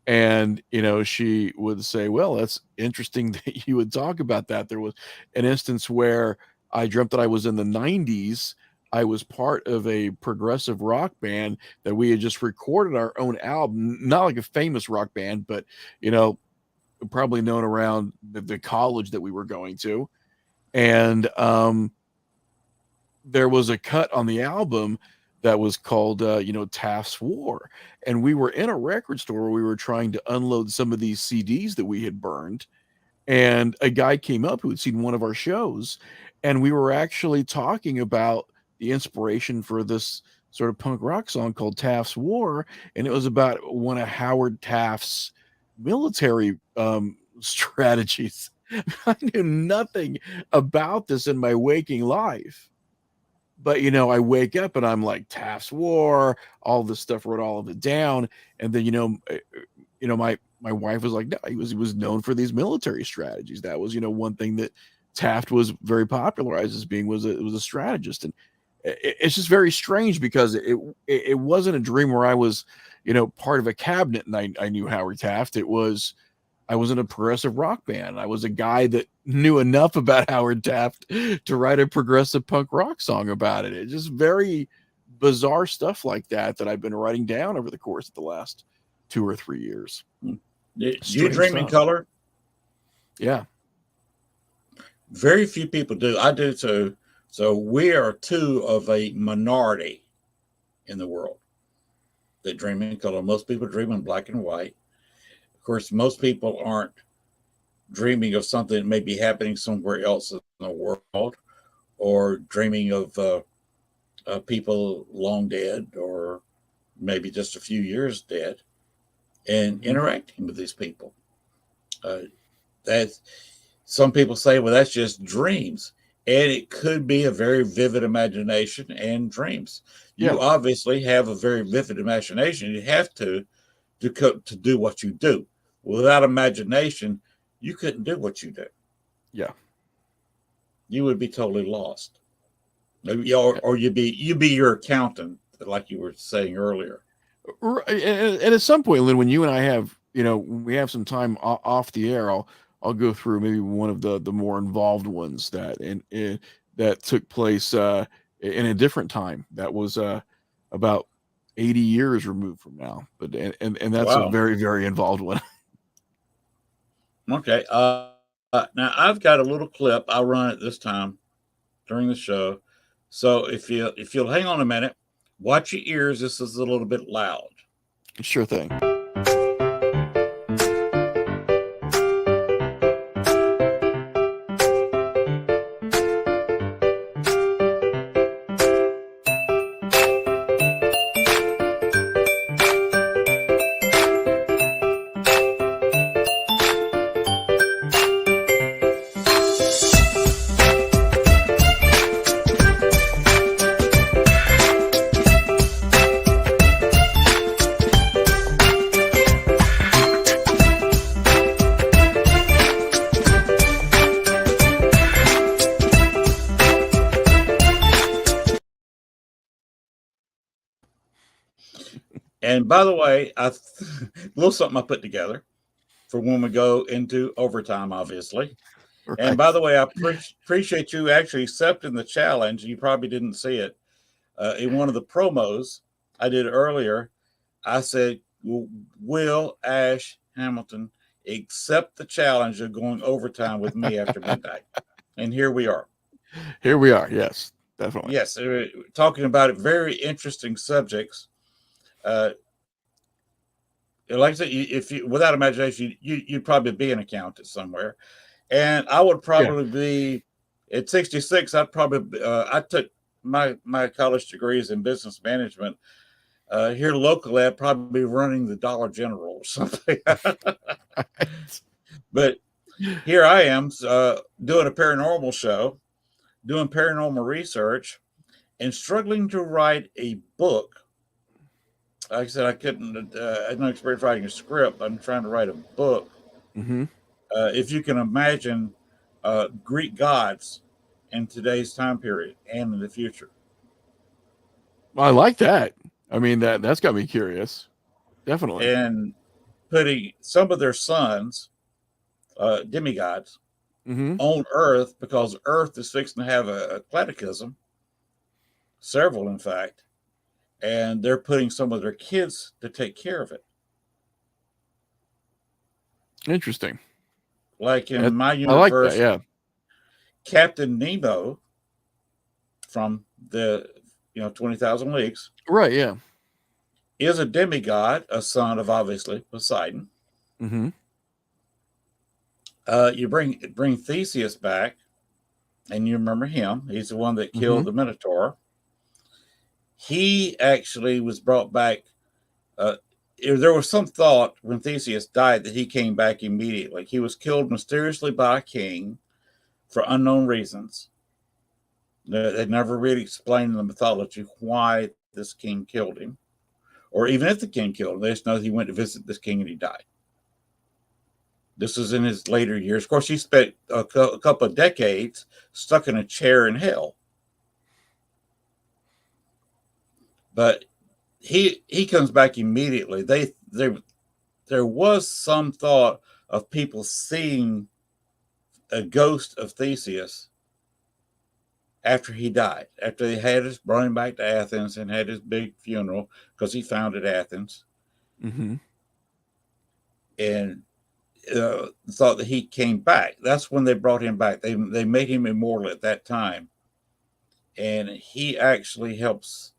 And she would say, well, that's interesting that you would talk about that. There was an instance where I dreamt that I was in the 90s. I was part of a progressive rock band, that we had just recorded our own album, not like a famous rock band, but you know probably known around the college that we were going to. And there was a cut on the album that was called, Taft's War. And we were in a record store where we were trying to unload some of these CDs that we had burned. And a guy came up who had seen one of our shows. And we were actually talking about the inspiration for this sort of punk rock song called Taft's War. And it was about one of Howard Taft's military strategies. I knew nothing about this in my waking life, but I wake up and I'm like, Taft's War, all this stuff, wrote all of it down. And then my wife was like, no, he was known for these military strategies. That was one thing that Taft was very popularized as being, was a strategist. And it's just very strange because it wasn't a dream where I was part of a cabinet and I knew Howard Taft. I was in a progressive rock band. I was a guy that knew enough about Howard Taft to write a progressive punk rock song about it. It's just very bizarre stuff like that I've been writing down over the course of the last 2 or 3 years. Do you Strange dream in stuff. color? Yeah. Very few people do. I do too. So we are two of a minority in the world that dream in color. Most people dream in black and white. Of course, most people aren't dreaming of something that may be happening somewhere else in the world, or dreaming of people long dead, or maybe just a few years dead, and interacting with these people. That's Some people say, well, that's just dreams. And it could be a very vivid imagination and dreams. Yeah. You obviously have a very vivid imagination. You have to do what you do. without imagination, you couldn't do what you do. Yeah. You would be totally lost. Or you'd be your accountant, like you were saying earlier. And at some point, Lynn, when you and I have, when we have some time off the air, I'll go through maybe one of the more involved ones that took place in a different time. That was about 80 years removed from now, but and that's a Wow. very, very involved one. Okay. Now I've got a little clip. I'll run it this time during the show. So if you'll hang on a minute, watch your ears. This is a little bit loud. Sure thing. And by the way, a little something I put together for when we go into overtime, obviously. And Right. by the way, I appreciate you actually accepting the challenge. You probably didn't see it in one of the promos I did earlier. I said, "Will Ash Hamilton accept the challenge of going overtime with me after midnight?" And here we are. Here we are. Yes, definitely. Yes, talking about very interesting subjects. Uh, like I said, if you without imagination, you'd probably be an accountant somewhere, and I would Yeah. probably be at 66. I took my college degrees in business management. Here locally, I'd probably be running the Dollar General or something. But here I am doing a paranormal show, doing paranormal research, and struggling to write a book. Like I said, I couldn't. I had no experience writing a script. I'm trying to write a book. Mm-hmm. If you can imagine Greek gods in today's time period and in the future, Well, I like that. I mean, that's got me curious. Definitely. and putting some of their sons, demigods, Mm-hmm. on Earth because Earth is fixing to have a cataclysm, several in fact, and they're putting some of their kids to take care of it. Interesting. Like in my I like that. universe, Yeah. Captain Nemo from the 20,000 Leagues Right. Yeah. is a demigod, a son of obviously Poseidon. Mm-hmm. You bring Theseus back, and you remember him. He's the one that Mm-hmm. killed the Minotaur. He actually was brought back. Uh, there was some thought when Theseus died that he came back immediately. He was killed mysteriously by a king for unknown reasons. They never really explained in the mythology why this king killed him, or even if the king killed him. They just know he went to visit this king and he died. This was in his later years. Of course, he spent a couple of decades stuck in a chair in hell. But he comes back immediately. There was some thought of people seeing a ghost of Theseus after he died, after they brought him back to Athens and had his big funeral because he founded Athens, Mm-hmm. and thought that he came back. That's when they brought him back. They made him immortal at that time, and he actually helps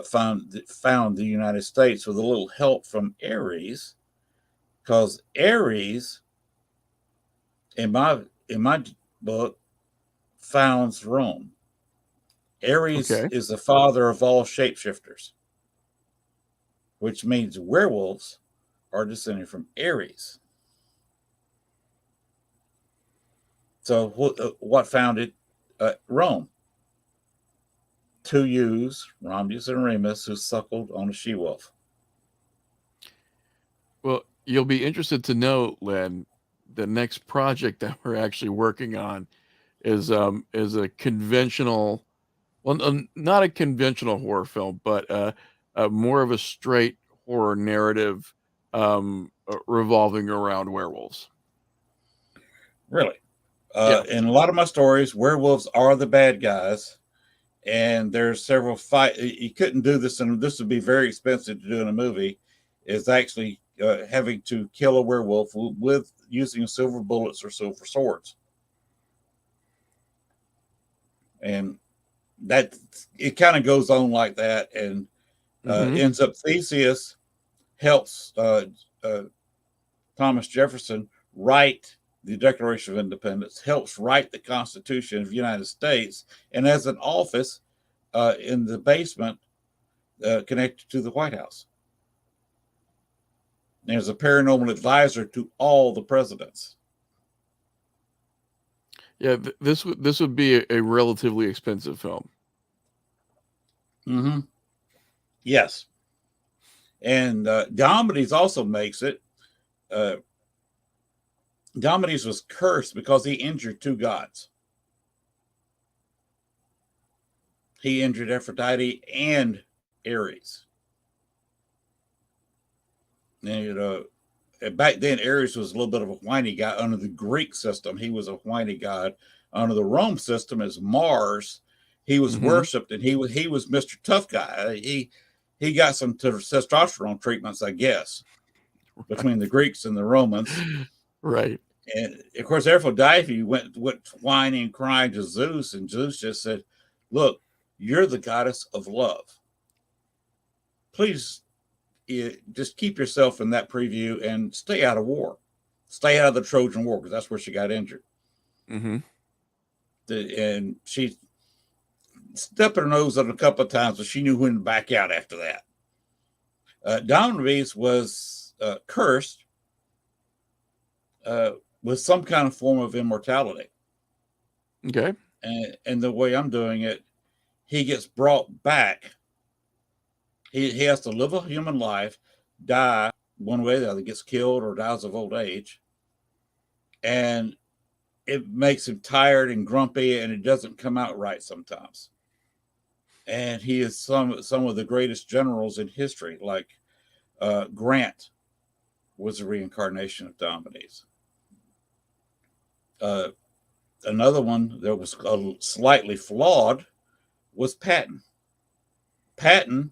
found the United States with a little help from Ares, because Ares, in my book, founds Rome. Ares Okay. is the father of all shapeshifters, which means werewolves are descended from Ares. So what founded Rome? Two youths, Romulus and Remus, who suckled on a she wolf. Well, You'll be interested to know, Len, the next project that we're actually working on is a conventional, well, not a conventional horror film, but more of a straight horror narrative revolving around werewolves. Really. Yeah. In a lot of my stories, werewolves are the bad guys, and there's several fight. You couldn't do this, and this would be very expensive to do in a movie. Is actually having to kill a werewolf with using silver bullets or silver swords, and that it kind of goes on like that, and Mm-hmm. ends up Theseus helps Thomas Jefferson write the Declaration of Independence, helps write the Constitution of the United States, and has an office in the basement connected to the White House. And is a paranormal advisor to all the presidents. Yeah, this would be a relatively expensive film. Mm-hmm. Yes. And Diomedes also makes it. Uh, Diomedes was cursed because he injured two gods. He injured Aphrodite and Ares. And back then, Ares was a little bit of a whiny guy. Under the Greek system, he was a whiny god. Under the Rome system, as Mars, he was Mm-hmm. worshipped, and he was Mr. Tough Guy. He got some testosterone treatments, I guess, between the Greeks and the Romans. Right. And of course, Aphrodite went whining and crying to Zeus, and Zeus just said, "Look, you're the goddess of love. Please, just keep yourself in that preview and stay out of war. Stay out of the Trojan War, because that's where she got injured." Mm-hmm. And she stepped her nose on a couple of times, but she knew when to back out after that. Diomedes was cursed with some kind of form of immortality. Okay. And the way I'm doing it, he gets brought back. He has to live a human life, die one way or the other, gets killed or dies of old age. And it makes him tired and grumpy, and it doesn't come out right sometimes. And he is some of the greatest generals in history, like Grant was a reincarnation of Diomedes. Another one that was slightly flawed was Patton. Patton,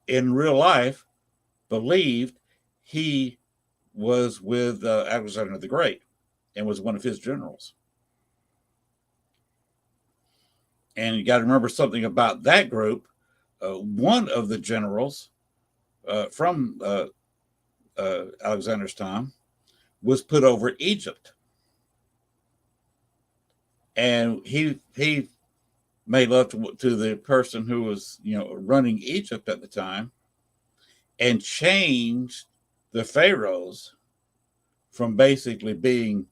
in real life, believed he was with Alexander the Great and was one of his generals. And you got to remember something about that group. One of the generals from Alexander's time was put over Egypt. And he made love to the person who was running Egypt at the time, and changed the pharaohs from basically being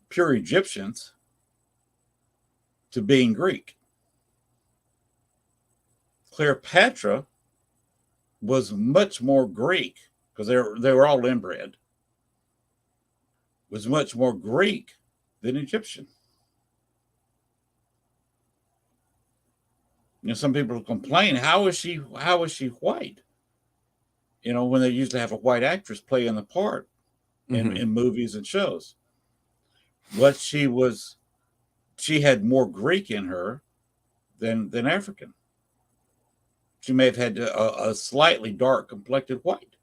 pure Egyptians to being Greek. Cleopatra was much more Greek, because they were all inbred, was much more Greek than Egyptian. Some people complain, how is she white? When they usually have a white actress playing the part in movies and shows. What she had more Greek in her than African. She may have had a slightly dark complected white.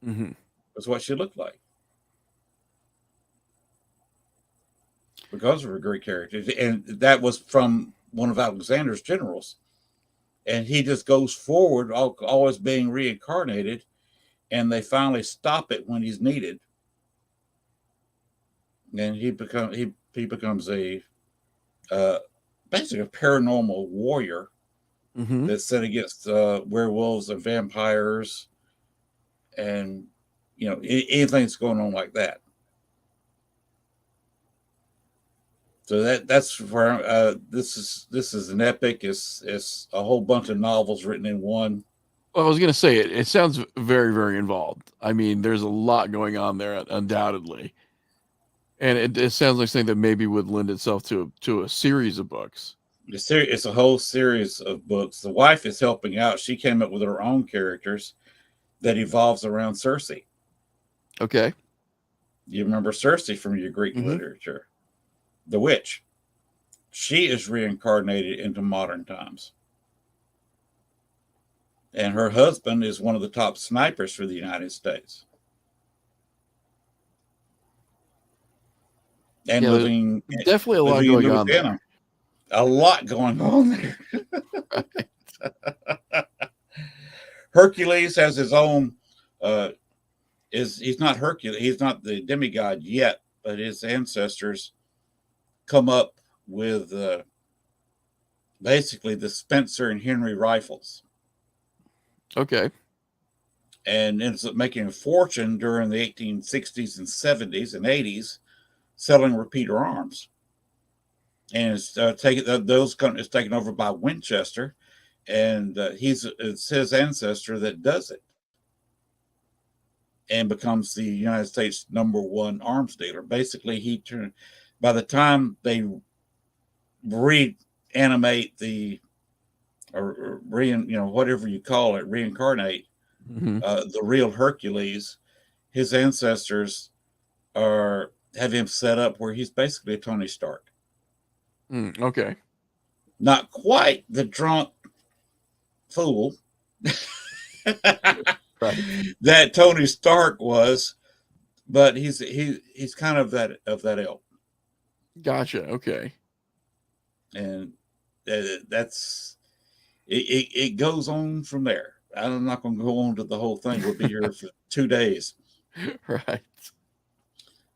Mm-hmm. That's what she looked like, because of her Greek heritage. And that was from one of Alexander's generals. And he just goes forward, always being reincarnated, and they finally stop it when he's needed. And he becomes a basically a paranormal warrior that's set against werewolves and vampires, and anything that's going on like that. So that's where this is an epic. It's a whole bunch of novels written in one. Well, I was going to say it sounds very, very involved. I mean, there's a lot going on there, undoubtedly. And it sounds like something that maybe would lend itself to a series of books. It's a whole series of books. The wife is helping out. She came up with her own characters that evolves around Cersei. Okay. You remember Cersei from your Greek Mm-hmm. literature, the witch. She is reincarnated into modern times. And her husband is one of the top snipers for the United States. And Yeah, there's living definitely a lot living in going on Louisiana. there. A lot going on there. Hercules has his own he's not Hercules, he's not the demigod yet, but his ancestors come up with basically the Spencer and Henry rifles, Okay. and ends up making a fortune during the 1860s and 70s and 80s selling repeater arms. And it's taken over by Winchester, and it's his ancestor that does it, and becomes the United States #1 arms dealer. Basically, by the time they reanimate or whatever you call it, reincarnate Mm-hmm. the real Hercules, his ancestors have him set up where he's basically a Tony Stark. Okay. Not quite the drunk fool Right. that Tony Stark was, but he's kind of that ilk, Gotcha. Okay. and that's it goes on from there. I'm not going to go on to the whole thing. We'll be here for 2 days, Right.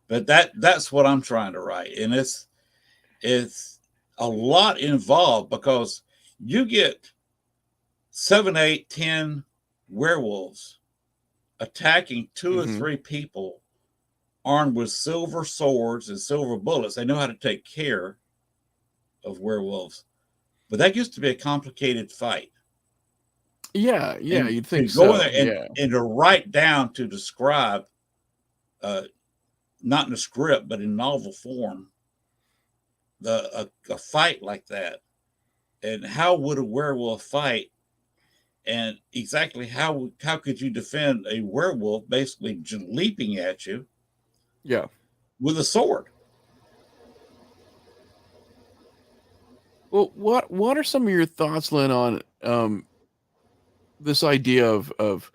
but that's what I'm trying to write, and it's a lot involved because you get 7, 8, 10 werewolves attacking 2 or 3 people armed with silver swords and silver bullets. They know how to take care of werewolves, but that used to be a complicated fight. Yeah. Yeah. And You'd to think go in so. there Yeah. and to write down to describe, not in a script but in novel form, a fight like that, and how would a werewolf fight, and exactly how could you defend a werewolf basically leaping at you Yeah. with a sword? Well, what are some of your thoughts, Lynn, on this idea of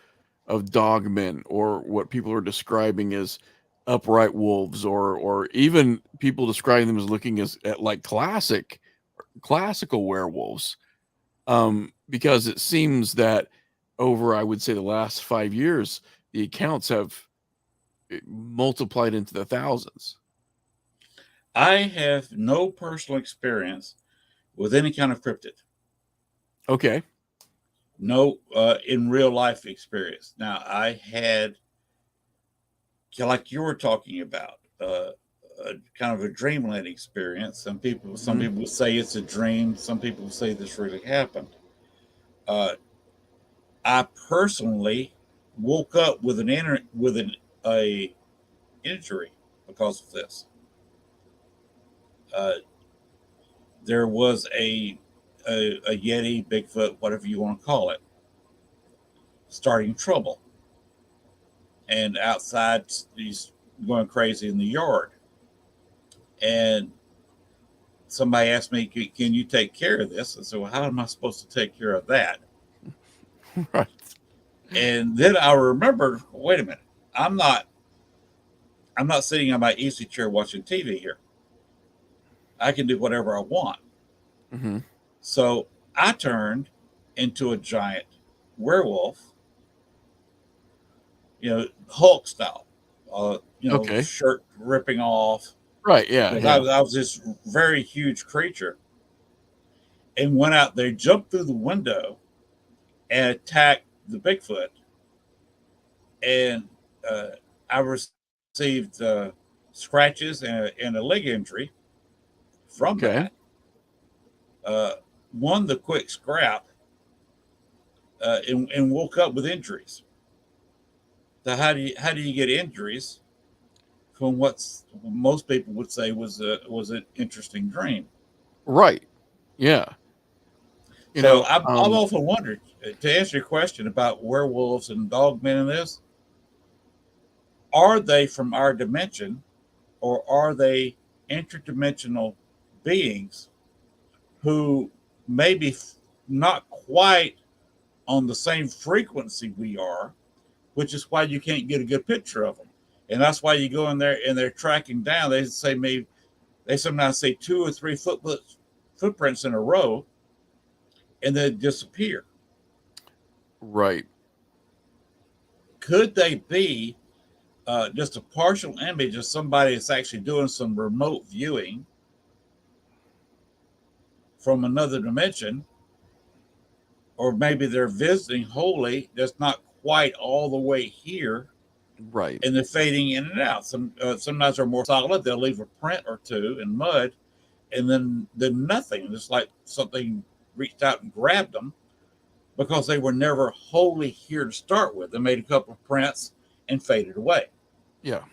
dogmen, or what people are describing as upright wolves, or even people describing them as looking at like classical werewolves? Because it seems that over, I would say, the last 5 years, the accounts have multiplied into the thousands. I have no personal experience with any kind of cryptid. Okay. No, in real life experience. Now, I had, like you were talking about, kind of a dreamland experience. Some people say it's a dream. Some people say this really happened. Uh, I personally woke up with a injury because of this. Uh, there was a Yeti, Bigfoot, whatever you want to call it, starting trouble, and outside he's going crazy in the yard. And somebody asked me, "Can you take care of this?" I said, "Well, how am I supposed to take care of that?" Right. And then I remembered, wait a minute, I'm not sitting on my easy chair watching TV here. I can do whatever I want. Mm-hmm. So I turned into a giant werewolf, Hulk style, Okay. shirt ripping off. Right. Yeah. Because Yeah. I was this very huge creature, and went out there, jumped through the window, and attacked the Bigfoot. And I received scratches and a leg injury from Okay. that. Won the quick scrap, and woke up with injuries. So how do you get injuries from what's most people would say was an interesting dream? Right. Yeah. You So know, I've often wondered, to answer your question about werewolves and dogmen in this, are they from our dimension, or are they interdimensional beings who maybe not quite on the same frequency we are, which is why you can't get a good picture of them. And that's why you go in there and they're tracking down. They say maybe they sometimes say two or three footprints in a row, and then disappear. right. Could they be just a partial image of somebody that's actually doing some remote viewing from another dimension, or maybe they're visiting wholly, that's not quite all the way here, Right. and they're fading in and out. Sometimes they're more solid; they'll leave a print or two in mud, and then nothing. It's like something reached out and grabbed them because they were never wholly here to start with. They made a couple of prints and faded away. Yeah.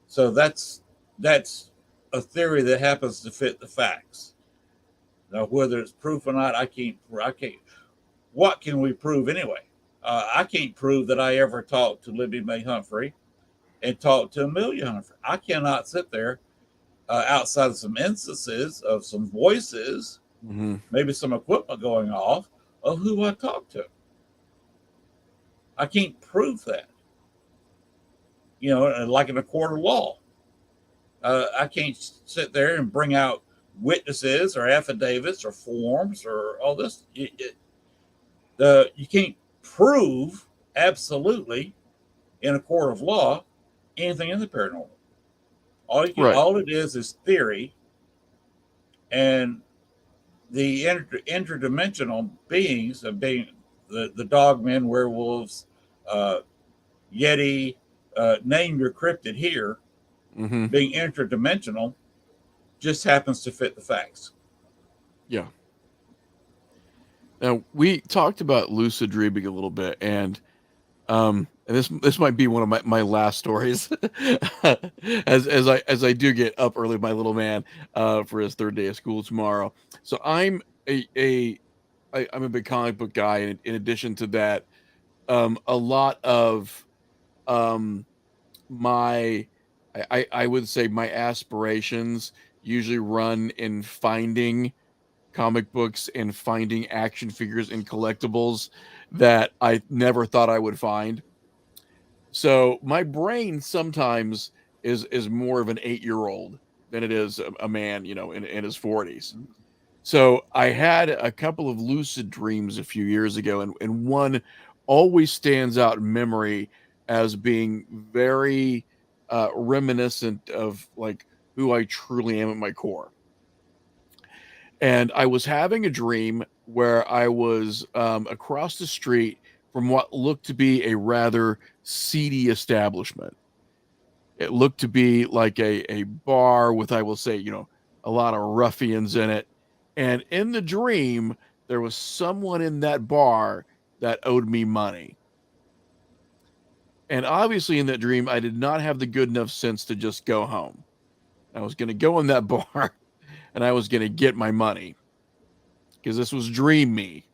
So that's a theory that happens to fit the facts. Now, whether it's proof or not, I can't. I can't. What can we prove anyway? I can't prove that I ever talked to Libby Mae Humphrey and talked to Amelia Humphrey. I cannot sit there outside of some instances of some voices, Hmm. maybe some equipment going off, of who I talked to. I can't prove that. Like in a court of law, I can't sit there and bring out witnesses or affidavits or forms or all this. You can't prove absolutely in a court of law anything in the paranormal. Right. All it is theory, and the interdimensional beings of being the dogmen, werewolves, uh, yeti, name your cryptid here, Hmm. being interdimensional, just happens to fit the facts. Yeah. Now we talked about lucid dreaming a little bit, and this might be one of my last stories, as I do get up early, my little man, for his third day of school tomorrow. So I'm a big comic book guy, and in addition to that, a lot of um my I would say my aspirations usually run in finding comic books and finding action figures and collectibles that I never thought I would find. So my brain sometimes is more of an 8-year-old than it is a man, in his 40s. So I had a couple of lucid dreams a few years ago, and one always stands out in memory as being very reminiscent of like who I truly am at my core. And I was having a dream where I was across the street from what looked to be a rather seedy establishment. It looked to be like a bar with, I will say, a lot of ruffians in it. And in the dream, there was someone in that bar that owed me money. And obviously, in that dream, I did not have the good enough sense to just go home. I was going to go in that bar and I was going to get my money because this was dream me,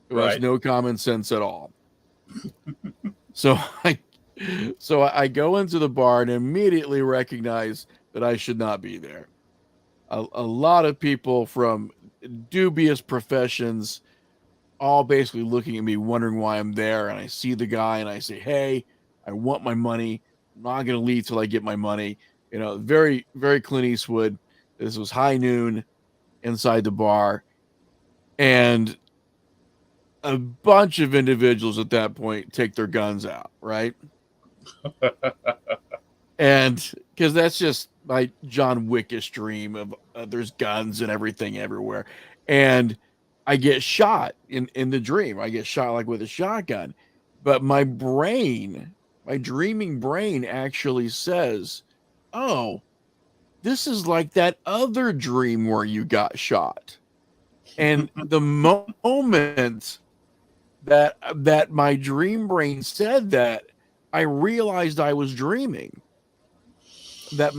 who has Right. no common sense at all. So I so I go into the bar and immediately recognize that I should not be there. A lot of people from dubious professions all basically looking at me wondering why I'm there, and I see the guy and I say, "Hey, I want my money. I'm not going to leave till I get my money." Very very Clint Eastwood. This was high noon inside the bar, and a bunch of individuals at that point take their guns out, right? And because that's just my John Wickish dream of there's guns and everything everywhere, and I get shot in the dream. I get shot like with a shotgun, but my dreaming brain, actually says, "Oh, this is like that other dream where you got shot." And the moment that my dream brain said that, I realized I was dreaming. That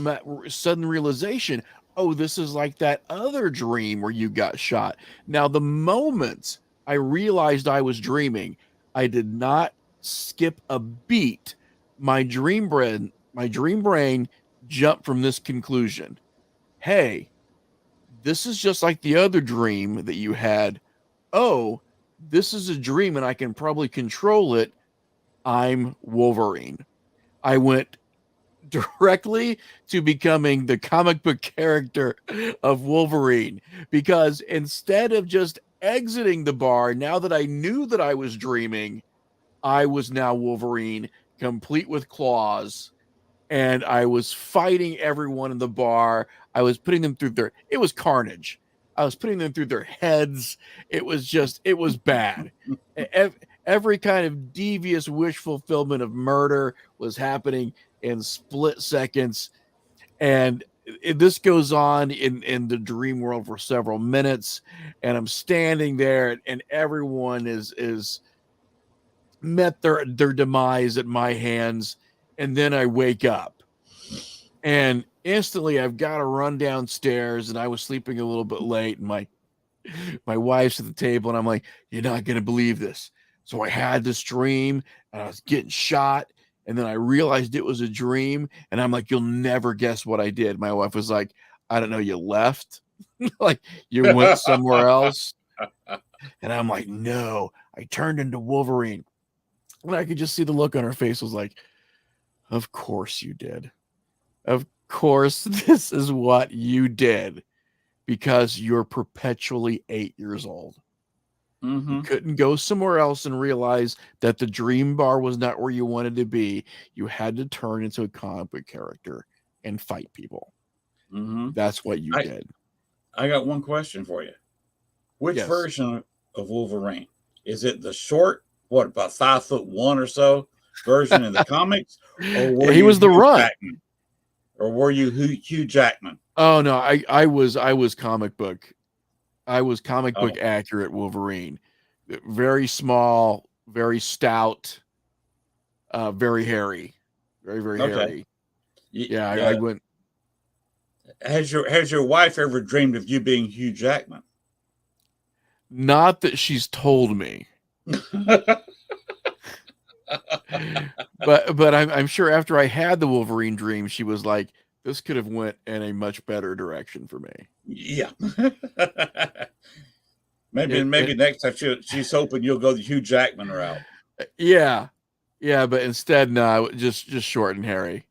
sudden realization, oh, this is like that other dream where you got shot. Now, the moment I realized I was dreaming, I did not skip a beat. My dream brain jumped from this conclusion. Hey, this is just like the other dream that you had. Oh, this is a dream and I can probably control it. I'm Wolverine. I went directly to becoming the comic book character of Wolverine, because instead of just exiting the bar, now that I knew that I was dreaming, I was now Wolverine, complete with claws, and I was fighting everyone in the bar. I was putting them through it was carnage. I was putting them through their heads. It was bad. Every kind of devious wish fulfillment of murder was happening in split seconds. And this goes on in the dream world for several minutes. And I'm standing there and everyone is met their demise at my hands. And then I wake up and instantly I've got to run downstairs, and I was sleeping a little bit late, and my wife's at the table, and I'm like, you're not going to believe this. So I had this dream and I was getting shot, and then I realized it was a dream, and I'm like, you'll never guess what I did. My wife was like, I don't know, you left? Like you went somewhere else? And I'm like, no, I turned into Wolverine. And I could just see the look on her face was like, of course you did. Of course, this is what you did, because you're perpetually 8 years old. Mm-hmm. You couldn't go somewhere else and realize that the dream bar was not where you wanted to be. You had to turn into a comic book character and fight people. Mm-hmm. That's what you did. I got one question for you. Which Yes. version of Wolverine? Is it the short, about 5'1" or so version in the comics? Or he was the Runt. Jackman? Or were you Hugh Jackman? Oh no, I was comic book. I was comic book accurate Wolverine. Very small, very stout, very hairy. Very hairy. Yeah, I went. Has your wife ever dreamed of you being Hugh Jackman? Not that she's told me. but I'm sure after I had the Wolverine dream, she was like, this could have went in a much better direction for me. Yeah. maybe next time she's hoping you'll go the Hugh Jackman route. Yeah, but instead, no, just short and hairy.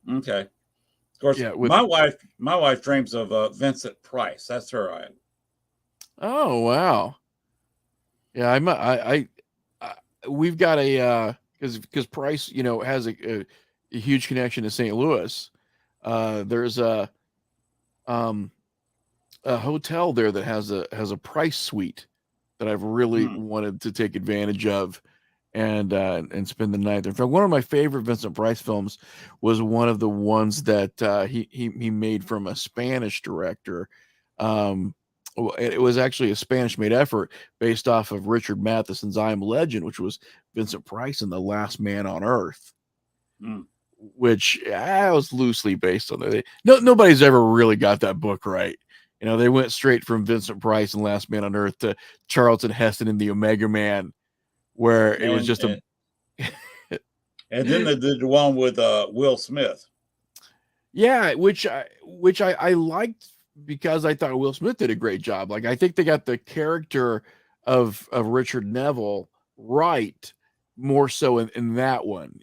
Okay. Of course, yeah, my wife dreams of Vincent Price. That's her item. Oh wow. Yeah, we've got a because Price, has a huge connection to St. Louis. There's a hotel there that has a Price suite that I've really wanted to take advantage of and spend the night there. In fact, one of my favorite Vincent Price films was one of the ones that he made from a Spanish director. It was actually a Spanish-made effort based off of Richard Matheson's I Am Legend, which was Vincent Price and the Last Man on Earth, which was loosely based on it. Nobody's ever really got that book right. They went straight from Vincent Price and Last Man on Earth to Charlton Heston and the Omega Man, where it was just and then they did the one with Will Smith. Yeah, which I liked, because I thought Will Smith did a great job. Like, I think they got the character of Richard Neville right more so in that one,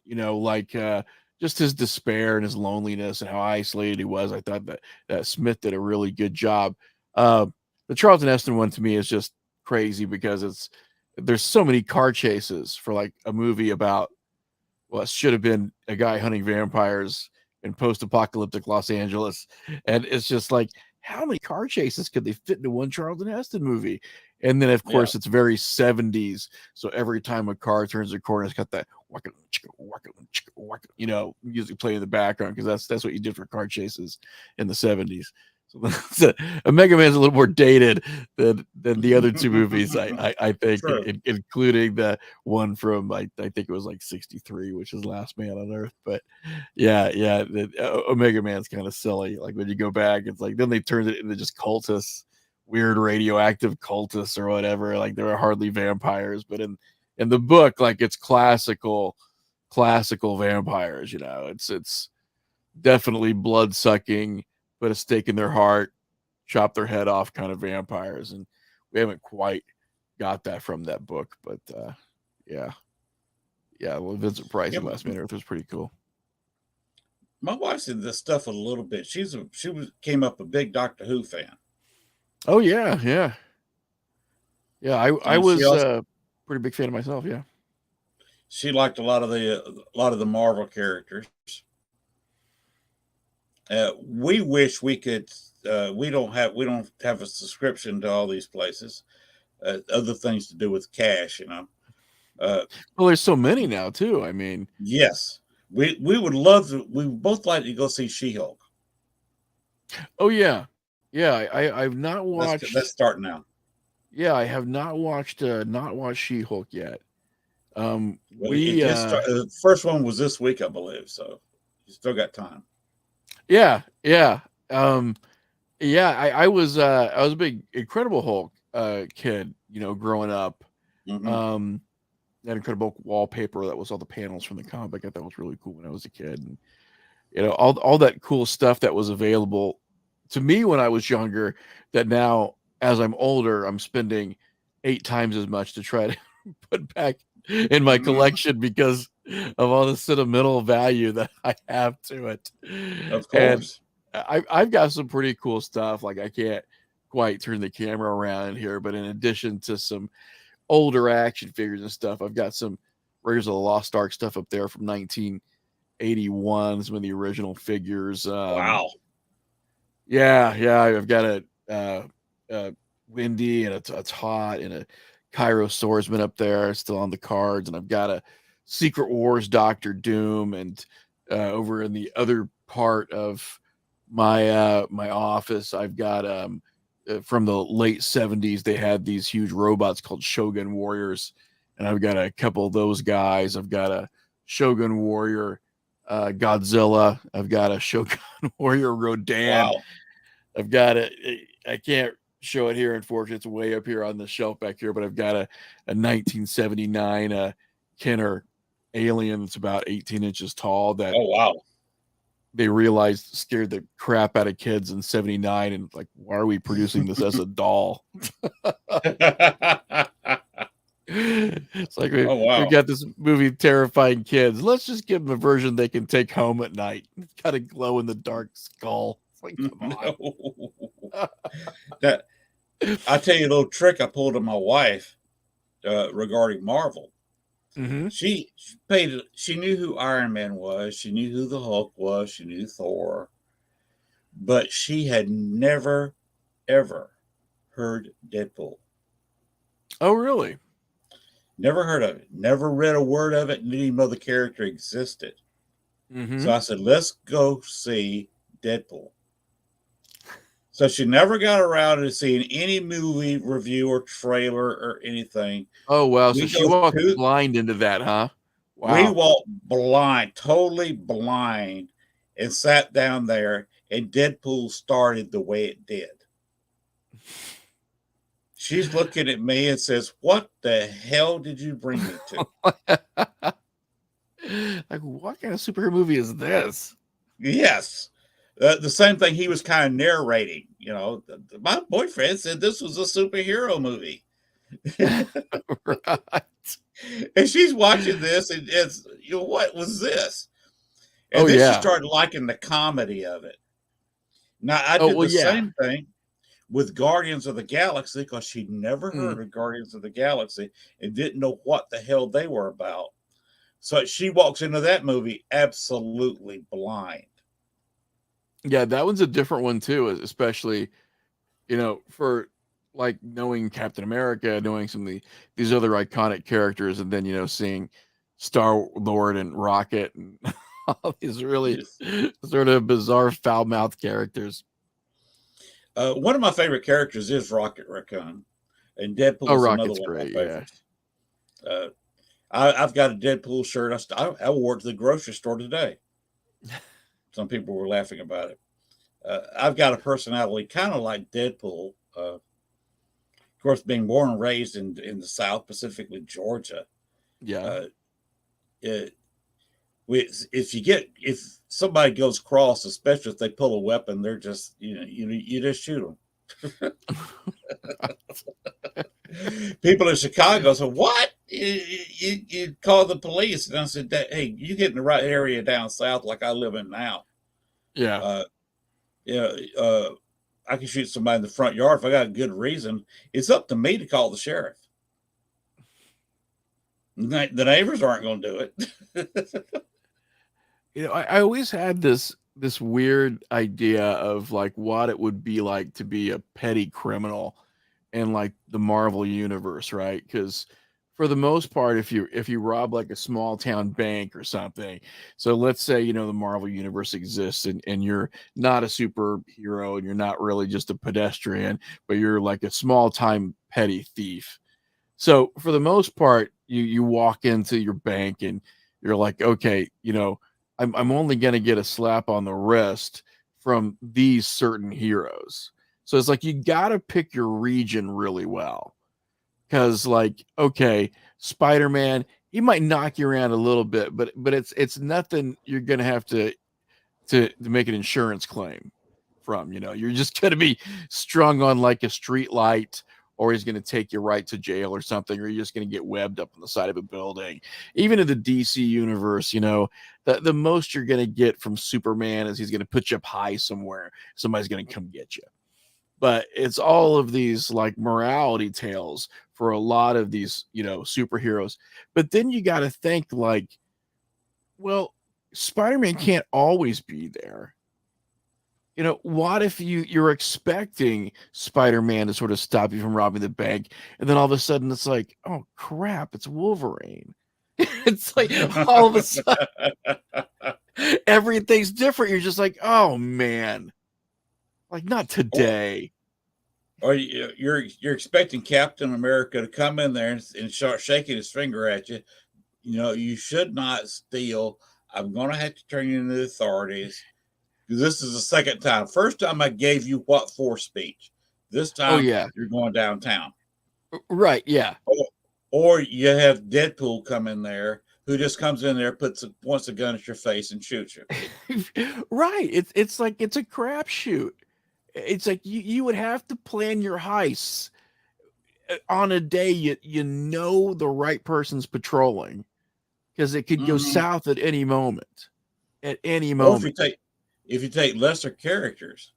just his despair and his loneliness and how isolated he was. I thought that Smith did a really good job. The Charlton Heston one to me is just crazy because there's so many car chases for like a movie about, well, it should have been a guy hunting vampires in post-apocalyptic Los Angeles. And it's just like, how many car chases could they fit into one Charlton Heston movie? And then, of course, it's very 70s. So every time a car turns a corner, it's got that music playing in the background, because that's what you did for car chases in the 70s. So a Mega Man's a little more dated than the other two movies. I think, True. including the one from I think it was like '63, which is Last Man on Earth. But yeah, Omega Man's kind of silly. Like when you go back, it's like then they turned it into just cultists, weird radioactive cultists or whatever. Like they were hardly vampires, but in the book, like it's classical vampires. It's definitely blood sucking, put a stake in their heart, chop their head off kind of vampires. And we haven't quite got that from that book, but yeah. Yeah, well, Vincent Price Yeah, and Last Man on Earth was pretty cool. my wife's in this stuff a little bit. Came up a big Doctor Who fan. Oh yeah. Yeah, I And she was also pretty big fan of myself, yeah. she liked a lot of the Marvel characters. We wish we could. We don't have a subscription to all these places. Other things to do with cash, Uh, Well, there's so many now too. I mean, yes, we would love to. We would both like to go see She-Hulk. oh yeah. Yeah, I've not That's watched starting now. yeah, I have not watched She-Hulk yet. Well, it We just the first one was this week, I believe. So you still got time. yeah. Yeah, I was a big Incredible Hulk kid, growing up. Hmm. Um that Incredible Hulk wallpaper that was all the panels from the comic. I thought was really cool when I was a kid. And all that cool stuff that was available to me when I was younger that now as I'm older I'm spending 8 times as much to try to put back in my Hmm. collection because of all the sentimental value that I have to it. Of And course. I've got some pretty cool stuff. Like I can't quite turn the camera around here, but in addition to some older action figures and stuff, I've got some Raiders of the Lost Ark stuff up there from 1981, some of the original figures. Wow. Yeah, I've got a Windy and a Tot and a Cairo Swordsman up there still on the cards, and I've got a Secret Wars Doctor Doom, and over in the other part of my office, I've got from the late '70s. They had these huge robots called Shogun Warriors, and I've got a couple of those guys. I've got a Shogun Warrior Godzilla. I've got a Shogun Warrior Rodan. Wow. I've got it. I can't show it here, unfortunately. It's way up here on the shelf back here, but I've got a 1979 Kenner alien that's about 18 inches tall that Oh wow. they realized scared the crap out of kids in '79. And like, why are we producing this as a doll? It's like Oh we wow. got this movie terrifying kids. Let's just give them a version they can take home at night. It's got a glow in the dark skull. It's like, come on. No. That I tell you a little trick I pulled on my wife regarding Marvel. Mm-hmm. She knew who Iron Man was, she knew who the Hulk was, she knew Thor, but she had never ever heard Deadpool. Oh, really? Never heard of it. Never read a word of it, didn't even know the character existed. Mm-hmm. So I said, let's go see Deadpool. So she never got around to seeing any movie review or trailer or anything. Oh, wow. So We she go walked to blind into that, huh? we Wow. walked blind, totally blind, and sat down there, and Deadpool started the way it did. She's looking at me and says, "What the hell did you bring me to?" Like, what kind of superhero movie is this? Yes. The same thing he was kind of narrating. My boyfriend said this was a superhero movie. Right. And she's watching this, and what was this? Oh, And then she yeah. started liking the comedy of it. Now, I Oh, did well, the yeah. same thing with Guardians of the Galaxy because she'd never Mm. heard of Guardians of the Galaxy and didn't know what the hell they were about. So she walks into that movie absolutely blind. Yeah, that one's a different one, too, especially, for like knowing Captain America, knowing some of these other iconic characters, and then, seeing Star Lord and Rocket and all these really Yes. sort of bizarre foul mouthed characters. One of my favorite characters is Rocket Raccoon, and Oh, Deadpool is another Rocket's one of my great. Yeah. favorites. Uh, I've got a Deadpool shirt. I wore it to the grocery store today. Some people were laughing about it. I've got a personality kind of like Deadpool. Of course, being born and raised in the South, specifically Georgia, Yeah. uh, it, if somebody goes cross, especially if they pull a weapon, they're just you just shoot them. People in Chicago said, "What? You call the police?" And I said, "Hey, you get in the right area down south, like I live in now. Yeah. Uh, yeah, I can shoot somebody in the front yard if I got a good reason. It's up to me to call the sheriff. The neighbors aren't going to do it." I always had this weird idea of like what it would be like to be a petty criminal in like the Marvel universe, right? Because for the most part, if you rob like a small town bank or something, so let's say the Marvel universe exists and you're not a superhero and you're not really just a pedestrian, but you're like a small time petty thief. So for the most part, you walk into your bank and you're like, okay, I'm only gonna get a slap on the wrist from these certain heroes. So it's like you gotta pick your region really well. Cause like, okay, Spider-Man, he might knock you around a little bit, but it's nothing you're gonna have to make an insurance claim from. You're just going to be strung on like a street light, or he's going to take you right to jail or something, or you're just going to get webbed up on the side of a building. Even in the DC universe, the most you're going to get from Superman is he's going to put you up high somewhere. Somebody's going to come get you. But it's all of these like morality tales for a lot of these, superheroes. But then you got to think like, well, Spider-Man can't always be there. What if you're expecting Spider-Man to sort of stop you from robbing the bank, and then all of a sudden it's like, oh crap, it's Wolverine. It's like all of a sudden everything's different. You're just like, oh man, like not today. Or you're expecting Captain America to come in there and start shaking his finger at you. You should not steal. I'm going to have to turn you into the authorities. This is the second time. First time I gave you what for speech. This time, Oh yeah, you're going downtown. right? Yeah. Or you have Deadpool come in there, who just comes in there, points a gun at your face and shoots you. Right. It's like it's a crapshoot. It's like you would have to plan your heists on a day you know the right person's patrolling, because it could go south at any moment. At any Or moment. if you take lesser characters,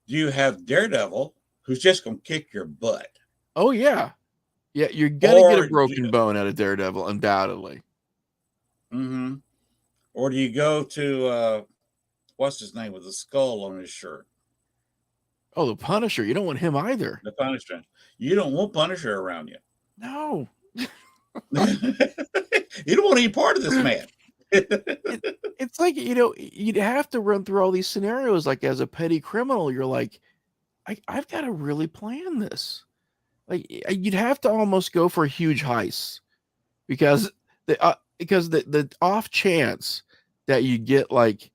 you have Daredevil, who's just going to kick your butt. Oh yeah, yeah. You're gonna get a broken bone out of Daredevil, undoubtedly. Mm-hmm. Or do you go to what's his name with the skull on his shirt? Oh, the Punisher. You don't want him either. The Punisher. You don't want Punisher around you. No. You don't want any part of this man. It's like, you'd have to run through all these scenarios. Like as a petty criminal, you're like, I've got to really plan this. Like you'd have to almost go for a huge heist, because the off chance that you get like,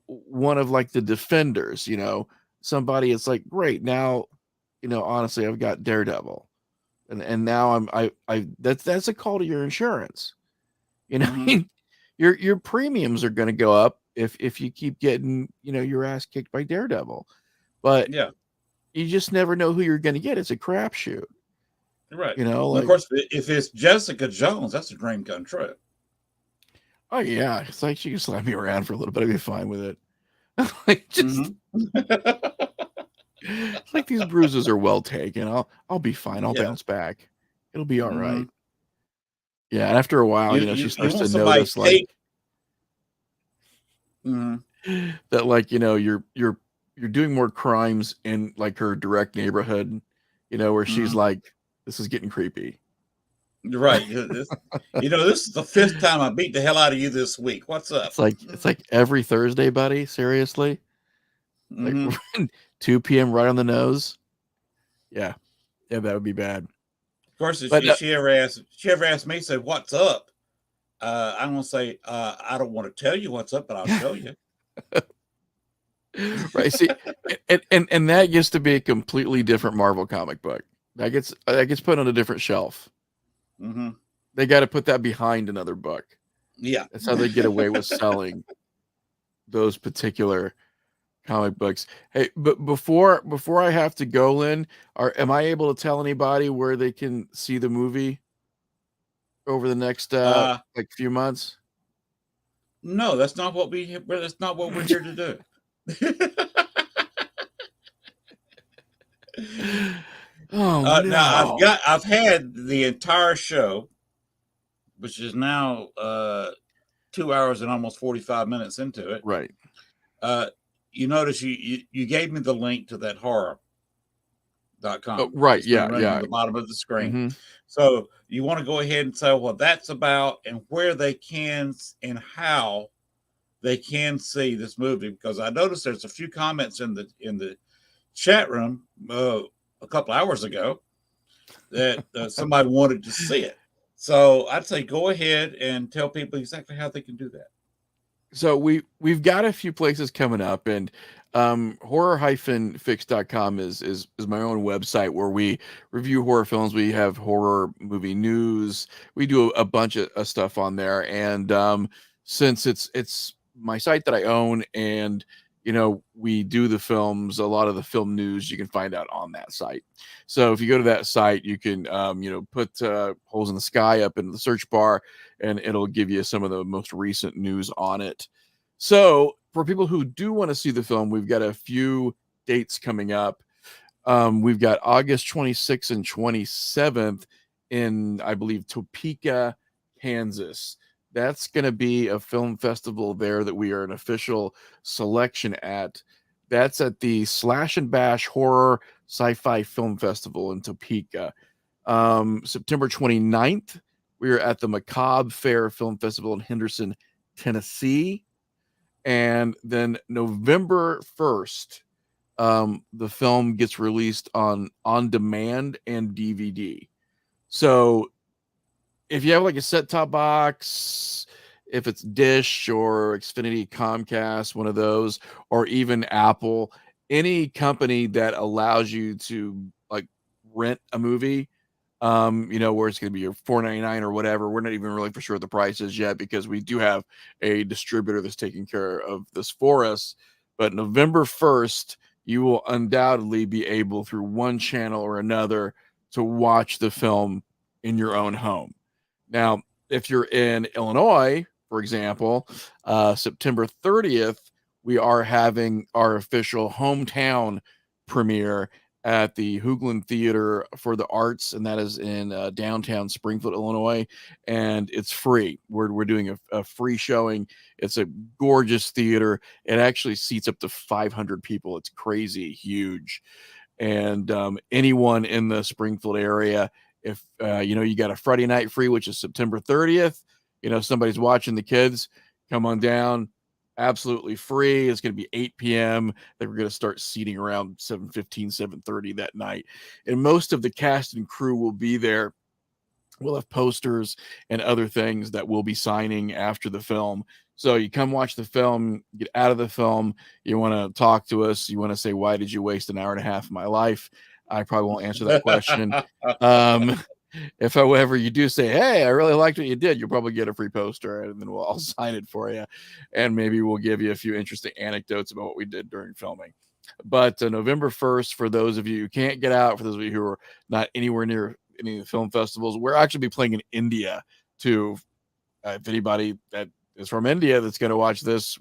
one of like the defenders, somebody, it's like, great, now, honestly, I've got Daredevil, and now that's a call to your insurance. Mm-hmm. your premiums are going to go up if you keep getting, your ass kicked by Daredevil. But yeah, you just never know who you're going to get. It's a crapshoot. Right. Like, of course, if it's Jessica Jones, that's a dream come true. Oh yeah, it's like she can slap me around for a little bit. I'd be fine with it. Like just, it's like these bruises are well taken. I'll be fine. I'll bounce back. It'll be all right. Yeah, and after a while, she starts to notice like that, like, you're doing more crimes in like her direct neighborhood, where she's like, this is getting creepy. You're right. This is the fifth time I beat the hell out of you this week. What's up? It's like every Thursday, buddy. Seriously. Like, 2 p.m. right on the nose. Yeah, that would be bad. Of course, if But she ever asked me, said, "What's up?" I'm gonna say, "I don't want to tell you what's up, but I'll show you." right, see, and that gets to be a completely different Marvel comic book. That gets put on a different shelf. Mm-hmm. They got to put that behind another book. Yeah, That's how they get away with selling those particular comic books. Hey, but before I have to go, Lynn, am I able to tell anybody where they can see the movie over the next like few months? No, that's not what that's not what we're here to do. Oh Now no! I've had the entire show, which is now 2 hours and almost 45 minutes into it. Right. You notice you gave me the link to that horror.com. Oh, right. It's been Yeah. running on Yeah. the bottom of the screen. Mm-hmm. So you want to go ahead and say what that's about and where they can and how they can see this movie, because I noticed there's a few comments in the chat room a couple hours ago that somebody wanted to see it. So I'd say go ahead and tell people exactly how they can do that. So we've got a few places coming up, and horror-fix.com is my own website where we review horror films. We have horror movie news. We do a bunch of stuff on there, and since it's my site that I own, and we do the films, a lot of the film news you can find out on that site. So if you go to that site, you can put Holes in the Sky up in the search bar, and it'll give you some of the most recent news on it. So for people who do want to see the film, we've got a few dates coming up. We've got August 26th and 27th in, I believe, Topeka, Kansas. That's going to be a film festival there that we are an official selection at. That's at the Slash and Bash Horror Sci-Fi Film Festival in Topeka. September 29th, we are at the Macabre Fair Film Festival in Henderson, Tennessee. And then November 1st, the film gets released on demand and DVD. So if you have like a set-top box, if it's Dish or Xfinity, Comcast, one of those, or even Apple, any company that allows you to like rent a movie, where it's going to be your $4.99 or whatever. We're not even really for sure what the price is yet, because we do have a distributor that's taking care of this for us. But November 1st, you will undoubtedly be able, through one channel or another, to watch the film in your own home. Now, if you're in Illinois, for example, September 30th, we are having our official hometown premiere at the Hoogland Theater for the Arts, and that is in downtown Springfield, Illinois, and it's free. We're doing a free showing. It's a gorgeous theater. It actually seats up to 500 people. It's crazy huge. And anyone in the Springfield area, if you got a Friday night free, which is September 30th, somebody's watching the kids, come on down. Absolutely free. It's going to be 8 p.m. We're going to start seating around 7:15, 7:30 that night. And most of the cast and crew will be there. We'll have posters and other things that we'll be signing after the film. So you come watch the film, get out of the film. You want to talk to us. You want to say, why did you waste an hour and a half of my life? I probably won't answer that question. If, however, you do say, hey, I really liked what you did, you'll probably get a free poster, and then we'll all sign it for you. And maybe we'll give you a few interesting anecdotes about what we did during filming. But November 1st, for those of you who can't get out, for those of you who are not anywhere near any of the film festivals, we're actually be playing in India too. If anybody that is from India that's going to watch this,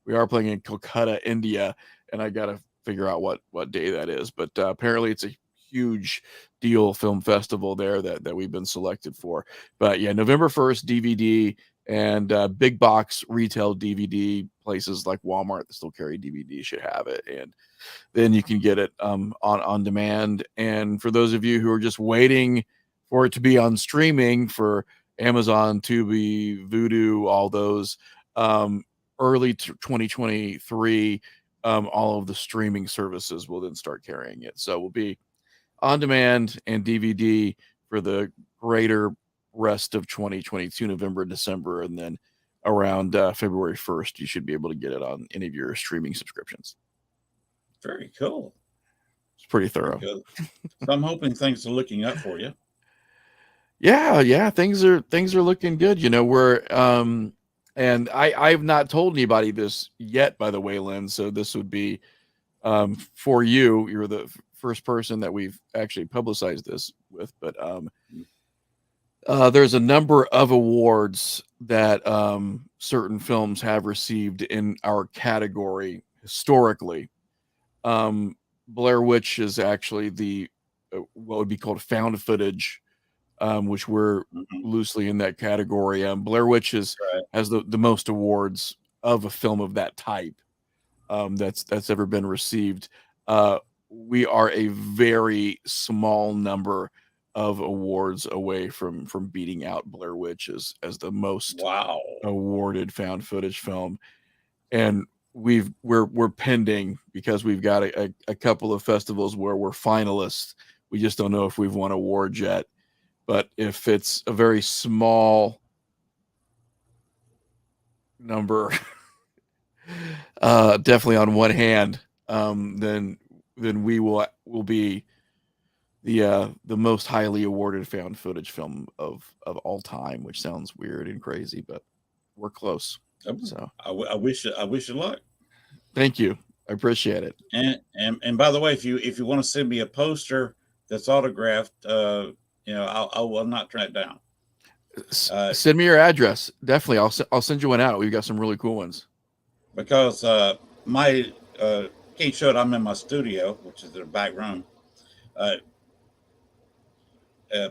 we are playing in Kolkata, India, and I got to figure out what day that is. But apparently it's a huge deal film festival there that we've been selected for. But yeah, November 1st, DVD, and big box retail DVD places like Walmart that still carry DVD should have it, and then you can get it on demand. And for those of you who are just waiting for it to be on streaming for Amazon, Tubi, Vudu, all those, early 2023, all of the streaming services will then start carrying it. So it will be on demand and DVD for the greater rest of 2022, November, December, and then around February 1st, you should be able to get it on any of your streaming subscriptions. Very cool. It's pretty thorough. Very good. So I'm hoping things are looking up for you. Yeah, things are looking good. You know, we're and I've not told anybody this yet, by the way, Lynn. So this would be for you. You're the first person that we've actually publicized this with, but there's a number of awards that certain films have received in our category historically. Blair Witch is actually the what would be called found footage, which we're loosely in that category. Blair Witch has the most awards of a film of that type that's ever been received. We are a very small number of awards away from beating out Blair Witch as the most awarded found footage film, and we're pending because we've got a couple of festivals where we're finalists. We just don't know if we've won awards yet. But if it's a very small number, definitely on one hand, then we will be the most highly awarded found footage film of all time, which sounds weird and crazy, but we're close. So I wish you luck. Thank you. I appreciate it. And by the way, if you want to send me a poster that's autographed, I will not track it down. Send me your address. Definitely, I'll send you one out. We've got some really cool ones. Because my can't show it. I'm in my studio, which is the back room.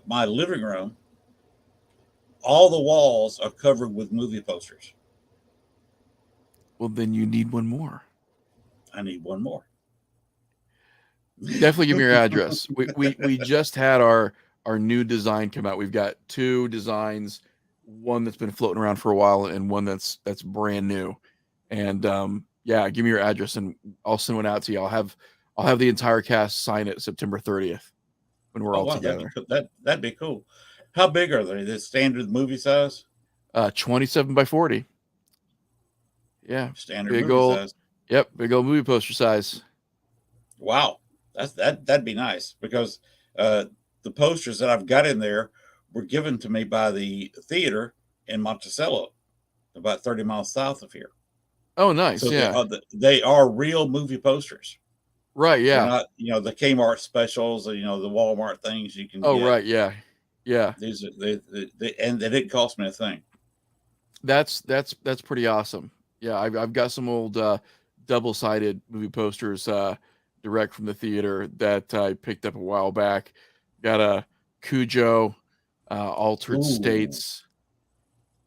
My living room, all the walls are covered with movie posters. Well, then you need one more. I need one more. Definitely give me your address. We just had our new design come out. We've got two designs, one that's been floating around for a while and one that's brand new. And give me your address and I'll send one out to you. I'll have the entire cast sign it September 30th when we're all together. That'd be cool. How big are they? The standard movie size? 27 by 40. Yeah. Standard big movie size. Yep, big old movie poster size. Wow. That'd be nice because the posters that I've got in there were given to me by the theater in Monticello, about 30 miles south of here. Oh, nice. So yeah. They are real movie posters. Right, yeah. They're not, the Kmart specials, the Walmart things you can get. Right, yeah. Yeah. These are and they didn't cost me a thing. That's pretty awesome. Yeah, I've got some old double-sided movie posters direct from the theater that I picked up a while back. Got a Cujo, Altered States.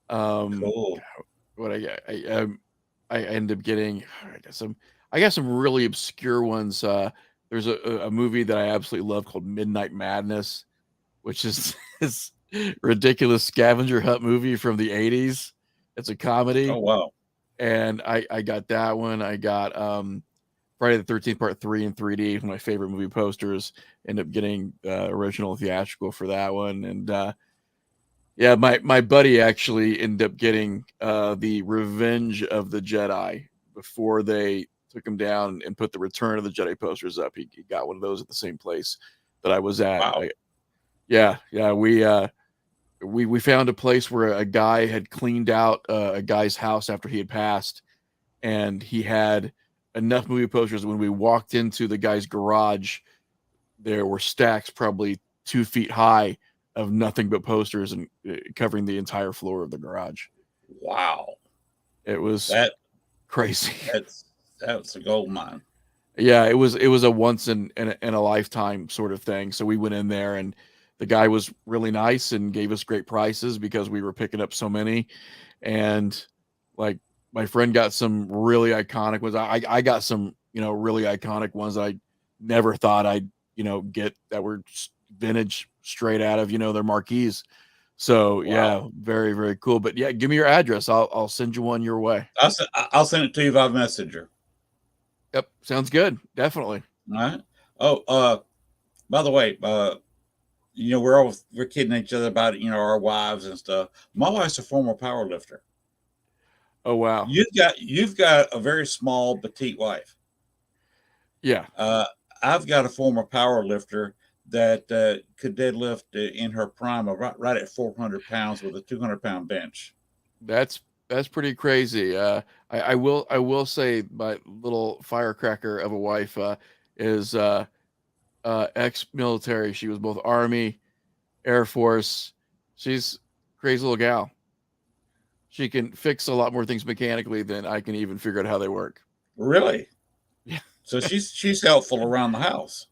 Cool. What I ended up getting, I got some really obscure ones. There's a movie that I absolutely love called Midnight Madness, which is this ridiculous scavenger hunt movie from the 80s. It's a comedy. Oh, wow. And I got that one. I got Friday the 13th Part 3 in 3D, one of my favorite movie posters. End up getting original theatrical for that one. And my buddy actually ended up getting the Revenge of the Jedi before they took him down and put the Return of the Jedi posters up. He got one of those at the same place that I was at. Wow. We found a place where a guy had cleaned out a guy's house after he had passed, and he had enough movie posters. When we walked into the guy's garage, there were stacks probably 2 feet high of nothing but posters and covering the entire floor of the garage. Wow. It was crazy. That's a gold mine. Yeah, it was a once in a lifetime sort of thing. So we went in there and the guy was really nice and gave us great prices because we were picking up so many. And like my friend got some really iconic ones. I got some, really iconic ones that I never thought I'd, get, that were vintage straight out of, their marquees. So yeah, very, very cool. But yeah, give me your address. I'll send you one your way. I'll send it to you via Messenger. Yep. Sounds good. Definitely. All right. Oh, by the way, we're kidding each other about our wives and stuff. My wife's a former power lifter. Oh wow. You've got a very small, petite wife. Yeah. Uh, I've got a former power lifter that could deadlift in her prime right at 400 pounds with a 200-pound bench. That's that's pretty crazy. I will say my little firecracker of a wife is ex-military. She was both Army, Air Force. She's a crazy little gal. She can fix a lot more things mechanically than I can even figure out how they work. Really? Yeah. So she's helpful around the house.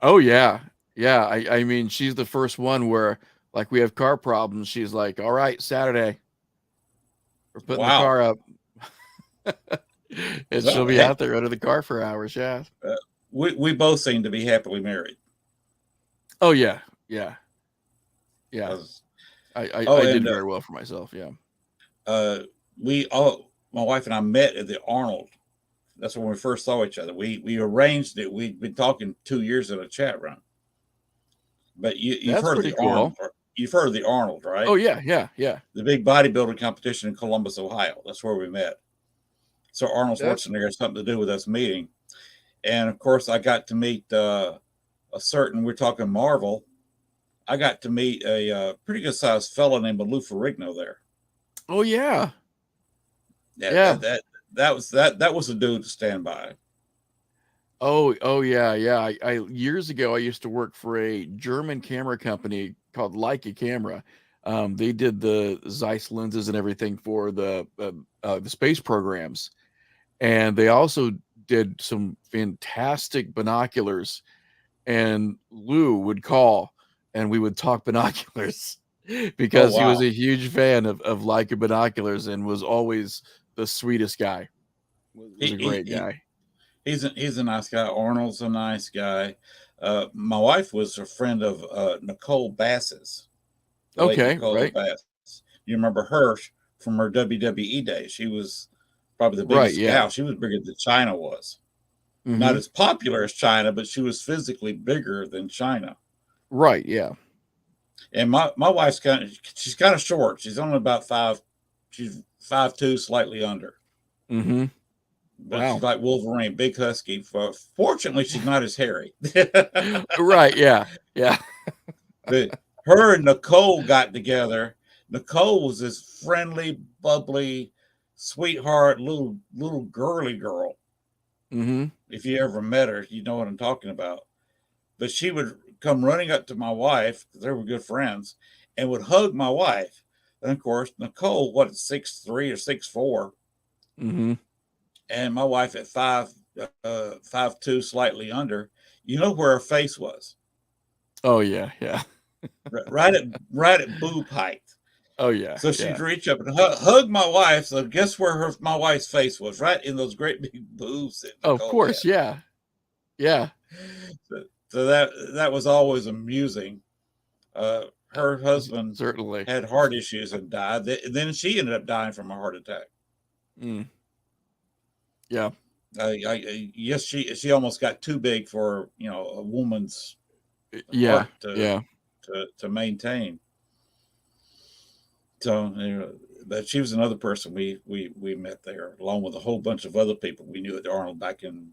Oh yeah. Yeah. I mean she's the first one where like we have car problems. She's like, all right, Saturday, we're putting the Wow. car up. And she'll Well, be heck, out there under the car for hours. Yeah. uh, we both seem to be happily married. Oh yeah. Yeah. Yeah. 'Cause- I oh, did and very well for myself. Yeah. uh, we all my wife and I met at the Arnold. That's when we first saw each other. We arranged it. We'd been talking 2 years in a chat room. But you've That's heard of pretty the Arnold. cool. You've heard of the Arnold, Oh right? yeah. Yeah. Yeah. The big bodybuilding competition in Columbus, Ohio. That's where we met. So Arnold That's Schwarzenegger has something to do with us meeting. And of course, I got to meet a certain. We're talking Marvel. I got to meet a pretty good sized fella named Lou Ferrigno there. oh yeah. Yeah, Yeah. that was a dude to stand by. Oh yeah, yeah. I years ago I used to work for a German camera company called Leica Camera. They did the Zeiss lenses and everything for the space programs, and they also did some fantastic binoculars. And Lou would call, and we would talk binoculars Oh because he was wow, a huge fan of Leica binoculars and was always the sweetest guy. Was he, a he, great he guy. he's a nice guy. Arnold's a nice guy. My wife was a friend of Nicole Bass's, the late Okay, Nicole right, Bass. You remember her from her WWE days? She was probably the right, biggest yeah. gal. She was bigger than China was. Not Hmm. as popular as China, but she was physically bigger than China. Right, yeah. And my wife's she's kind of short. She's only about five. She's 5'2", slightly under. Hmm. But she's Wow. like Wolverine, big husky. Fortunately, she's not as hairy. Right, yeah, yeah. But her and Nicole got together. Nicole was this friendly, bubbly, sweetheart, little girly girl. Hmm. If you ever met her, you know what I'm talking about. But she would come running up to my wife because they were good friends, and would hug my wife. And of course, Nicole, what 6'3" or 6'4", Hmm. and my wife at 5'2", slightly under. You know where her face was? Oh yeah, yeah. Right at boob height. Oh yeah, So she'd yeah. reach up and hug my wife. So guess where my wife's face was? Right in those great big boobs that Oh, of Nicole course, had. yeah, yeah. So that was always amusing. Her husband Certainly. had heart issues and died. Then she ended up dying from a heart attack. Mm, yeah. Yes, she almost got too big for a woman's Yeah, heart yeah. to maintain. So, but she was another person we met there, along with a whole bunch of other people we knew at the Arnold back in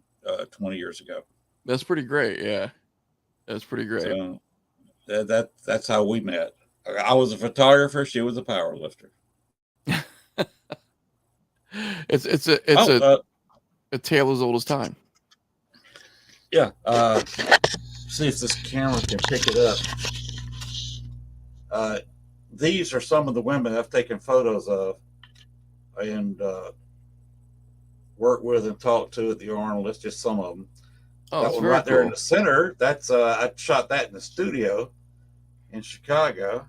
20 years ago. That's pretty great. Yeah, that's pretty great. So that's how we met. I was a photographer; she was a power lifter. It's Oh, a tale as old as time. yeah. See if this camera can pick it up. Uh, these are some of the women I've taken photos of and worked with and talked to at the Arnold. That's just some of them. Oh, That it's one very right there in cool. the center, that's I shot that in the studio in Chicago.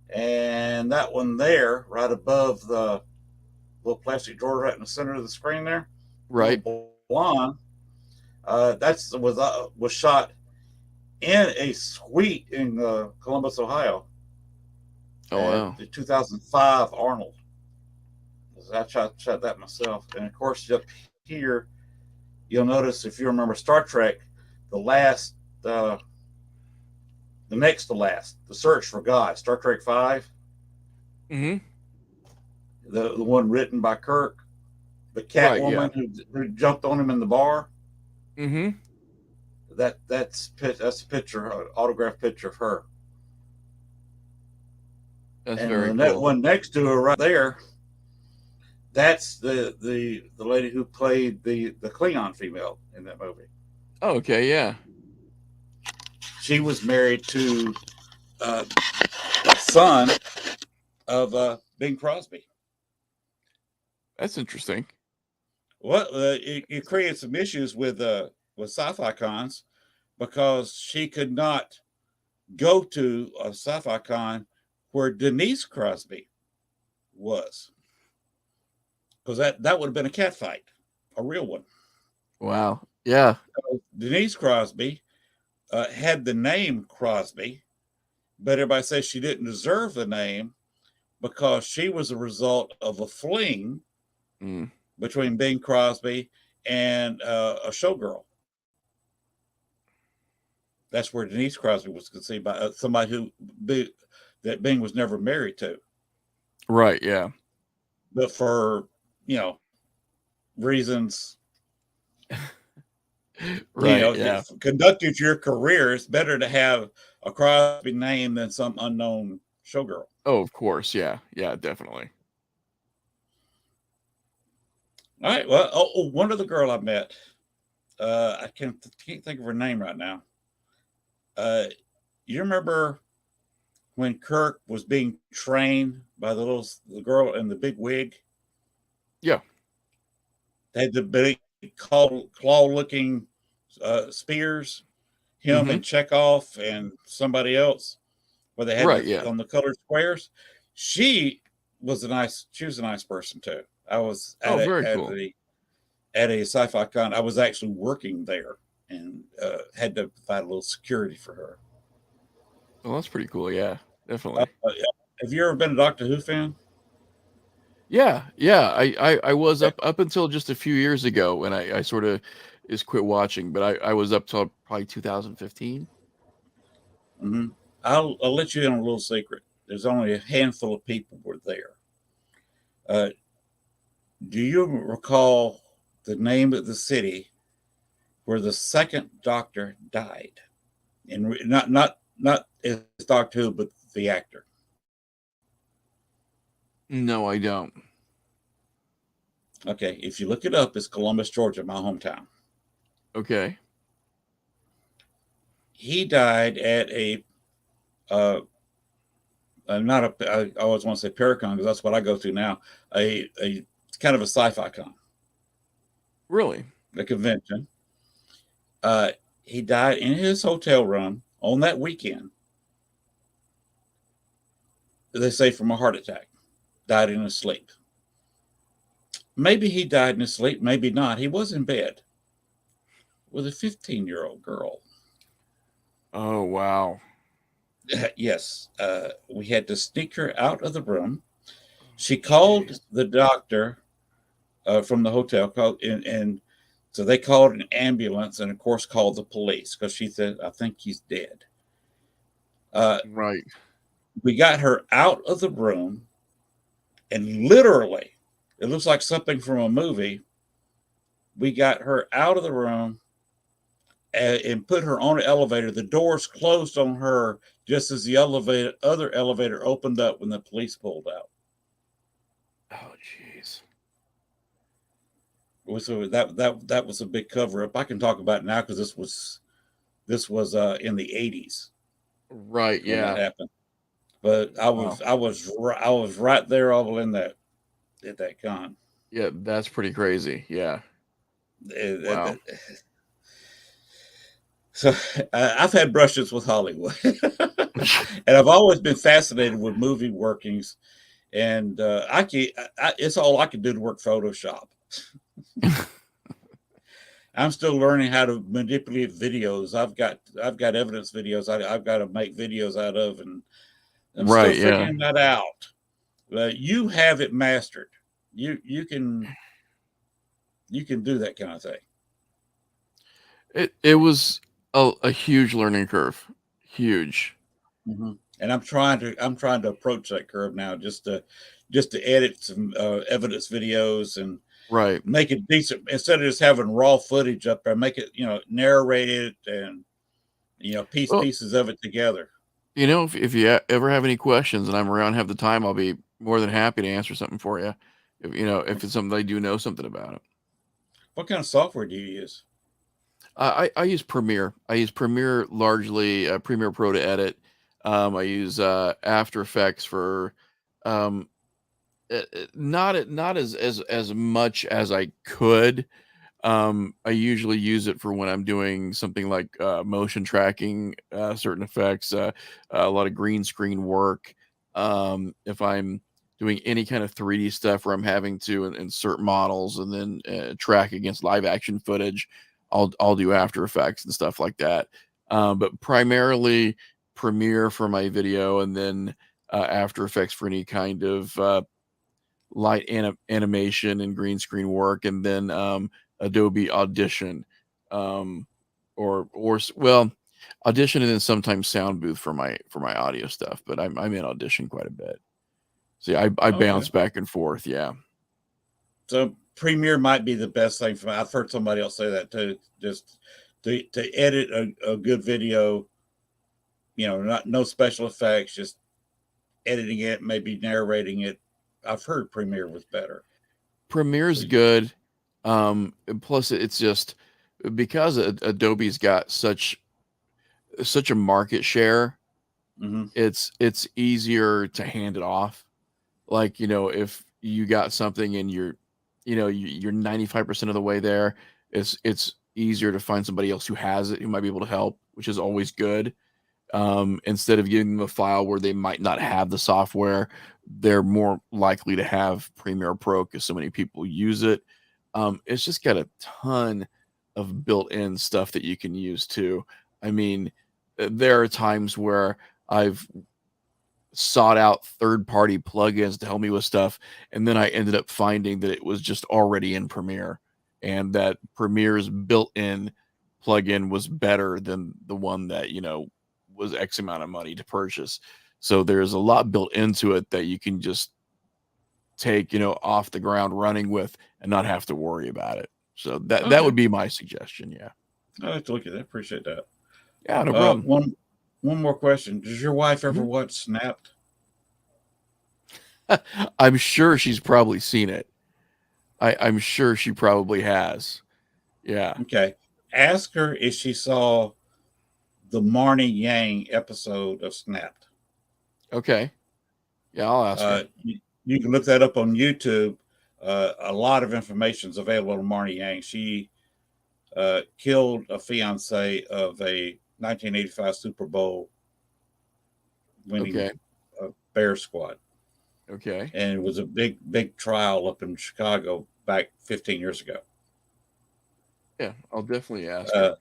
And that one there, right above the little plastic drawer right in the center of the screen there, Right. little blonde, that's was shot in a suite in Columbus, Ohio, Oh at wow. the 2005 Arnold. I shot that myself, and of course up here You'll notice if you remember Star Trek, the last, uh, the next to last, the search for God, Star Trek 5, Mm-hmm. the one written by Kirk, the Right. Yeah. Catwoman who jumped on him in the bar. Mm-hmm. That's a picture, an autographed picture of her. That's And very the cool. one next to her right there, that's the lady who played the Klingon female in that movie. Oh, okay. Yeah. She was married to the son of Bing Crosby. That's interesting. Well, it created some issues with sci-fi cons because she could not go to a sci-fi con where Denise Crosby was, because that would have been a cat fight, a real one. Wow. Yeah. Denise Crosby had the name Crosby, but everybody says she didn't deserve the name because she was a result of a fling Mm. between Bing Crosby and a showgirl. That's where Denise Crosby was conceived by somebody that Bing was never married to, Right. Yeah. but for you know reasons, Right. Yeah. conducting your career, it's better to have a Crosby name than some unknown showgirl. Oh, of course. Yeah. Yeah. Definitely. All right. Well, one other girl I met. I can't think of her name right now. Uh, you remember when Kirk was being trained by the girl in the big wig? Yeah. They had the big claw looking spears. Him Mm-hmm. and Chekhov and somebody else, where they had Right. Yeah. on the colored squares. She she was a nice person too. I was Oh, very cool. at a sci-fi con. I was actually working there and had to provide a little security for her. Well, that's pretty cool. Yeah. Definitely. Have you ever been a Doctor Who fan? Yeah. Yeah. I was up until just a few years ago, and I sort of is quit watching, but I was up till probably 2015. Mm-hmm. I'll let you in on a little secret. There's only a handful of people were there. Uh, do you recall the name of the city where the second Doctor died? And not as Doctor Who, but the actor. No, I don't. Okay, if you look it up, it's Columbus, Georgia, my hometown. Okay. He died at uh, not a, I always want to say Paracon because that's what I go to now. A kind of a sci-fi con, Really? a convention. He died in his hotel room on that weekend. They say from a heart attack. Died in his sleep. Maybe he died in his sleep, maybe not. He was in bed with a 15-year-old girl. Oh, wow. Yes, we had to sneak her out of the room. She called Jeez. the doctor from the hotel, and so they called an ambulance, and of course called the police because she said, "I think he's dead." Uh, Right. we got her out of the room, and literally, it looks like something from a movie. We got her out of the room and put her on an elevator. The doors closed on her just as the other elevator opened up when the police pulled out. Oh, jeez. So that was a big cover up. I can talk about it now because this was in the 80s Right. when that Yeah. happened. But Wow. I was right there all in that at that con. Yeah, that's pretty crazy. Yeah. Wow. So I've had brushes with Hollywood, and I've always been fascinated with movie workings. And it's all I can do to work Photoshop. I'm still learning how to manipulate videos. I've got evidence videos I've got to make videos out of, and I'm still Right. Yeah. figuring that out. You have it mastered. You can do that kind of thing. It was a huge learning curve, huge. And I'm trying to approach that curve now, just to edit some evidence videos and Right. make it decent instead of just having raw footage up there. Make it narrated and piece Well, pieces of it together. if you ever have any questions and I'm around, have the time, I'll be more than happy to answer something for you. If it's something I do know something about it. What kind of software do you use? I use Premiere. I use Premiere largely, Premiere Pro to edit. I use After Effects for um, not as much as I could. I usually use it for when I'm doing something like motion tracking certain effects, a lot of green screen work. If I'm doing any kind of 3D stuff where I'm having to insert models and then track against live action footage, I'll do After Effects and stuff like that. But primarily Premiere for my video, and then After Effects for any kind of light animation and green screen work, and then Adobe Audition, um, well, Audition, and then sometimes Sound Booth for my audio stuff. But I'm in Audition quite a bit. See, I Okay, bounce back and forth. Yeah, so Premiere might be the best thing for me. I've heard somebody else say that too. Just to edit a good video, not no special effects, just editing it, maybe narrating it. I've heard Premiere was better. So, Premiere's good. And plus, it's just because Adobe's got such a market share. mhm. It's easier to hand it off. Like, if you got something and you're 95% of the way there, it's easier to find somebody else who has it, who might be able to help, which is always good. Instead of giving them a file where they might not have the software, they're more likely to have Premiere Pro because so many people use it. It's just got a ton of built-in stuff that you can use too. I mean, there are times where I've sought out third-party plugins to help me with stuff, and then I ended up finding that it was just already in Premiere, and that Premiere's built-in plugin was better than the one that was X amount of money to purchase. So there's a lot built into it that you can just take off the ground running with and not have to worry about it. So that Okay, would be my suggestion. Yeah. I have to look at that. Appreciate that. Yeah, no problem. One more question. Does your wife ever Mhm. watch Snapped? I'm sure she's probably seen it. I'm sure she probably has. Yeah. Okay. Ask her if she saw the Marnie Yang episode of Snapped. Okay. Yeah, I'll ask her. You can look that up on YouTube. A lot of information is available on Marnie Yang. She killed a fiance of a 1985 Super Bowl winning Okay. Bear squad. Okay. And it was a big trial up in Chicago back 15 years ago. Yeah, I'll definitely ask her.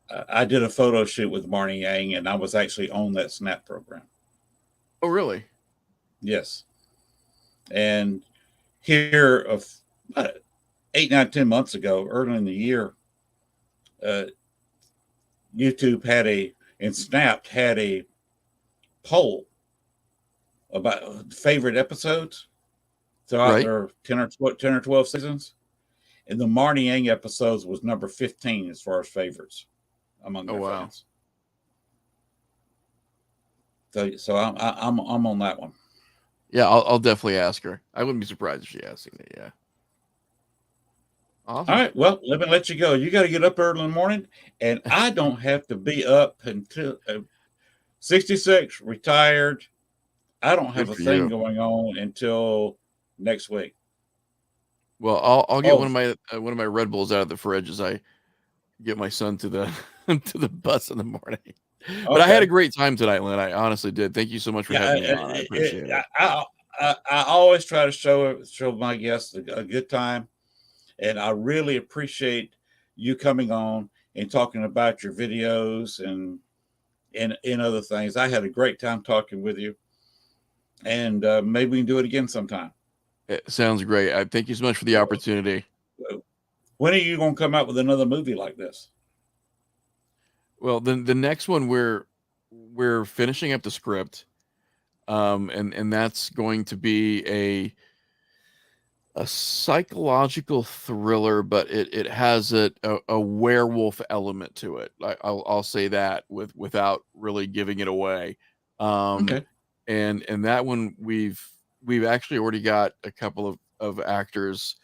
Uh, I did a photo shoot with Marnie Yang, and I was actually on that Snap program. Oh, really? Yes. And here, of 8, 9, 10 months ago, early in the year, uh, YouTube and Snapped had a poll about favorite episodes throughout Right. their 10 or 12 seasons. And the Marnie Yang episodes was number 15 as far as favorites among Oh, their wow. fans. So I'm on that one. Yeah, I'll definitely ask her. I wouldn't be surprised if she has seen it. Yeah. All Awesome. right, well, let me let you go. You got to get up early in the morning, and I don't have to be up until 66, retired. I don't have Good a for thing you. going on until next week. Well, I'll get Oh, one of my Red Bulls out of the fridge as I get my son to the to the bus in the morning. But I had a okay. great time tonight, Lynn. I honestly did. Thank you so much for Yeah, having me on. I appreciate it. I always try to show my guests a good time, and I really appreciate you coming on and talking about your videos and other things. I had a great time talking with you, and maybe we can do it again sometime. It sounds great. I thank you so much for the opportunity. When are you going to come out with another movie like this? Well, then the next one we're finishing up the script, and that's going to be a psychological thriller, but it has a werewolf element to it. I'll say that without really giving it away. Um, Okay. and that one we've actually already got a couple of actors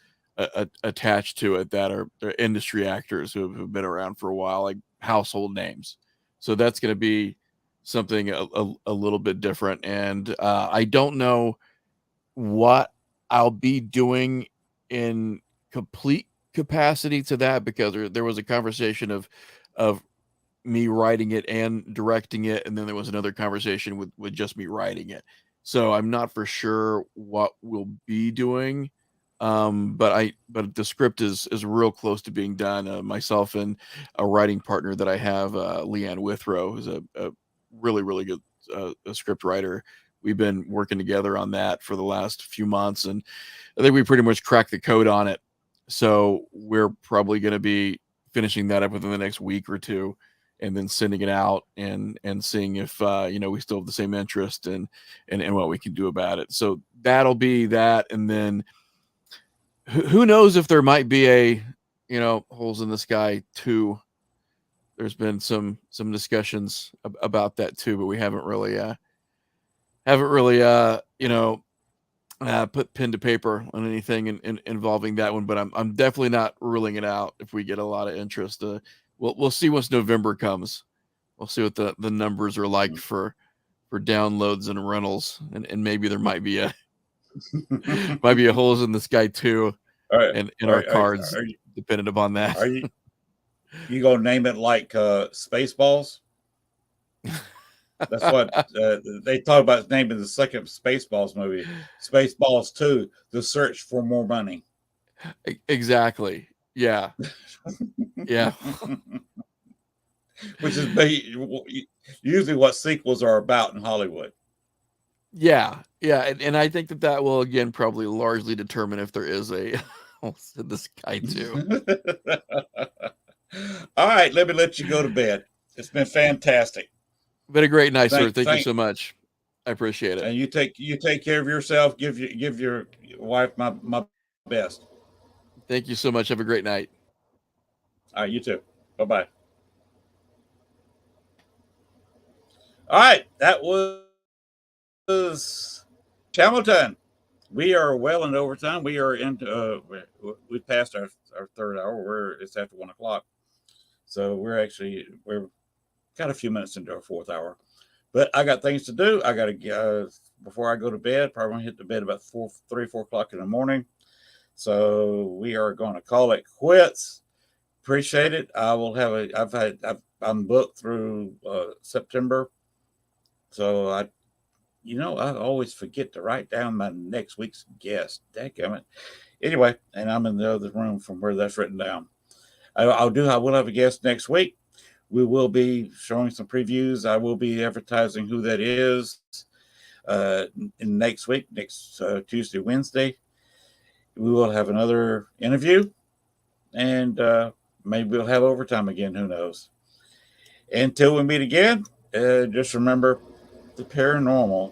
attached to it that are they're industry actors who've been around for a while, like household names. So that's going to be something a little bit different. And I don't know what I'll be doing in complete capacity to that, because there was a conversation of me writing it and directing it, and then there was another conversation with just me writing it. So I'm not for sure what we'll be doing. But the script is real close to being done. Myself and a writing partner that I have, Leanne Withrow, who's a really good a script writer. We've been working together on that for the last few months, and I think we pretty much cracked the code on it. So we're probably going to be finishing that up within the next week or two, and then sending it out and seeing if we still have the same interest and what we can do about it. So that'll be that, and then who knows if there might be a Holes in the Sky 2. There's been some discussions about that too, but we haven't really put pen to paper on anything involving that one. But I'm definitely not ruling it out if we get a lot of interest. We'll see once November comes. We'll see what the numbers are like for downloads and rentals, and maybe there might be a Holes in the Sky 2 All right. in our cards, dependent upon that. Are you gonna name it like Spaceballs? That's what they talk about naming the second Spaceballs movie, Spaceballs 2: The Search for More Money. Exactly. Yeah. Yeah. Which is usually what sequels are about in Hollywood. Yeah. And I think that will again probably largely determine if there is a Holes in the Sky 2. All right, let me let you go to bed. It's been fantastic. Been a great night, sir. Thank you Thank so much. I appreciate it. and you take care of yourself. Give your wife my best. Thank you so much. Have a great night. All right, you too. Bye bye. All right, that was Hamilton. We are well into overtime. We are into we passed our third hour. It's after 1 o'clock, so we're got a few minutes into our fourth hour. But I got things to do. I got to before I go to bed. Probably gonna hit the bed about 4 o'clock in the morning. So we are going to call it quits. Appreciate it. I will have I'm booked through September, so I always forget to write down my next week's guest. Dadgummit. Anyway, and I'm in the other room from where that's written down. I will have a guest next week. We will be showing some previews. I will be advertising who that is in next week, next Tuesday, Wednesday. We will have another interview, and maybe we'll have overtime again. Who knows? Until we meet again, just remember the paranormal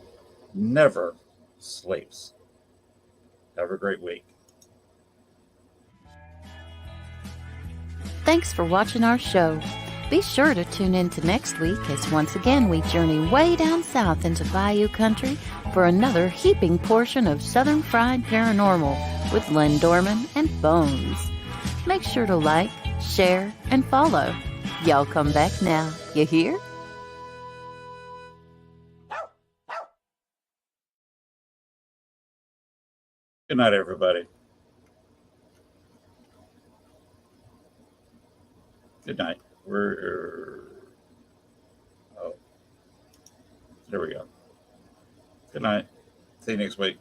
never sleeps. Have a great week. Thanks for watching our show. Be sure to tune in to next week as once again we journey way down south into Bayou Country for another heaping portion of Southern Fried Paranormal with Len Dorman and Bones. Make sure to like, share, and follow. Y'all come back now, you hear? Good night, everybody. Good night. Oh, there we go. Good night. See you next week.